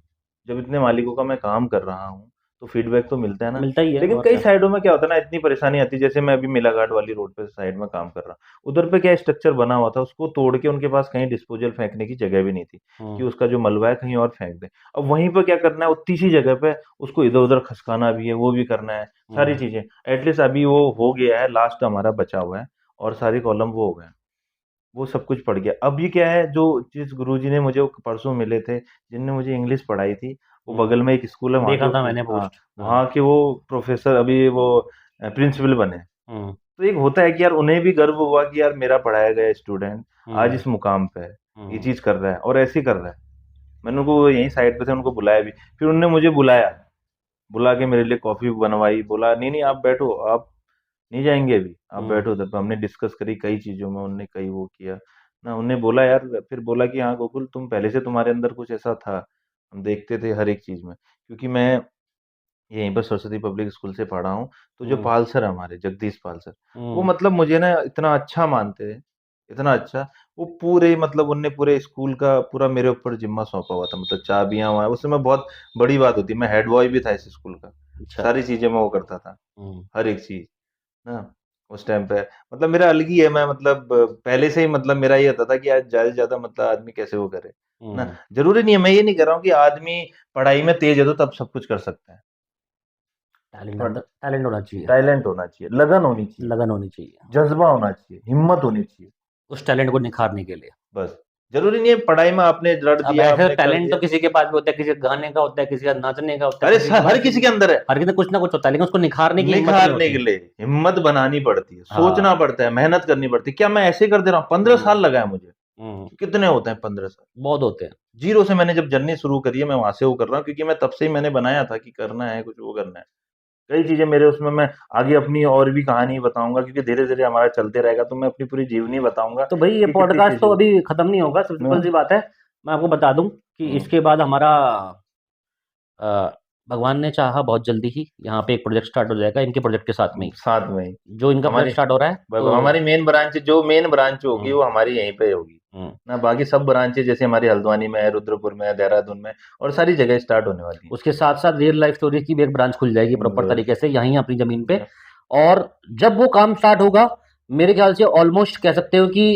जब इतने मालिकों का मैं काम कर रहा हूँ तो फीडबैक तो मिलता है ना। मिलता ही है, लेकिन और कई क्या। साइडों में क्या होता है ना, इतनी परेशानी आती है, जैसे मैं अभी मिलाघाट वाली रोड पे साइड में काम कर रहा हूँ, उधर पे क्या स्ट्रक्चर बना हुआ था, उसको तोड़ के उनके पास कहीं डिस्पोजल फेंकने की जगह भी नहीं थी कि उसका जो मलबा है कहीं और फेंक दे। अब वहीं पर क्या करना है, उतनी सी जगह पे उसको इधर उधर खसकाना भी है, वो भी करना है, सारी चीजें। एटलीस्ट अभी वो हो गया है, लास्ट हमारा बचा हुआ है, और सारी कॉलम वो हो गए, वो सब कुछ पड़ गया। अब ये क्या है, जो जिस गुरुजी ने मुझे परसों मिले थे, जिनने मुझे इंग्लिश पढ़ाई थी, वो बगल में एक स्कूल है वहाँ देखा के था मैंने हाँ, पोस्ट। वहाँ के वो प्रोफेसर, अभी वो प्रिंसिपल बने। तो एक होता है कि यार उन्हें भी गर्व हुआ कि यार मेरा पढ़ाया गया स्टूडेंट आज इस मुकाम पे है, ये चीज कर रहा है और ऐसे ही कर रहा है। मैंने उनको यहीं साइड पे थे, उनको बुलाया भी, फिर उन्होंने मुझे बुलाया, बुला के मेरे लिए कॉफी बनवाई, बोला नहीं नहीं आप बैठो, आप नहीं जाएंगे अभी, आप बैठो उधर पे। हमने डिस्कस करी कई चीजों में, उनने कई वो किया ना, उन्हें बोला यार, फिर बोला कि हाँ गोकुल, तुम पहले से तुम्हारे अंदर कुछ ऐसा था, हम देखते थे हर एक चीज में, क्योंकि मैं यहीं पर सरस्वती पब्लिक स्कूल से पढ़ा हूँ। तो जो पाल सर हमारे, जगदीश पाल सर, वो मतलब मुझे ना इतना अच्छा मानते हैं, इतना अच्छा, वो पूरे मतलब उनने पूरे स्कूल का पूरा मेरे ऊपर जिम्मा सौंपा हुआ था, मतलब चाबियां हुआ, उस समय बहुत बड़ी बात होती, मैं हेड बॉय भी था इस स्कूल का, अच्छा। सारी चीजें मैं वो करता था, हर एक चीज ना उस टाइम पे। मतलब मेरा अलग ही है, मैं मतलब पहले से ही मतलब मेरा ये होता था कि आज ज्यादा से ज्यादा मतलब आदमी कैसे वो करे ना। जरूरी नहीं है, मैं ये नहीं कर रहा हूँ कि आदमी पढ़ाई में तेज है तो तब सब कुछ कर सकता है, टैलेंट होना चाहिए, टैलेंट होना चाहिए, लगन होनी चाहिए, लगन होनी चाहिए, जज्बा होना चाहिए, हिम्मत होनी चाहिए, उस टैलेंट को निखारने के लिए। बस। जरूरी नहीं है पढ़ाई में आपने रट अब दिया, ऐसे आपने कर टैलेंट तो दिया। किसी के पास भी होता है, किसी का गाने का होता है, किसी का नाचने का होता है, अरे किसी के हर पास किसी के अंदर है, हर किसी कुछ ना कुछ होता है, लेकिन उसको निखारने की हिम्मत नहीं निखारने के होती। लिए हिम्मत बनानी पड़ती है, सोचना हाँ। पड़ता है, मेहनत करनी पड़ती है। क्या मैं ऐसे कर दे रहा हूँ? 15 साल लगाया मुझे। कितने होते हैं 15 साल? बहुत होते हैं। जीरो से मैंने जब जर्नी शुरू करी है, मैं वहां से वो कर रहा हूँ, क्योंकि मैं तब से ही मैंने बनाया था कि करना है कुछ, वो करना है। कई चीजें मेरे उसमें, मैं आगे अपनी और भी कहानी बताऊंगा, क्योंकि धीरे धीरे हमारा चलते रहेगा, तो मैं अपनी पूरी जीवनी बताऊंगा तो भाई ये कि कितनी पॉडकास्ट चीजें तो हुई। अभी खत्म नहीं होगा, सिंपल सी बात है। मैं आपको बता दूं कि हम्म, इसके बाद हमारा अ, भगवान ने चाहा बहुत जल्दी ही यहाँ पे एक प्रोजेक्ट स्टार्ट हो जाएगा, इनके प्रोजेक्ट के साथ में ही। साथ में ही जो इनका हमारी प्रोजेक्ट स्टार्ट हो रहा है, तो हमारी मेन ब्रांच, जो मेन ब्रांच होगी हम्म, वो हमारी यहीं पे होगी हम्म, ना। बाकी सब ब्रांचेज जैसे हमारी हल्द्वानी में है, रुद्रपुर में है, देहरादून में, और सारी जगह स्टार्ट होने वाली उसके साथ साथ रियल लाइफ स्टोरीज की भी एक ब्रांच खुल जाएगी प्रॉपर है। तरीके से यहीं अपनी जमीन पे। और जब वो काम स्टार्ट होगा, मेरे ख्याल से ऑलमोस्ट कह सकते हो कि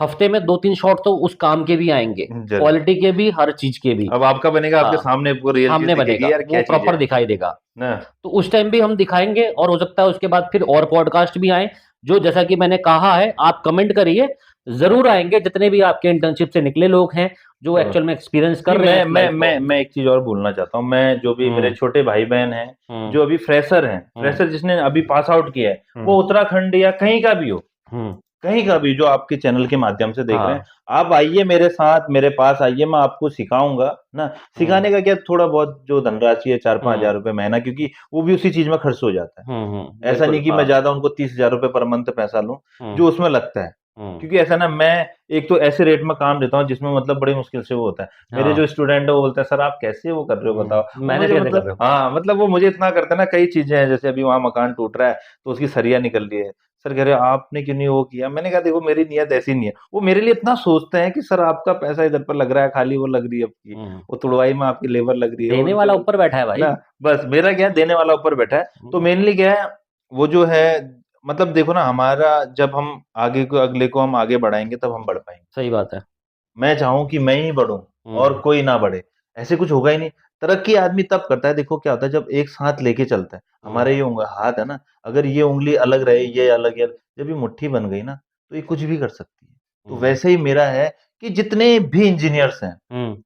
हफ्ते में 2-3 शॉट तो उस काम के भी आएंगे, जरूर। क्वालिटी के भी, हर चीज के भी। अब आपका बनेगा, आपके हाँ, सामने पूरी रियल चीज सामने दिखेगी बनेगा, यार, वो क्या चीज प्रॉपर है दिखाई देगा। ना। तो उस टाइम भी हम दिखाएंगे, और हो सकता है उसके बाद फिर और पॉडकास्ट भी आए, जो जैसा कि मैंने कहा है, आप कमेंट करिए, जरूर आएंगे। जितने भी आपके इंटर्नशिप से निकले लोग हैं, जो जरूर। एक्चुअल में एक्सपीरियंस कर नहीं, रहे हैं मैं इस मैं लाइफ को। मैं मैं एक चीज और बोलना चाहता हूँ, मैं जो भी मेरे हम्म, छोटे भाई बहन हैं, हम्म, जो अभी फ्रेशर हैं, हम्म, फ्रेशर जिसने अभी पास आउट किया है, हम्म, वो उत्तराखंड या कहीं का भी हो, हम्म, कहीं का भी, जो आपके चैनल के माध्यम से देख रहे हैं, हाँ, आप आइए मेरे साथ, मेरे पास आइए, मैं आपको सिखाऊंगा ना। हम्म, सिखाने का क्या, थोड़ा बहुत जो धनराशि है, 4-5 हजार हम्म, रुपए महीना, क्योंकि वो भी उसी चीज में खर्च हो जाता है। ऐसा बिल्कुल, नहीं कि मैं हाँ, ज्यादा उनको 30 हजार रुपए पर मंथ पैसा लूं, हम्म, जो उसमें लगता है। हम्म, क्योंकि ऐसा ना, मैं एक तो ऐसे रेट में काम देता हूँ जिसमें मतलब बड़ी मुश्किल से वो होता है। मेरे जो हाँ, स्टूडेंट है वो बोलते हैं सर आप कैसे वो कर रहे हो, बताओ। वो मेहनत मुझे कैसे कर मतलब, रहे हो। हाँ मतलब वो मुझे इतना करते हैं ना, कई चीजें हैं, जैसे अभी वहां मकान टूट रहा है तो उसकी सरिया निकल रही है, सर कह रहे आपने क्यों नहीं वो किया? मैंने कहा देखो मेरी नीयत ऐसी नहीं है। वो मेरे लिए इतना सोचते हैं कि सर आपका पैसा इधर पर लग रहा है, खाली वो लग रही है आपकी, वो तुड़वाई में आपकी लेबर लग रही है, देने वाला ऊपर बैठा है भाई। ना बस मेरा क्या है, देने वाला ऊपर बैठा है। तो मेनली क्या है, वो जो है मतलब देखो ना, हमारा जब हम आगे को अगले को हम आगे बढ़ाएँगे तब हम बढ़ पाएँगे। सही बात है। मैं चाहूँ कि मैं ही बढ़ूँ और कोई ना बढ़े, ऐसे कुछ होगा ही नहीं। तरक्की आदमी तब करता है, देखो क्या होता है जब एक साथ लेके चलता है। हमारा ये हाथ है ना, अगर ये उँगली अलग रहे, ये अलग है, जब ये मुट्ठी बन गई ना, तो ये कुछ भी कर सकती है। तो वैसे ही मेरा है कि जितने भी इंजीनियर्स हैं,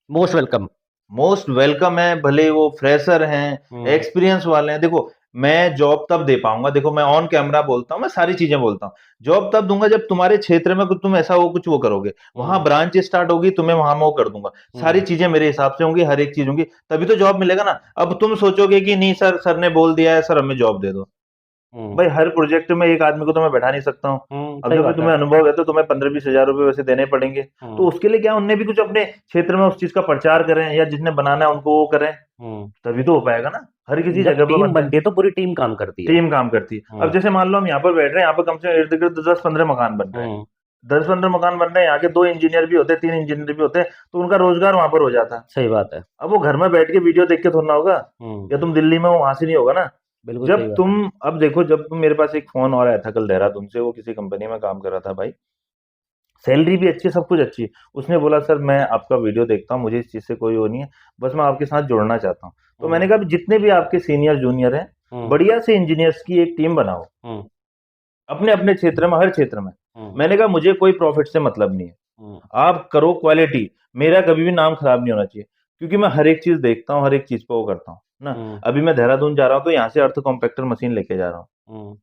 मोस्ट वेलकम। मोस्ट वेलकम है, भले वो फ्रेशर हैं, एक्सपीरियंस वाले हैं। देखो मैं जॉब तब दे पाऊँगा, देखो मैं ऑन कैमरा बोलता हूँ, मैं सारी चीज़ें बोलता हूँ। जॉब तब दूँगा जब तुम्हारे क्षेत्र में तुम ऐसा वो कुछ वो करोगे। वहाँ ब्रांच स्टार्ट होगी, तुम्हें वहाँ मैं वो कर दूँगा। सारी चीज़ें मेरे हिसाब से होंगी, हर एक चीज़ होंगी, तभी तो जॉब मिलेगा ना। अब तुम सोचोगे कि नहीं सर, सर ने बोल दिया है, सर हमें जॉब दे दो। भाई हर प्रोजेक्ट में एक आदमी को तो मैं बैठा नहीं सकता हूँ। अब सही जब भी बात है। तुम्हें अनुभव है तो तुम्हें 15-20 हज़ार रुपए वैसे देने पड़ेंगे। तो उसके लिए क्या उनने भी कुछ अपने क्षेत्र में उस चीज़ का प्रचार करें, या जिसने बनाना है उनको वो करें, तभी तो हो पाएगा ना। हर किसी जब जगह पे टीम बनता है। बनती है तो पूरी टीम काम करती है। टीम काम करती है। अब जैसे मान लो हम यहाँ पर बैठ रहे हैं, यहाँ पर कम से कम इर्द-गिर्द 10-15 मकान बन रहे हैं। 10-15 मकान बन रहे हैं, यहाँ के 2 इंजीनियर भी होते हैं, 3 इंजीनियर भी होते हैं, तो उनका रोज़गार वहाँ पर हो जाता है। सही बात है। अब वो घर में बैठ के वीडियो देख के थोड़ी ना होगा, या तुम दिल्ली में हो वहाँ से नहीं होगा ना। बिल्कुल सही जब बात है। तुम अब देखो, जब तुम मेरे पास एक फ़ोन और आया था कल देहरादून से, वो किसी कंपनी में काम कर रहा था भाई। सैलरी भी अच्छी है, सब कुछ अच्छी है। उसने बोला सर मैं आपका वीडियो देखता हूँ, मुझे इस चीज़ से कोई वो नहीं है, बस मैं आपके साथ जुड़ना चाहता हूँ। तो मैंने कहा जितने भी आपके सीनियर जूनियर हैं, बढ़िया से इंजीनियर्स की एक टीम बनाओ, अपने-अपने क्षेत्र में, हर क्षेत्र में। मैंने कहा मुझे कोई प्रॉफ़िट से मतलब नहीं है। आप करो क्वालिटी, मेरा कभी भी नाम खराब नहीं होना चाहिए, क्योंकि मैं हर एक चीज़ देखता हूँ, हर एक चीज़ पे वो करता हूँ, ना। अभी मैं देहरादून जा रहा हूँ तो यहाँ से अर्थ कॉम्पैक्टर मशीन लेके जा रहा हूँ।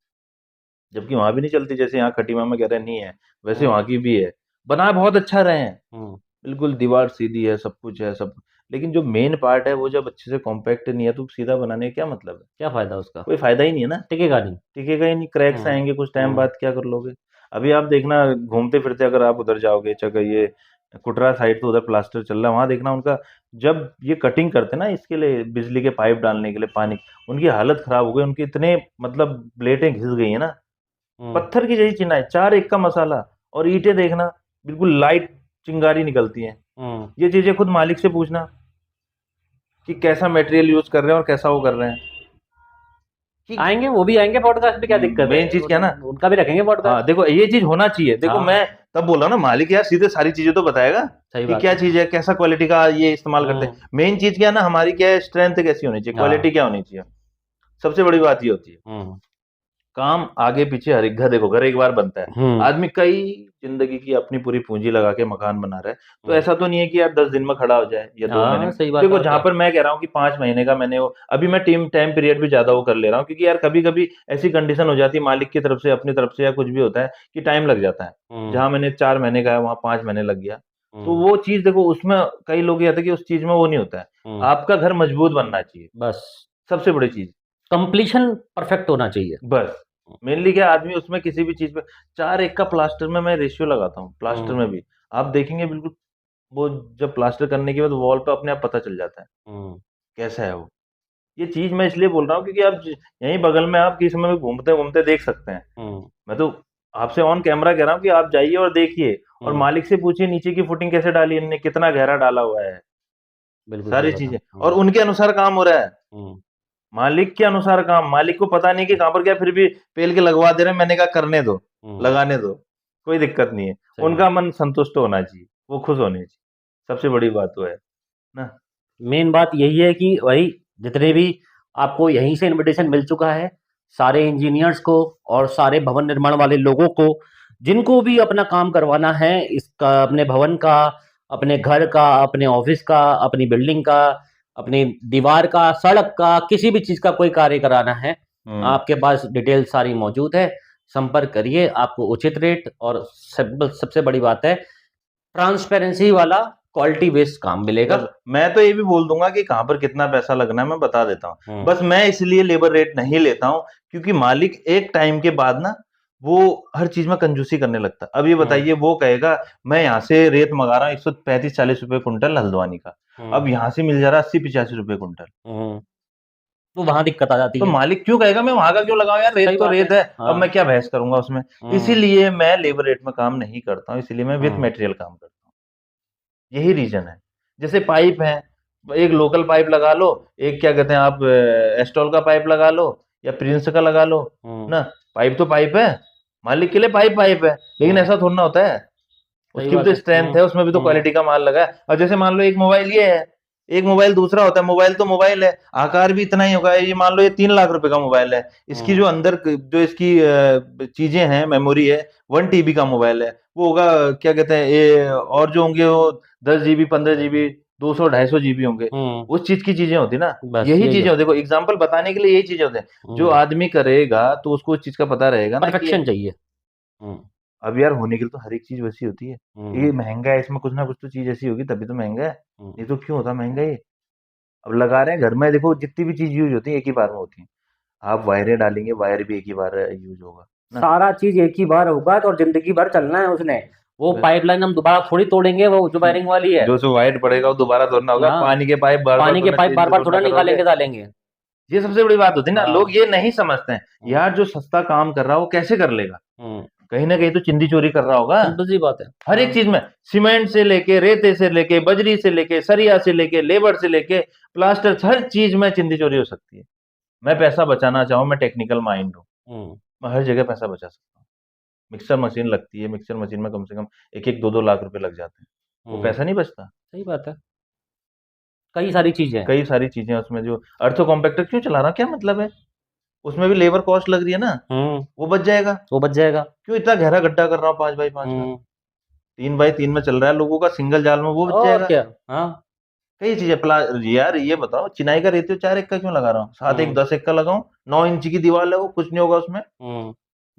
जबकि वहाँ भी नहीं चलती, जैसे यहाँ खटीमा में कह रहे हैं नहीं है, वैसे वहाँ की भी है। बना बहुत अच्छा रहे हैं, बिल्कुल दीवार सीधी है, सब कुछ है, सब। लेकिन जो मेन पार्ट है वो जब अच्छे से कॉम्पैक्ट नहीं है तो सीधा बनाने का क्या मतलब है? क्या फ़ायदा उसका? कोई फ़ायदा ही नहीं है ना। टिकेगा नहीं। टिकेगा ही नहीं, क्रैक्स आएँगे कुछ टाइम बाद, क्या कर लोगे? अभी आप देखना घूमते-फिरते अगर आप उधर जाओगे ये कुटरा साइड तो उधर प्लास्टर चल रहा है, वहाँ देखना उनका जब ये कटिंग करते हैं ना इसके लिए बिजली के पाइप डालने के लिए पानी, उनकी हालत खराब हो गई, उनके इतने मतलब प्लेटें घिस गई हैं ना, पत्थर की जैसी चिनाई, 4 एक का मसाला, और ईंटें देखना बिल्कुल लाइट चिंगारी निकलती हैं। ये चीज़ें खुद मालिक से पूछना कि कैसा मटेरियल यूज़ कर रहे हैं और कैसा वो कर रहे हैं। कि आएँगे, वो भी आएँगे पॉडकास्ट पे, क्या दिक्कत है? मेन चीज़ क्या है ना, उनका भी रखेंगे हाँ, पॉडकास्ट। देखो ये चीज़ होना चाहिए। देखो मैं तब बोल रहा हूँ ना, मालिक यार सीधे सारी चीज़ें तो बताएगा सही कि बात क्या है। चीज़ है, कैसा क्वालिटी का ये इस्तेमाल करते हैं। मेन चीज़ क्या है ना, हमारी क्या है, स्ट्रेंथ कैसी होनी चाहिए, क्वालिटी क्या होनी चाहिए। सबसे बड़ी बात ये होती है। काम आगे-पीछे हर एक घर, देखो घर एक बार बनता है। आदमी कई ज़िंदगी की अपनी पूरी पूँजी लगा के मकान बना रहा है, तो ऐसा तो नहीं है कि यार 10 दिन में खड़ा हो जाए या 2 महीने में। सही बात है। देखो जहाँ पर मैं कह रहा हूँ कि 5 महीने का मैंने वो अभी मैं टाइम पीरियड भी ज़्यादा वो कर ले रहा हूँ, क्योंकि यार कभी-कभी ऐसी कंडीशन हो जाती है मालिक की तरफ से, अपनी तरफ से, या कुछ भी होता है कि टाइम लग जाता है। जहाँ मैंने 4 महीने का है, वहाँ 5 महीने लग गया। तो वो चीज़ देखो उसमें कई लोग ये होता है कि उस चीज़ में वो नहीं होता है। आपका घर मजबूत बनना चाहिए, बस सबसे बड़ी चीज़। कंप्लीशन परफेक्ट होना चाहिए। बस, मेनली क्या आदमी उसमें किसी भी चीज़ पे 4:1 का प्लास्टर में मैं रेशियो लगाता हूँ, प्लास्टर में भी। आप देखेंगे बिल्कुल वो जब प्लास्टर करने के बाद वॉल पे अपने आप पता चल जाता है, कैसा है वो। ये चीज़ मैं इसलिए बोल रहा हूँ क्योंकि आप ज यहीं बगल में आप किसी समय भी घूमते-घूमते देख सकते हैं। मैं तो आपसे ऑन कैमरा कह रहा हूँ कि आप जाइए और देखिए, और मालिक से पूछिए नीचे की फुटिंग कैसे डाली है इनने, कितना गहरा डाला हुआ है, बिल्कुल सही सारी बात है। चीज़ें, और उनके अनुसार काम हो रहा है। मालिक के अनुसार काम, मालिक को पता नहीं कि कहाँ पर क्या, फिर भी पेल के लगवा दे रहे हैं। मैंने कहा करने दो, लगाने दो, कोई दिक्कत नहीं है। उनका मन संतुष्ट होना चाहिए, वो खुश होने चाहिए, सबसे बड़ी बात वो है ना। मेन बात यही है कि वही जितने भी आपको यहीं से इनविटेशन मिल चुका है, सारे इंजीनियर्स को और सारे भवन निर्माण वाले लोगों को, जिनको भी अपना काम करवाना है, इसका अपने भवन का, अपने घर का, अपने ऑफिस का, अपनी बिल्डिंग का, अपनी दीवार का, सड़क का, किसी भी चीज़ का कोई कार्य कराना है, आपके पास डिटेल सारी मौजूद है। संपर्क करिए, आपको उचित रेट और सबसे बड़ी बात है ट्रांसपेरेंसी वाला क्वालिटी बेस्ड काम मिलेगा। मैं तो ये भी बोल दूंगा कि कहाँ पर कितना पैसा लगना है मैं बता देता हूँ। बस मैं इसलिए लेबर रेट नहीं लेता हूँ क्योंकि मालिक एक टाइम के बाद ना वो हर चीज में कंजूसी करने लगता है। अब ये बताइए, वो कहेगा मैं यहाँ से रेत मंगा रहा हूँ 135-40 रुपए कुंटल हल्द्वानी का, अब यहाँ से मिल जा रहा है 80-85 रुपए कुंटल। तो वहां दिक्कत आ जाती तो है। मालिक क्यों कहेगा मैं वहां का क्यों लगाऊं यार, सही रेत तो बात रेत है, अब हाँ। मैं क्या बहस करूंगा उसमें। इसीलिए मैं लेबर रेट में काम नहीं करता हूँ, इसीलिए मैं विथ मटेरियल काम करता हूँ। यही रीजन है। जैसे पाइप है, एक लोकल पाइप लगा लो, एक क्या कहते हैं आप एस्टॉल का पाइप लगा लो या प्रिंस का लगा लो ना। पाइप तो पाइप है, मालिक के लिए पाइप पाइप है, लेकिन ऐसा थोड़ा ना होता है। सही उसकी भी बात तो है। स्ट्रेंथ है, उसमें भी तो क्वालिटी का माल लगा है। और जैसे मान लो एक मोबाइल ये है, एक मोबाइल दूसरा होता है। मोबाइल तो मोबाइल है, आकार भी इतना ही होगा। ये मान लो ये 3 लाख रुपए का मोबाइल है, इसकी जो अंदर जो इसकी चीजें हैं, मेमोरी है, 1 TB का मोबाइल है, वो होगा क्या कहते हैं ये, और जो होंगे वो 10 GB 15 GB 200 250 GB होंगे। उस चीज की चीजें होती ना, बस यही यही चीजें है। होती। देखो एग्जाम्पल बताने के लिए यही चीजें होते हैं। जो आदमी करेगा तो उसको उस चीज का पता रहेगा ना कि परफेक्शन चाहिए। अब यार होने के लिए तो हर एक चीज वैसी होती है। ये महंगा है, इसमें कुछ ना कुछ तो चीज ऐसी होगी तभी तो महंगा है, नहीं तो क्यों होता महंगा ये। अब लगा रहे हैं घर में, देखो जितनी भी चीज यूज होती है एक ही बार में होती है। आप वायरें डालेंगे, वायर भी एक ही बार यूज होगा ना। सारा चीज एक ही बार होगा तो, और जिंदगी भर चलना है उसने। वो बस पाइपलाइन हम दोबारा थोड़ी तोड़ेंगे, वो जो वायरिंग वाली है। जो सो वायर पड़ेगा वो दोबारा तोड़ना होगा, हाँ, पानी के पाइप बार बार पानी तो के ना पाइप चेंज बार भी बार थोड़ा ना थोड़ा करोगे। निकालेंगे डालेंगे। ये सबसे बड़ी बात होती है ना, लोग हाँ। ये नहीं समझते हैं यार जो सस्ता काम कर रहा है वो कैसे कर लेगा। कहीं ना कहीं तो चिंदी चोरी कर रहा होगा सिंपल सी बात है। हर एक चीज में। सीमेंट से लेके, रेते से लेके, बजरी से लेके, सरिया से लेके, लेबर से लेके, प्लास्टर, हर चीज में चिंदी चोरी हो सकती है। मैं पैसा बचाना चाहूँ, मैं टेक्निकल माइंड हूँ, मैं हर जगह पैसा बचा सकता हूँ। मिक्सर मशीन लगती है, मिक्सर मशीन में कम से कम 1-1 2-2 लाख रुपए लग जाते हैं, वो पैसा नहीं बचता। सही बात है। कई सारी चीजें हैं। कई सारी चीजें हैं उसमें। जो अर्थो कॉम्पैक्टर क्यों चला रहा हूँ, क्या मतलब है, उसमें भी लेबर कॉस्ट लग रही है ना, वो बच जाएगा। वो बच जाएगा। क्यों इतना गहरा गड्ढा कर रहा हूँ 5x5 का, 3x3 में चल रहा है लोगों का, सिंगल जाल में वो बच और जाएगा। क्या। हाँ। कई चीजें प्ला यार ये बताओ, चिनाई का रेती 4 1 का क्यों लगा रहा हूँ, 7 1 10 1 का लगाऊं, 9 इंच की दीवार लगाओ, कुछ नहीं होगा उसमें,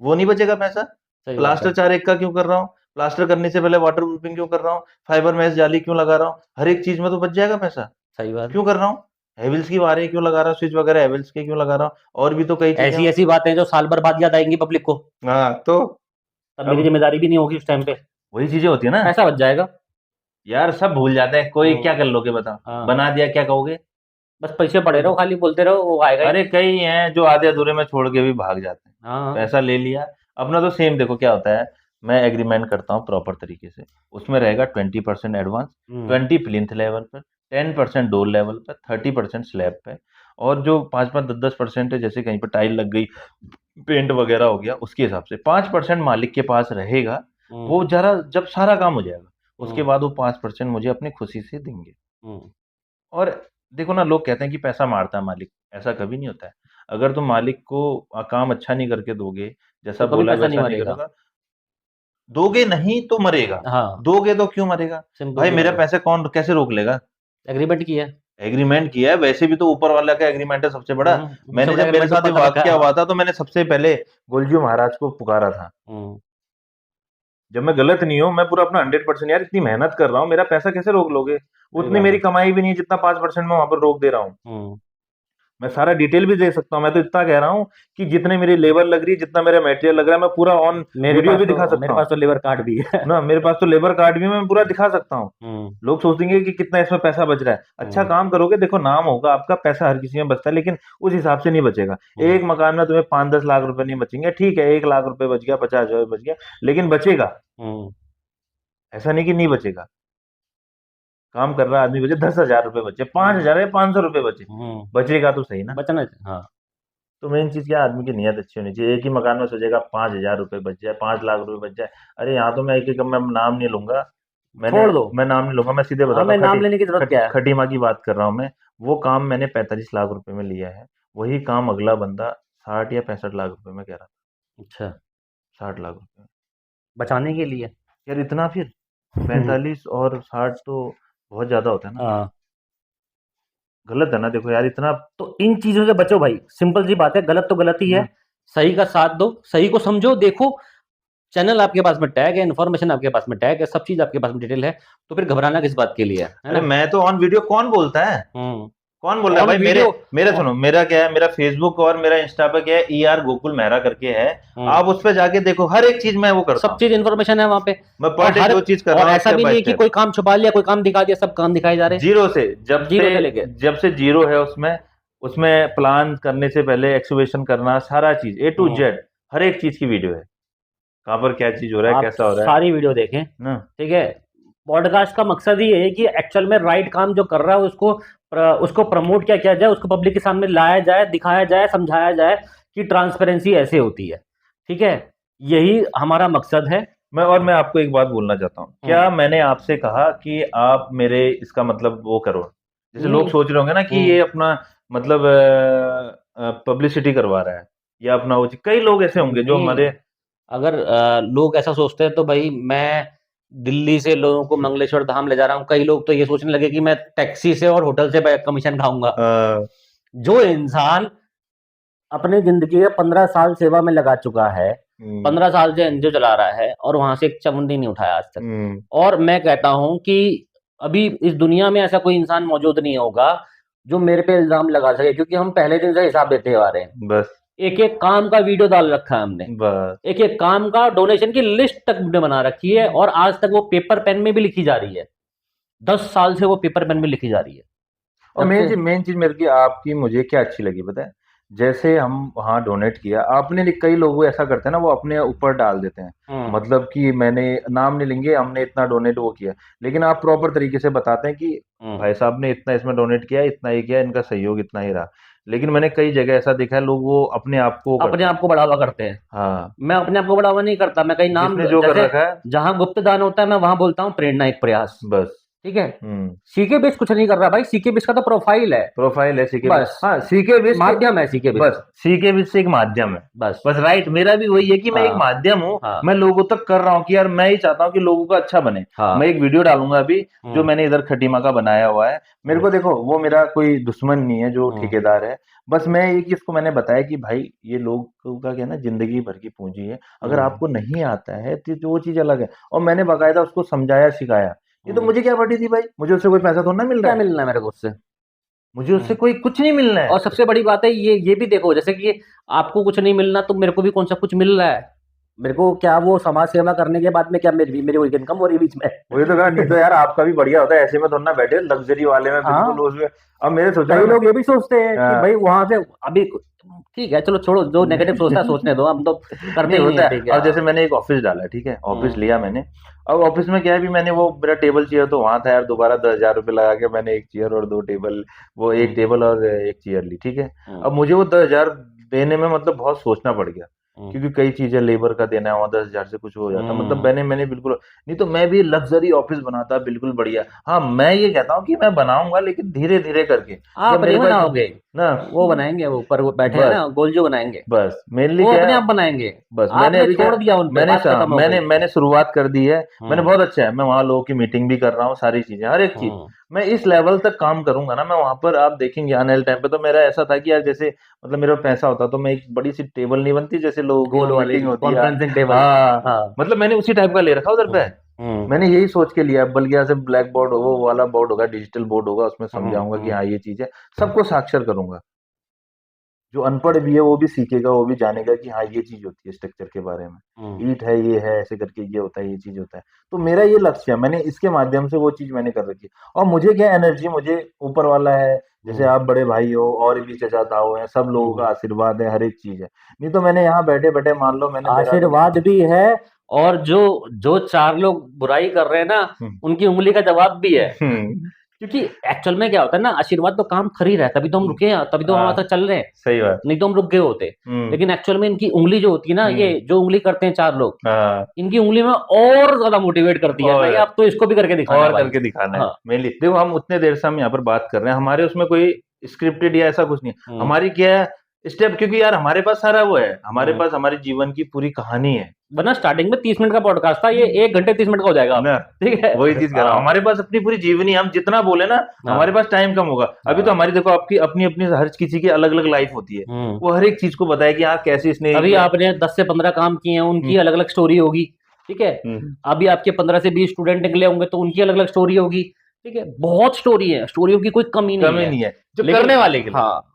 वो नहीं बचेगा पैसा। सही बात प्लास्टर है। 4 1 का क्यों कर रहा हूँ, प्लास्टर करने से पहले वाटर प्रूफिंग क्यों कर रहा हूँ, फाइबर मैश जाली क्यों लगा रहा हूँ, हर एक चीज में तो बच जाएगा पैसा। सही बात क्यों कर रहा हूँ, हेविल्स की वायरें क्यों लगा रहा हूँ, स्विच वगैरह हेविल्स के क्यों लगा रहा हूँ, और भी तो कई है। चीजें ऐसी होंगी। ऐसी बातें जो साल भर बाद याद आएंगी पब्लिक को। हाँ तो तब मेरी अब जिम्मेदारी भी नहीं होगी उस टाइम पे। वही चीजें होती है ना पैसा बच जाएगा। यार, सब भूल जाते हैं, कोई क्या कर लोगे बताओ, हाँ। बना दिया क्या कहोगे। बस पैसे पड़े रहो, खाली बोलते रहो, वो आएगा ही अरे नहीं। कई हैं जो आधे अधूरे में छोड़ के भी भाग जाते हैं, हाँ। पैसा ले लिया अपना। तो सेम देखो क्या होता है, मैं एग्रीमेंट करता हूँ प्रॉपर तरीके से, उसमें रहेगा 20% एडवांस, 20 प्लिंथ लेवल पर, 10% डोर लेवल पर, 30% स्लैब पे, और जो 5-5 10-10% है, जैसे कहीं पर टाइल लग गई, पेंट वगैरह हो गया, उसके हिसाब से 5% मालिक के पास रहेगा। वो जरा जब सारा काम हो जाएगा उसके बाद वो 5% मुझे अपनी खुशी से देंगे। और देखो ना, लोग कहते हैं कि पैसा मारता है मालिक, ऐसा कभी नहीं होता है। अगर तुम मालिक को काम अच्छा नहीं करके दोगे, जैसा तो कभी बोला है पैसा नहीं वैसा नहीं मरेगा। करोगा, दोगे नहीं तो मरेगा, हाँ। दोगे तो क्यों मरेगा। सिंपल भाई सी मेरा बात है। पैसे कौन कैसे रोक लेगा, एग्रीमेंट किया है। एग्रीमेंट किया है, वैसे भी तो ऊपर वाला का एग्रीमेंट है सबसे बड़ा। सबसे मैंने बड़ा जब मेरे एग्रीमेंट साथ ये ऊपर का रखा है। वाकया हाँ। हुआ था तो मैंने सबसे पहले गोलजू महाराज को पुकारा था। जब मैं गलत नहीं हूँ, मैं पूरा अपना 100%, यार इतनी मेहनत कर रहा हूँ, मेरा पैसा कैसे रोक लोगे। सही उतनी बात मेरी है। कमाई भी नहीं है जितना 5% मैं वहां पर रोक दे रहा हूँ। मैं सारा डिटेल भी दे सकता हूँ, मैं तो इतना कह रहा हूँ कि जितने मेरी लेबर लग रही है, जितना मेरा मटेरियल लग रहा है, मैं पूरा ऑन वीडियो भी दिखा सकता मेरे हूँ पास तो लेबर कार्ड भी है। ना। मेरे पास तो लेबर कार्ड भी है, मैं पूरा दिखा सकता हूँ। लोग सोचेंगे कि कितना इसमें पैसा बच रहा है, अच्छा काम करोगे, देखो नाम होगा आपका, पैसा हर किसी में बचता है, लेकिन उस हिसाब से नहीं बचेगा। एक मकान में तुम्हें 5-10 लाख रुपए नहीं बचेंगे, ठीक है, 1 लाख रुपए बच गया, 50,000 बच गया, लेकिन बचेगा, ऐसा नहीं कि नहीं बचेगा। काम कर रहा आदमी बचे, 10,000 रुपए बचे, 5,000 या 500 रुपए बचे, बचेगा तो सही ना। बचना। हाँ। तो मेन चीज क्या, आदमी की नीयत अच्छी होनी चाहिए। एक ही मकान में सोचेगा 5,000 रुपए बच जाए, 5 लाख रुपए बच जाए, अरे यहाँ तो मैं एक एक, मैं नाम नहीं लूंगा, छोड़ दो। मैं नाम नहीं लूंगा, मैं सीधे बताता हमें हूँ, नाम लेने की जरूरत क्या है। खटी माँ की बात कर रहा हूँ मैं। वो काम मैंने 45 लाख रुपए में लिया है, वही काम अगला बंदा 60 या 65 लाख रुपए में कह रहा था। अच्छा। 60 लाख रुपए, बचाने के लिए। यार इतना फिर 45 और 60 तो बहुत ज्यादा होता है ना, हाँ। गलत है ना, देखो यार इतना। तो इन चीजों से बचो भाई, सिंपल सी बात है। गलत तो गलत ही है, सही का साथ दो, सही को समझो। देखो, चैनल आपके पास में टैग है, इन्फॉर्मेशन आपके पास में टैग है, सब चीज आपके पास में डिटेल है, तो फिर घबराना किस बात के लिए है अरे ना। मैं तो ऑन वीडियो, कौन बोलता है, कौन बोल रहा है ऑन भाई। मेरे वीडियो। मेरा सुनो, मेरा क्या है, मेरा फेसबुक और मेरा इंस्टा पे क्या है, गोकुल मेहरा करके है। आप उस पे जाके देखो, हर एक चीज मैं वो करता सब हूँ, चीज इन्फॉर्मेशन है वहां पे। मैं पर डे जो चीज कर और रहा हूँ ऐसा स्टेप भी नहीं बाय है कि स्टेप। कोई काम छुपा लिया, कोई काम दिखा दिया, सब काम दिखाए जा रहे हैं। जीरो से, जीरो से लेके। जब से जीरो है उसमें, उसमें प्लान करने से पहले एक्सकवेशन करना, सारा चीज A to Z, हर एक चीज की वीडियो है, कहाँ पर क्या चीज हो रहा है, आप कैसा हो रहा है सारी वीडियो देखें, ना। ठीक है। पॉडकास्ट का मकसद ही है कि एक्चुअल में राइट काम जो कर रहा है उसको प्रमोट क्या किया जाए, उसको पब्लिक के सामने लाया जाए, दिखाया जाए, समझाया जाए कि ट्रांसपेरेंसी ऐसे होती है, ठीक है। यही हमारा मकसद है। मैं आपको एक बात बोलना चाहता हूँ, क्या मैंने आपसे कहा कि आप मेरे इसका मतलब वो करो, जैसे लोग सोच रहे होंगे ना कि ये अपना मतलब पब्लिसिटी करवा रहा है या अपना वो, कई लोग ऐसे होंगे जो हमारे, अगर लोग ऐसा सोचते हैं तो भाई मैं दिल्ली से लोगों को मंगलेश्वर धाम ले जा रहा हूँ, कई लोग तो ये सोचने लगे कि मैं टैक्सी से और होटल से कमीशन खाऊंगा। जो इंसान अपनी जिंदगी में 15 साल सेवा में लगा चुका है, 15 साल से एनजीओ चला रहा है और वहां से एक चमुंडी नहीं उठाया आज तक, और मैं कहता हूं कि अभी इस दुनिया में ऐसा कोई इंसान मौजूद नहीं होगा जो मेरे पे इल्जाम लगा सके, क्योंकि हम पहले दिन से हिसाब देते आ रहे हैं। बस एक एक काम का वीडियो डाल रखा है हमने, बस एक एक काम का डोनेशन की लिस्ट तक हमने बना रखी है, और आज तक वो पेपर पेन में भी लिखी जा रही है। 10 साल से वो पेपर पेन में लिखी जा रही है। और मेन चीज मेरे की आपकी मुझे क्या अच्छी लगी पता है, जैसे हम वहाँ डोनेट किया आपने, कई लोग ऐसा करते हैं ना, वो अपने ऊपर डाल देते हैं, मतलब कि मैंने नाम नहीं लेंगे, हमने इतना डोनेट वो किया, लेकिन आप प्रॉपर तरीके से बताते हैं कि भाई साहब ने इतना इसमें डोनेट किया, इतना ही किया, इनका सहयोग इतना ही रहा। लेकिन मैंने कई जगह ऐसा देखा है, लोग वो अपने आप को बढ़ावा करते हैं। हाँ, मैं अपने आप को बढ़ावा नहीं करता, मैं कहीं नाम जो कर रखा है, जहां गुप्त दान होता है मैं वहां बोलता हूँ प्रेरणा एक प्रयास, बस, ठीक है। सीके बेस कुछ नहीं कर रहा भाई, सीके बेस का तो प्रोफाइल है सीके बस, हाँ सीके बेस माध्यम है, सीके बेस बस, सीके बेस एक माध्यम है, बस राइट। मेरा भी वही है कि मैं एक माध्यम हूँ, मैं लोगों तक कर रहा हूँ कि यार मैं ही चाहता हूँ कि लोगों का अच्छा बने। मैं एक वीडियो डालूंगा अभी जो मैंने इधर खटीमा का बनाया हुआ है, मेरे को देखो वो मेरा कोई दुश्मन नहीं है जो ठेकेदार है, बस मैं एक चीज को मैंने बताया कि भाई ये लोगों का क्या है ना, जिंदगी भर की पूंजी है, अगर आपको नहीं आता है तो वो चीज अलग है, और मैंने बाकायदा उसको समझाया सिखाया। ये तो मुझे क्या पड़ी थी भाई, मुझे उससे कोई पैसा थोड़ा ना मिल रहा है, क्या मिलना है मेरे को उससे, मुझे उससे कोई कुछ नहीं मिलना है। और सबसे बड़ी बात है ये भी देखो, जैसे कि आपको कुछ नहीं मिलना तो मेरे को भी कौन सा कुछ मिल रहा है, मेरे को क्या वो समाज सेवा करने के बाद में क्या मेरी वही इनकम हो रही है बीच में। वही तो कहा, नहीं तो यार आपका भी बढ़िया होता है, ऐसे में थोड़ा ना बैठे लग्जरी वाले में बिल्कुल उसमें। अब मेरे सोचा कई लोग ये भी सोचते हैं कि भाई वहां से अभी ठीक है, चलो छोड़ो, जो नेगेटिव सोचता है सोचने दो, हम तो करते ही होता है। अब जैसे मैंने एक ऑफिस डाला, ठीक है, ऑफिस लिया मैंने, अब ऑफिस में क्या है, भी मैंने वो मेरा टेबल चेयर तो वहां था यार, दोबारा 10,000 रुपये लगा के मैंने एक चेयर और 2 टेबल, वो एक टेबल और एक चेयर ली, ठीक है। अब मुझे वो 10,000 देने में मतलब बहुत सोचना पड़ गया, क्योंकि कई चीजें लेबर का देना है, वहाँ 10,000 से कुछ हो जाता, मतलब मैंने बिल्कुल, नहीं तो मैं भी लग्जरी ऑफिस बनाता बिल्कुल बढ़िया। हाँ मैं ये कहता हूँ कि मैं बनाऊंगा, लेकिन धीरे धीरे करके, आप नहीं बनाओगे ना, वो बनाएंगे, वो ऊपर वो बैठे हैं ना गोलजो बनाएंगे, बस मेनली वो क्या अपने है, आप बनाएंगे, बस मैंने अभी छोड़ दिया उन पे, बात खत्म हो गई। मैंने शुरुआत कर दी है, मैंने बहुत अच्छा है, मैं वहाँ लोगों की मीटिंग भी कर रहा हूँ, सारी चीजें, हर एक चीज मैं इस लेवल तक काम करूंगा ना, मैं वहां पर आप देखेंगे आने वाले टाइम पे, तो मेरा ऐसा था कि यार जैसे मतलब मेरा पैसा होता तो मैं एक बड़ी सी टेबल नहीं बनती जैसे लोगों की मीटिंग होती है, कॉन्फ्रेंसिंग टेबल, हाँ, मतलब मैंने उसी टाइप का ले रखा उधर पे, मैंने यही सोच के लिया, बल्कि यहाँ से ब्लैक बोर्ड वो वाला बोर्ड होगा, डिजिटल बोर्ड होगा, उसमें समझाऊंगा कि हाँ ये चीज है, सबको साक्षर करूंगा, जो अनपढ़ भी है वो भी सीखेगा, वो भी जानेगा कि हाँ ये चीज होती है स्ट्रक्चर के बारे में, ईट है, ये है, ऐसे करके ये होता है, ये चीज होता है। तो मेरा ये लक्ष्य है, मैंने इसके माध्यम से वो चीज मैंने कर रखी है, और मुझे क्या एनर्जी, मुझे ऊपर वाला है, जैसे आप बड़े भाई हो और भी चचा ताऊ हैं, सब लोगों का आशीर्वाद है, हर एक चीज है, नहीं तो मैंने यहाँ बैठे बैठे मान लो मैंने आशीर्वाद भी है, और जो जो 4 लोग बुराई कर रहे हैं ना, उनकी उंगली का जवाब भी है, क्योंकि एक्चुअल में क्या होता है ना, आशीर्वाद तो काम कर ही रहा है, तभी तो हम रुके हैं, तभी तो हम तक चल रहे हैं, सही बात, नहीं तो हम रुक गए होते। लेकिन एक्चुअल में इनकी उंगली जो होती है ना, ये जो उंगली करते हैं 4 लोग, इनकी उंगली में और ज्यादा मोटिवेट करती है भाई, आप तो इसको भी करके दिखाना, और करके दिखाना है मेनली। देखो हम उतने देर से हम यहाँ पर बात कर रहे हैं, हमारे उसमें कोई स्क्रिप्टेड या ऐसा कुछ नहीं, हमारी क्या है स्टेप, क्योंकि यार हमारे पास सारा वो है, हमारे पास हमारे जीवन की पूरी कहानी है, वरना स्टार्टिंग में 30 मिनट का पॉडकास्ट था, ये 1 घंटे 30 मिनट का हो जाएगा ना, ठीक है, वही चीज कर रहा हूँ, हमारे पास अपनी पूरी जीवनी, हम जितना बोले ना हमारे पास टाइम कम होगा। अभी तो हमारी देखो, आपकी अपनी अपनी हर किसी की अलग अलग लाइफ होती है, वो हर एक चीज को बताया कि हाँ कैसे इसने, अभी आपने 10 से 15 काम किए हैं, उनकी अलग अलग स्टोरी होगी, ठीक है। अभी आपके 15 से 20 स्टूडेंट निकले होंगे तो उनकी अलग अलग स्टोरी होगी, ठीक है, बहुत स्टोरी है, स्टोरियों की कोई कमी नहीं है जो करने वाले के लिए। हाँ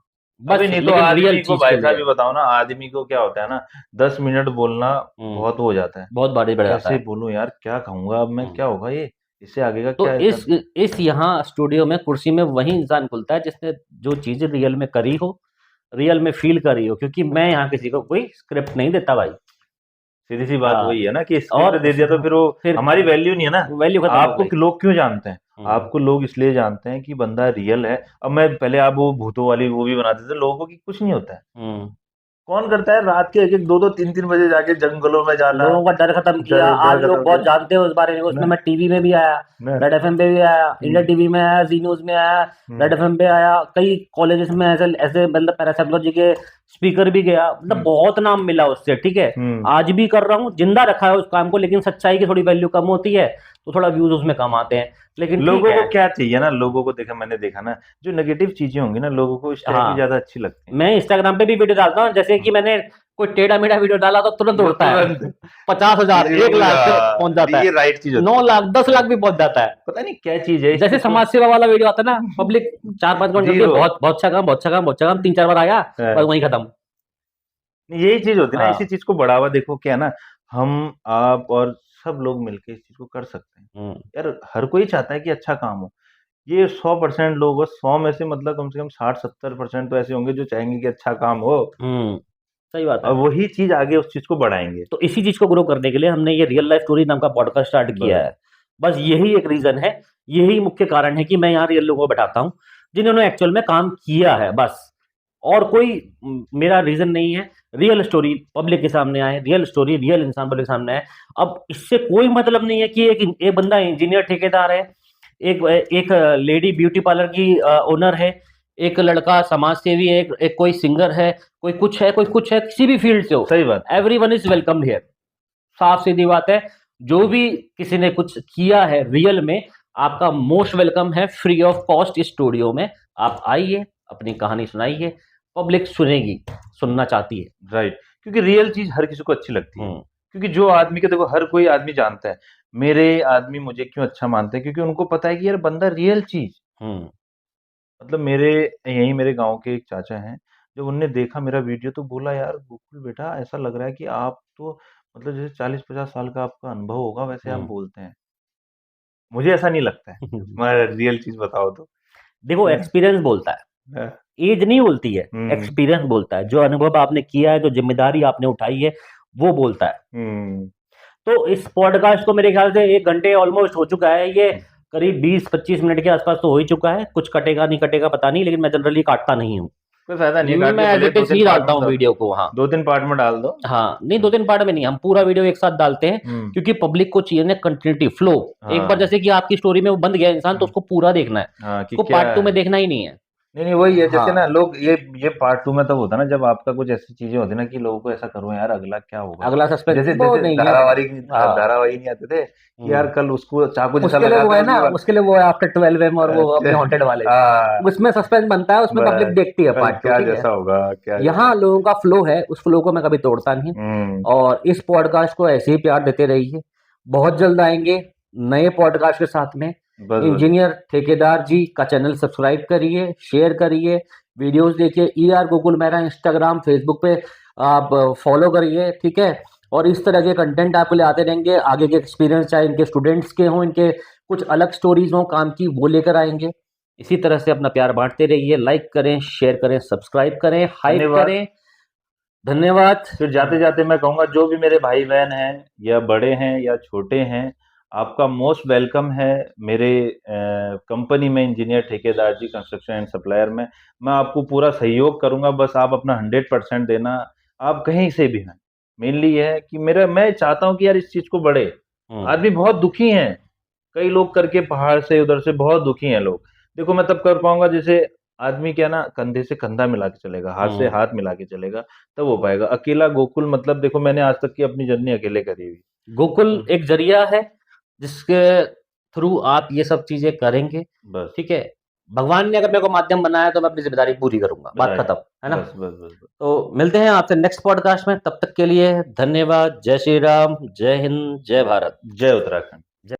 बस, नहीं तो आदमी को भाई साहब भी बताओ ना, आदमी को क्या होता है ना, 10 मिनट बोलना बहुत हो जाता है, बहुत भारी बढ़ जाता है, कैसे बोलूं यार, क्या कहूंगा अब मैं, क्या होगा ये, इससे आगे का तो क्या है सर? इस यहाँ स्टूडियो में कुर्सी में वही इंसान खुलता है जिसने जो चीज़ें रियल में करी हो, रियल में फ़ील करी हो, क्योंकि मैं यहाँ किसी को कोई स्क्रिप्ट नहीं देता भाई। सीधी-सी बात हाँ, वही है ना कि स्क्रिप्ट और दे दिया तो फिर वो फिर हमारी वैल्यू नहीं है ना। वैल्यू खत्म हो आपको गई। लोग क्यों जानते हैं? हुँ, आपको लोग इसलिए जानते हैं कि बंदा रियल है। अब मैं पहले आप वो भूतों वाली वो भी बनाते थे, लोगों को कि कुछ नहीं होता है। हुँ। कौन करता है रात के 1-1, 2-2, 3-3 बजे जाके जंगलों में जाना, लोगों का डर खत्म किया, डर आज खत्म लोग बहुत किया। जानते हैं उस बारे में, उसमें ना, मैं टीवी में भी आया, ना। रेड एफएम पे भी आया, इंडिया हुँ, टीवी में आया, जी न्यूज़ में आया, रेड हुँ, एफएम पे आया, कई कॉलेजेस में ऐसे ऐसे मतलब पैरासाइकोलॉजी के स्पीकर भी गया, मतलब हुँ, बहुत नाम मिला उससे, ठीक है। हुँ। आज भी कर रहा हूँ, जिंदा रखा है उस काम को, लेकिन सच्चाई की थोड़ी वैल्यू कम होती है, तो थोड़ा व्यूज उसमें कम आते हैं, लेकिन ठीक लोगों है। को क्या चाहिए ना, लोगों को देखा मैंने देखा ना, जो नेगेटिव चीज़ें होंगी ना, लोगों को इस टाइप की हाँ, ज़्यादा अच्छी लगती हैं। मैं इंस्टाग्राम पे भी वीडियो डालता हूँ, जैसे कि मैंने कोई टेढ़ा मेढ़ा वीडियो डाला तो तुरंत जो उड़ता है। तुरंत 50,000, ये 1 लाख पे पहुंच अरे जाता है, ये राइट चीज़ होती 9 लाख, 10 लाख है। भी पहुंच जाता है। पता नहीं क्या चीज़ है इस जैसे चीज़ को। समाज सेवा वाला वीडियो आता है ना, पब्लिक 4-5 कमेंट करती है, ज़ीरो। बहुत बहुत अच्छा काम, बहुत अच्छा काम, बहुत अच्छा काम, 3-4 बार आया, बस हाँ। वहीं खत्म। यही चीज़ होती है ना, इसी हाँ। चीज़ को बढ़ावा देखो क्या है ना, हम, आप और सब लोग मिलके इस चीज़ को कर सकते हैं। हुँ, यार हर कोई चाहता है कि अच्छा काम हो। ये 100% लोग, 100 में से मतलब कम से कम 60-70% तो ऐसे होंगे जो चाहेंगे कि अच्छा काम हो, हुँ, सही बात और है। वही चीज़ आगे उस चीज़ को बढ़ाएँगे। तो इसी चीज़ को ग्रो करने के लिए हमने ये रियल लाइफ स्टोरी नाम का पॉडकास्ट स्टार्ट किया बस। है। बस यही एक रीज़न है, यही मुख्य कारण है कि मैं यहाँ रियल लोगों को बैठाता हूँ, जिन्होंने एक्चुअल में काम किया है बस। और कोई मेरा रीज़न नहीं है, रियल स्टोरी पब्लिक के सामने आए, रियल स्टोरी, रियल इंसान पब्लिक के सामने आए। अब इससे कोई मतलब नहीं है कि एक बंदा इंजीनियर ठेकेदार है, एक लेडी ब्यूटी पार्लर की ओनर है, एक लड़का समाज सेवी है, एक कोई सिंगर है, कोई कुछ है, कोई कुछ है, किसी भी फील्ड से हो, सही बात है। Everyone is welcomed here. साफ सीधी बात है, जो भी किसी ने कुछ किया है रियल में, आपका मोस्ट वेलकम है, फ्री ऑफ कॉस्ट इस स्टूडियो में। आप आइए, अपनी कहानी सुनाइए, पब्लिक सुनेगी, सुनना चाहती है। राइट, क्योंकि रियल चीज़ हर किसी को अच्छी लगती है। हुँ, क्योंकि जो आदमी के देखो हर कोई आदमी जानता है, मेरे आदमी मुझे क्यों अच्छा मानते हैं, क्योंकि उनको पता है कि यार बंदा रियल चीज़, हुँ, मतलब मेरे गाँव के एक चाचा हैं, जब उन्होंने देखा मेरा वीडियो तो बोला यार गोकुल बेटा ऐसा लग रहा है कि आप तो मतलब जैसे 40-50 साल का आपका अनुभव होगा वैसे आप हुँ। बोलते हैं। मुझे ऐसा नहीं लगता है, मैं रियल चीज़ बताऊँ तो। देखो एक्सपीरियंस बोलता है, हाँ, ऐज नहीं बोलती है, हुँ, एक्सपीरियंस बोलता है। जो अनुभव आपने किया है, जो ज़िम्मेदारी आपने उठाई है, वो बोलता है। हुँ, तो इस पॉडकास्ट को मेरे ख्याल से 1 घंटे ऑलमोस्ट हो चुका है। ये हुँ। करीब 20-25 मिनट के आसपास तो हो ही चुका है। कुछ कटेगा नहीं कटेगा पता नहीं, लेकिन मैं जनरली काटता नहीं हूँ। कोई फ़ायदा नहीं है काट के मैं एज़ भले इट इज़ 2-3 ही पार्ट डालता में हूँ वीडियो को वहाँ। 2-3 पार्ट में डाल दो। हाँ, नहीं हुँ, 2-3 पार्ट में नहीं, हम पूरा वीडियो एक साथ डालते हैं, हुँ, क्योंकि पब्लिक को चाहिए ना कंटिन्यूटी, फ्लो। एक बार हाँ, जैसे कि आपकी स्टोरी में वो बंध गया इंसान, तो हुँ, उसको पूरा देखना है। हाँ, कि उसको क्या पार्ट 2 में है? देखना ही नहीं है। नहीं, नहीं वही है जैसे ना हाँ, लोग ये पार्ट 2 में तब होता है ना जब आपका कुछ ऐसी चीज़ें होती है ना कि लोगों को ऐसा करो यार अगला क्या होगा? अगला सस्पेंस जैसे वो जैसे नहीं है। धारावाहिक हाँ, धारावाहिक नहीं आते थे कि यार हुँ। कल उसको चाकू जैसा उसके लिए लगा वो था है ना, उसके बाद उसके लिए वो है आफ्टर 12 एम और वो अच्छा अपने हॉन्टेड वाले। हाँ, उसमें सस्पेंस बनता है, उसमें पब्लिक बस देखती है कल पार्ट 2, क्या ठीक है? जैसा होगा क्या जैसा यहाँ लोगों का फ्लो है, उस फ्लो को मैं कभी तोड़ता नहीं। हुँ, और इस पॉडकास्ट को ऐसे ही प्यार देते रहिए। बहुत जल्द आएँगे नए पॉडकास्ट के साथ में। बस। इंजीनियर ठेकेदार जी का चैनल सब्सक्राइब करिए, शेयर करिए, वीडियोज़ देखिए। ER Gokul Mehra Instagram, Facebook पे आप फॉलो करिए, ठीक है? और इस तरह के कंटेंट आपके लिए आते रहेंगे। आगे के एक्सपीरियंस चाहे इनके स्टूडेंट्स के हों, इनके कुछ अलग स्टोरीज़ हों काम की, वो लेकर आएँगे। इसी तरह से अपना प्यार बाँटते रहिए, लाइक करें, शेयर करें, सब्सक्राइब करें, हाइप धन्यवाद। करें। धन्यवाद। फिर जाते-जाते मैं कहूँगा जो भी मेरे भाई-बहन हैं या बड़े हैं या छोटे हैं, आपका मोस्ट वेलकम है मेरे कंपनी में इंजीनियर ठेकेदार जी कंस्ट्रक्शन एंड सप्लायर में। मैं आपको पूरा सहयोग करूँगा बस आप अपना 100% देना, आप कहीं से भी हैं। मेनली ये है कि मैं चाहता हूँ कि यार इस चीज़ को बढ़े। हुँ, आदमी बहुत दुखी हैं, कई लोग करके पहाड़ से उधर से बहुत दुखी हैं लोग। देखो मैं तब कर पाऊँगा जैसे आदमी क्या ना कंधे से कंधा मिला के चलेगा, हाथ से हुँ। हाथ मिला के चलेगा, तब हो पाएगा। अकेला गोकुल मतलब देखो मैंने आज तक की अपनी जर्नी अकेले करी हुई। गोकुल हुँ, एक ज़रिया है, जिसके थ्रू आप ये सब चीज़ें करेंगे, बस, ठीक है? भगवान ने अगर मेरे को माध्यम बनाया तो मैं अपनी ज़िम्मेदारी पूरी करूँगा, बात राइट। खत्म, है ना? बस, बस, बस, बस। तो मिलते हैं आपसे नेक्स्ट पॉडकास्ट में, तब तक के लिए धन्यवाद, जय श्री राम, जय हिंद, जय भारत। जय उत्तराखंड।